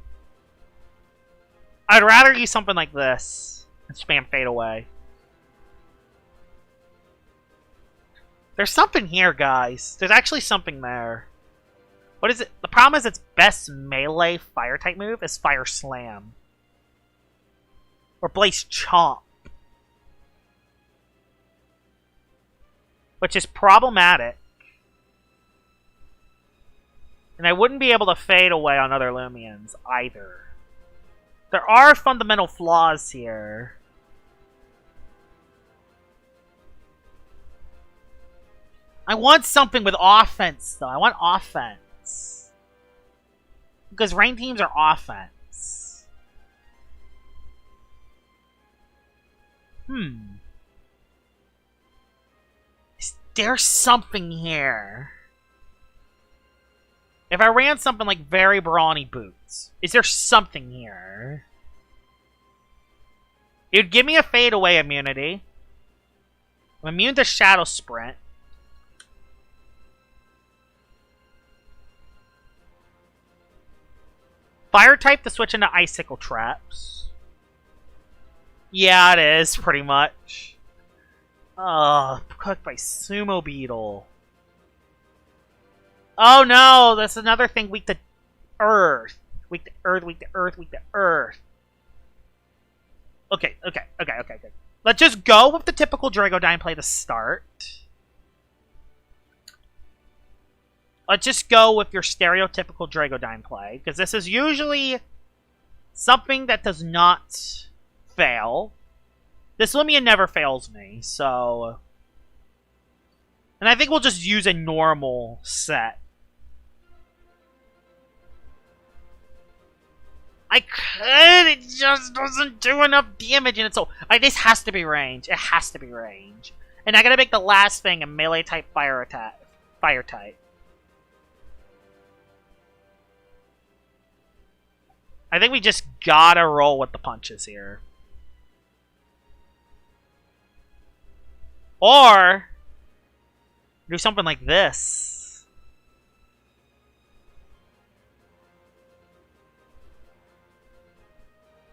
I'd rather use something like this and spam Fade Away. There's something here, guys. There's actually something there. What is it? The problem is its best melee fire-type move is Fire Slam. Or Blaze Chomp. Which is problematic. And I wouldn't be able to Fade Away on other Lumions, either. There are fundamental flaws here. I want something with offense, though. I want offense. Because rain teams are offense. Is there something here? If I ran something like very brawny boots, is there something here? It would give me a Fade Away immunity. I'm immune to Shadow Sprint. Fire type to switch into Icicle Traps. Yeah, it is, pretty much. Oh, cooked by Sumo Beetle. Oh no, that's another thing weak to Earth. Weak to Earth, weak to Earth, weak to Earth. Okay. Let's just go with the typical Dragodyne play to start. Let's just go with your stereotypical Dragodyne play, because this is usually something that does not fail. This Lumion never fails me, so... And I think we'll just use a normal set. I could, it just doesn't do enough damage, and it's so... this has to be range. It has to be range. And I gotta make the last thing a melee type fire attack. Fire type. I think we just gotta roll with the punches here. Or do something like this.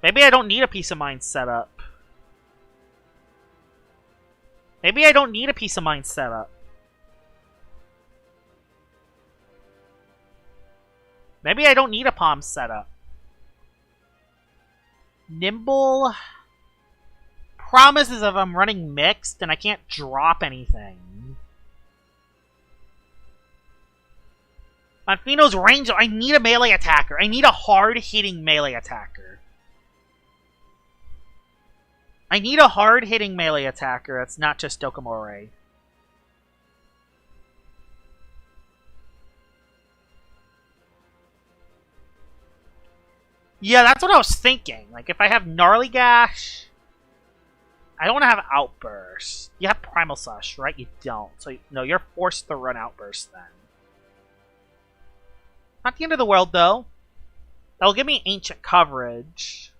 Maybe I don't need a Peace of Mind setup. Maybe I don't need a Peace of Mind setup. Maybe I don't need a Palm setup. Nimble. Promise is if I'm running mixed, then I can't drop anything. Monfino's range. I need a melee attacker. I need a hard-hitting melee attacker. I need a hard-hitting melee attacker. That's not just Dokomore. Yeah, that's what I was thinking. Like, if I have Gnarly Gash... I don't want to have Outburst. You have Primal Slash, right? You don't. So, no, you're forced to run Outburst then. Not the end of the world, though. That'll give me Ancient coverage.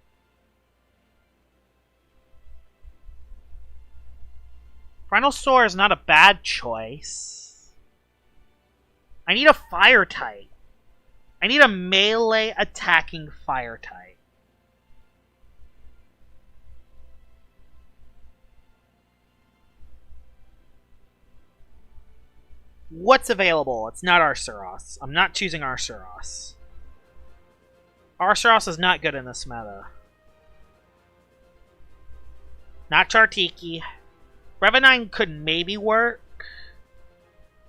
Final Sword is not a bad choice. I need a Fire type. I need a melee attacking Fire type. What's available? It's not Arceus. I'm not choosing Arceus. Arceus is not good in this meta. Not Chartiki. Revenine could maybe work.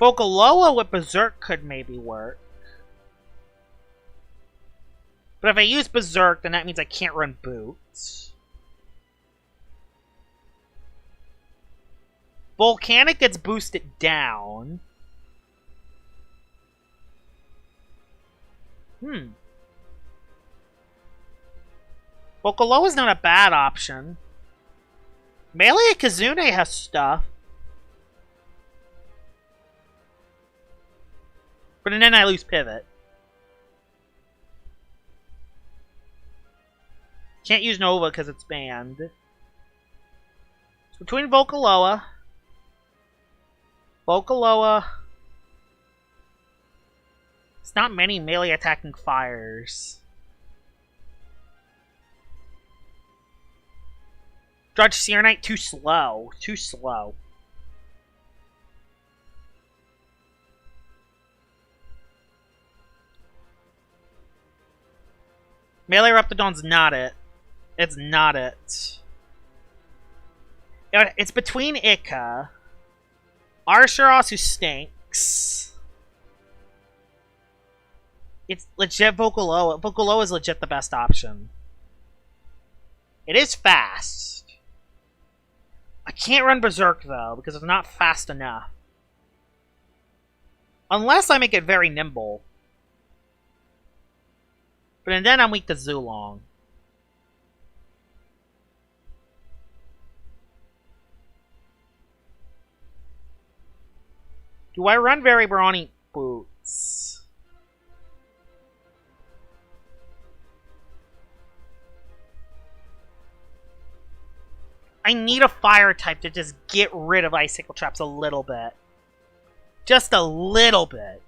Vocaloa with Berserk could maybe work. But if I use Berserk, then that means I can't run Boots. Volcanic gets boosted down. Vocaloa is not a bad option. Melee Kizune has stuff. But then I lose Pivot. Can't use Nova because it's banned. So between Vocaloa... It's not many melee attacking fires. Drudge Serenite, too slow. Too slow. Melee Reptidon's not it. It's not it. It's between Ica, Arceus, who stinks. It's legit Vocaloa. Vocaloa is legit the best option. It is fast. I can't run Berserk, though, because it's not fast enough. Unless I make it very nimble. But then I'm weak to Zulong. Do I run very brawny Boots? I need a fire type to just get rid of Icicle Traps a little bit. Just a little bit.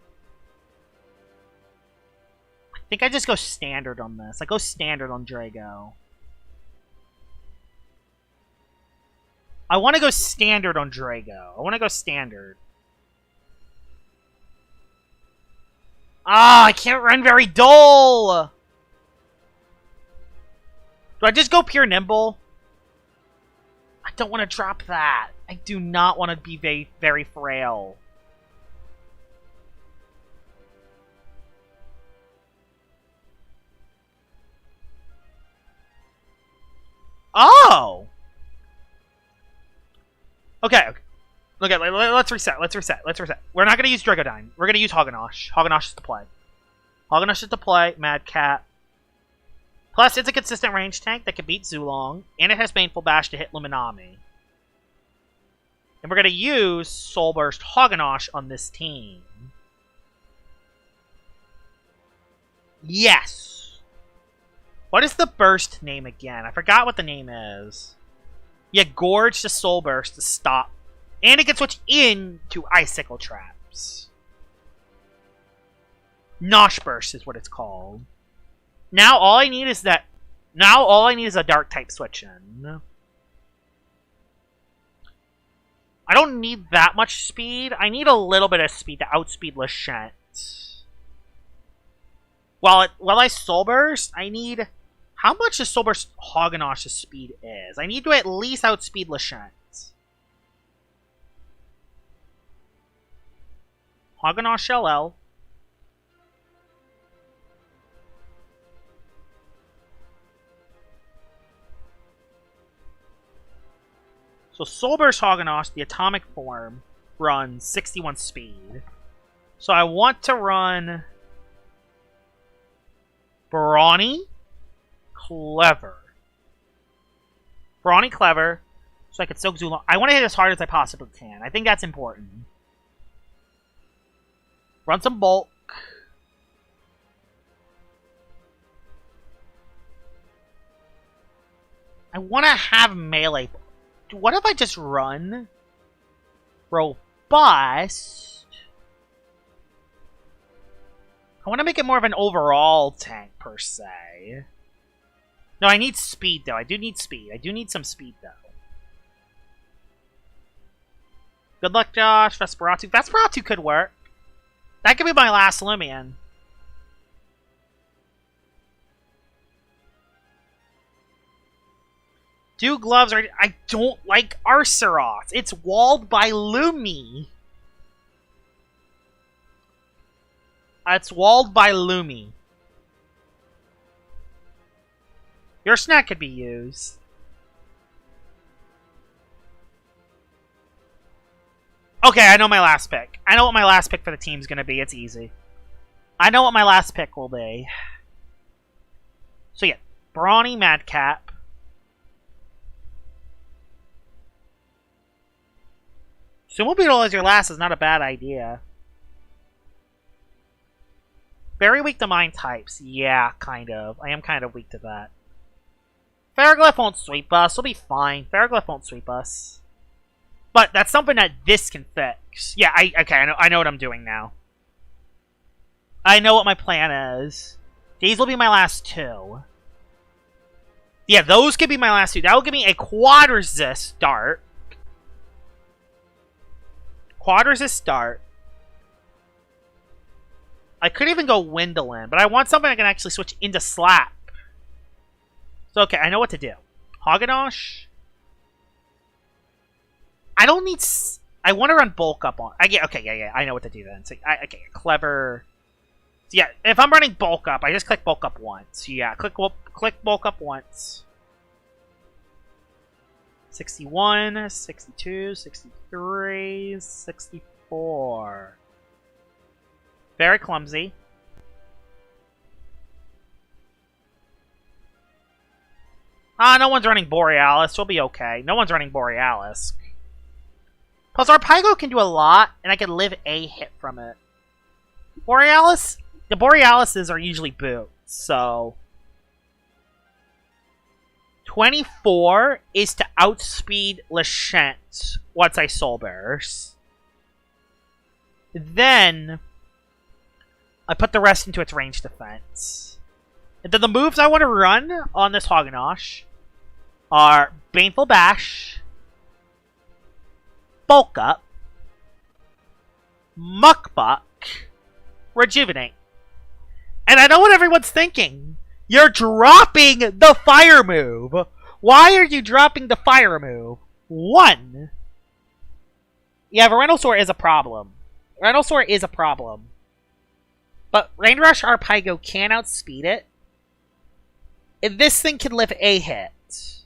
I think I just go standard on this. I go standard on Drago. I want to go standard on Drago. I want to go standard. Ah, I can't run very dull! Do I just go pure nimble? I don't want to drop that. I do not want to be very, very frail. Oh! Okay. Okay, let's reset. Let's reset. We're not going to use Dragodine. We're going to use Hoggenosh. Hogenosh is to play. Hogenosh is to play. Mad Cat. Plus, it's a consistent range tank that can beat Zulong, and it has Baneful Bash to hit Luminami. And we're going to use Soul Burst Hogenosh on this team. Yes! What is the burst name again? I forgot what the name is. Yeah, Gorge to Soul Burst to stop. And it can switch into Icicle Traps. Nosh Burst is what it's called. Now all I need is that. Now all I need is a Dark type switch in. I don't need that much speed. I need a little bit of speed to outspeed Lashent. While I Soul Burst, I need... How much is Soul Burst Hoganosh's speed is? I need to at least outspeed Lashent. Hoganosh LL. So Soul Burst Hoganosh, the atomic form, runs 61 speed. So I want to run Brawny Clever. Brawny Clever, so I can soak Zulon. I want to hit as hard as I possibly can. I think that's important. Run some bulk. I want to have melee. What if I just run Robust? I want to make it more of an overall tank, per se. No, I need speed, though. I do need speed. I do need some speed, though. Good luck, Josh. Vesperatu. Vesperatu could work. That could be my last Lumion. Do gloves are... I don't like Arceroth. It's walled by Lumi. It's walled by Lumi. Your snack could be used. Okay, I know my last pick. I know what my last pick for the team's going to be. It's easy. I know what my last pick will be. So yeah, Brawny Madcap. Sumo Beetle as your last is not a bad idea. Very weak to mine types. Yeah, kind of. I am kind of weak to that. Ferroglyph won't sweep us. We'll be fine. Ferroglyph won't sweep us. But that's something that this can fix. Yeah, okay, I know what I'm doing now. I know what my plan is. These will be my last two. Yeah, those could be my last two. That will give me a quad resist dart. Quad resist dart. I could even go Windolin, but I want something I can actually switch into Slap. So, okay, I know what to do. Hoganosh. I don't need... I want to run Bulk Up on... okay, yeah, I know what to do then. So, okay, Clever... So, yeah, if I'm running Bulk Up, I just click Bulk Up once. Yeah, click Bulk Up once. 61, 62, 63, 64. Very clumsy. No one's running Borealis. We'll be okay. No one's running Borealis. Plus, Arpygo can do a lot, and I can live a hit from it. Borealis? The Borealises are usually boots, so... 24 is to outspeed Lashent once I Soul Burst. Then... I put the rest into its range defense. And then the moves I want to run on this Hoganosh are Baneful Bash, Bulk Up, Muck Buck, Rejuvenate. And I know what everyone's thinking. You're dropping the fire move. Why are you dropping the fire move? One. Yeah, Venusaur is a problem. Venusaur is a problem. But Rain Rush Arpygo can outspeed it. And this thing can live a hit. So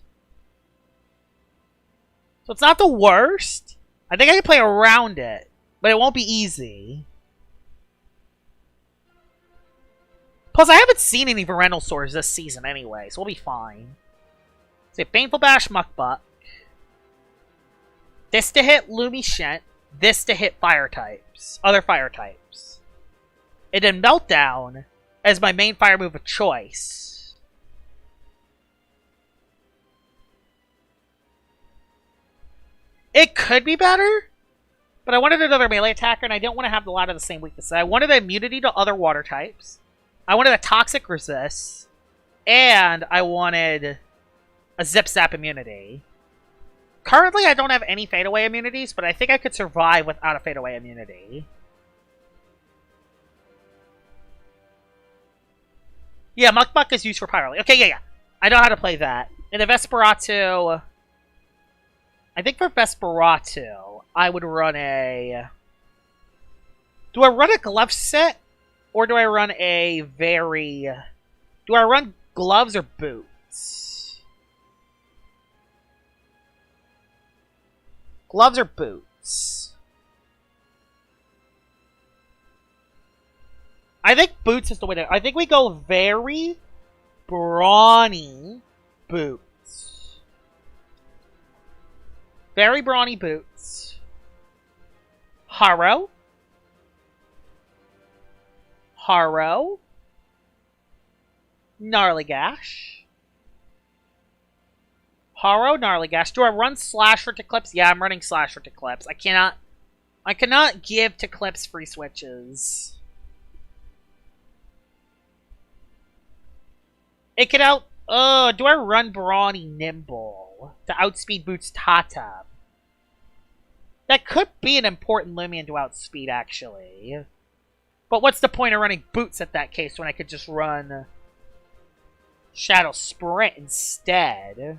it's not the worst. I think I can play around it. But it won't be easy. Plus, I haven't seen any Venusaurs this season anyway, so we'll be fine. So, Baneful Bash, Muckbuck. This to hit Lumishent. This to hit fire types. Other fire types. And then Meltdown as my main fire move of choice. It could be better, but I wanted another melee attacker, and I didn't want to have a lot of the same weaknesses. I wanted immunity to other water types. I wanted a toxic resist, and I wanted a Zip Zap immunity. Currently, I don't have any fadeaway immunities, but I think I could survive without a fadeaway immunity. Yeah, Muck Muck is used for Pyro. Okay, yeah. I know how to play that. In a Vesperatu... I think for Vesperatu, I would run a... Do I run a glove set? Or do I run a very... Do I run gloves or boots? Gloves or boots? I think boots is the way to... I think we go very brawny boots. Very brawny boots. Haro. Haro. Gnarly Gash. Haro, Gnarly Gash. Do I run Slasher to Clips? Yeah, I'm running Slasher to Clips. I cannot give to Clips free switches. It could out... do I run Brawny Nimble to outspeed Boots Tata? That could be an important Lumion to outspeed, actually. But what's the point of running Boots at that case when I could just run Shadow Sprint instead?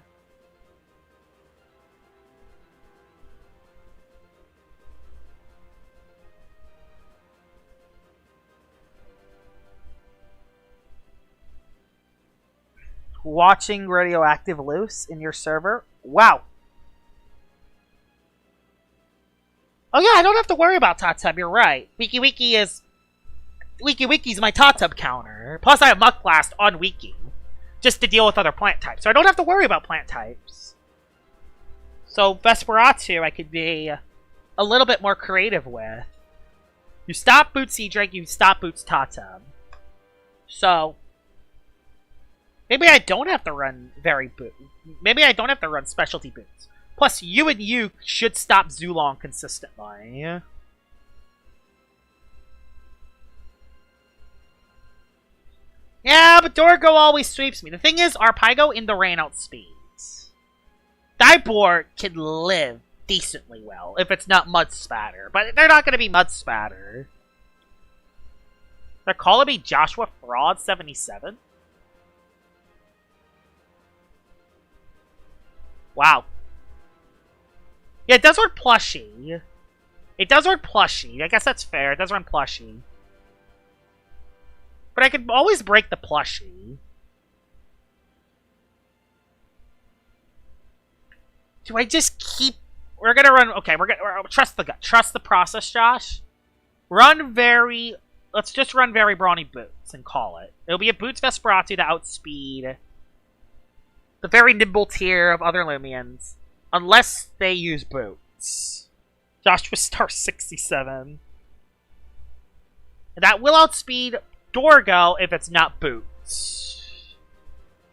Watching Radioactive Loose in your server? Wow. Oh yeah, I don't have to worry about Tatub, you're right. Wiki's my Tatub counter. Plus I have Muck Blast on Wiki. Just to deal with other plant types. So I don't have to worry about plant types. So Vesperatu I could be a little bit more creative with. You stop Boots Drake, you stop Boots Tatub. So maybe I don't have to run Maybe I don't have to run specialty boots. Plus, you and you should stop Zulong consistently. Yeah, but Dorgo always sweeps me. The thing is, Arpaigo in the rain outspeeds. Dybor can live decently well if it's not Mud Spatter. But they're not going to be Mud Spatter. They're calling me Joshua Fraud 77? Wow. Yeah, it does run Plushie. It does run Plushie. I guess that's fair. It does run Plushie. But I could always break the Plushie. Do I just keep... We're gonna run... Okay, we're gonna... Trust the gut. Trust the process, Josh. Run very... Let's just run very brawny Boots and call it. It'll be a Boots Vesperatu to outspeed the very nimble tier of other Lumions. Unless they use Boots. Joshua Star 67. And that will outspeed Dorgo if it's not Boots.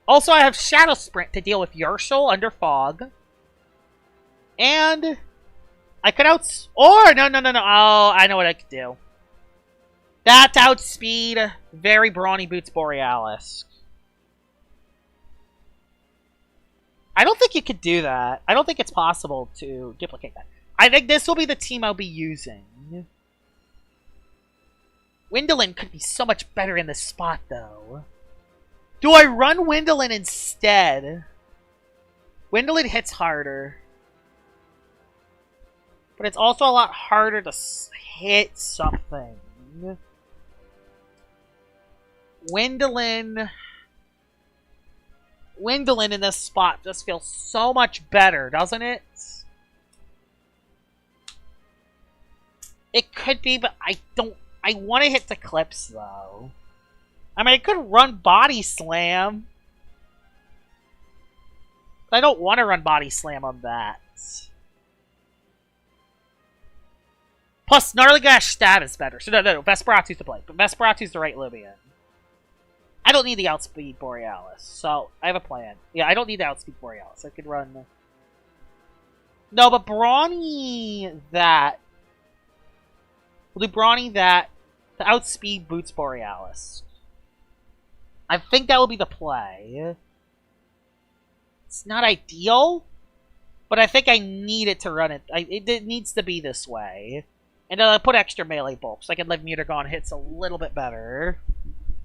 Also, I have Shadow Sprint to deal with Urshel under Fog. And I could Or, no. Oh, I know what I could do. That to outspeed very brawny Boots Borealis. I don't think you could do that. I don't think it's possible to duplicate that. I think this will be the team I'll be using. Wyndolin could be so much better in this spot, though. Do I run Wyndolin instead? Wyndolin hits harder. But it's also a lot harder to hit something. Wyndolin in this spot just feels so much better, doesn't it? It could be, but I want to hit the Clips, though. I mean, I could run Body Slam. But I don't want to run Body Slam on that. Plus, Gnarly Gash Stab is better. So no, Vesperatu's the play. But Vesperatu's the right Lumion. I don't need the outspeed Borealis, so I have a plan. Yeah, I don't need the outspeed Borealis. I could run... No, but Brawny that... We'll do Brawny that to outspeed Boots Borealis. I think that will be the play. It's not ideal, But I think I need it to run it. It needs to be this way. And I'll put extra melee bulk so I can let Mutagon hits a little bit better.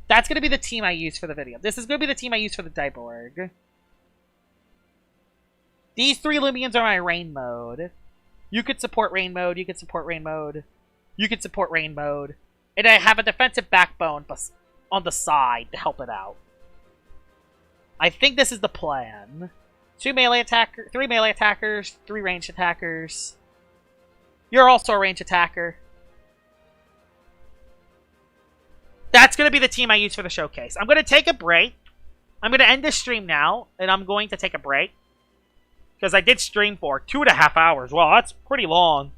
That's going to be the team I use for the video. This is going to be the team I use for the Diborg. These 3 Lumions are my rain mode. You could support rain mode. You could support rain mode. You could support rain mode. And I have a defensive backbone on the side to help it out. I think this is the plan. 3 melee attackers, 3 ranged attackers. You're also a ranged attacker. That's going to be the team I use for the showcase. I'm going to take a break. I'm going to end this stream now, and I'm going to take a break. Because I did stream for 2.5 hours. Well, that's pretty long.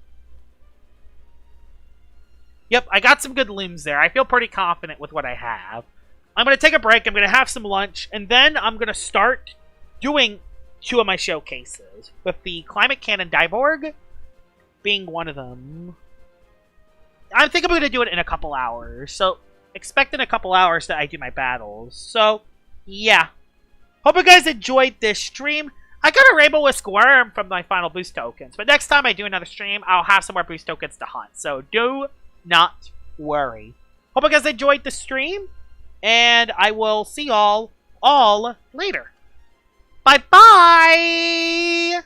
Yep, I got some good limbs there. I feel pretty confident with what I have. I'm going to take a break. I'm going to have some lunch. And then I'm going to start doing 2 of my showcases. With the Climate Cannon Diborg being one of them. I think I'm going to do it in a couple hours. So, expect in a couple hours that I do my battles. So, yeah. Hope you guys enjoyed this stream. I got a Rainbow Whisk Worm from my final boost tokens. But next time I do another stream, I'll have some more boost tokens to hunt. So, do not worry. Hope you guys enjoyed the stream. And I will see y'all all later. Bye-bye!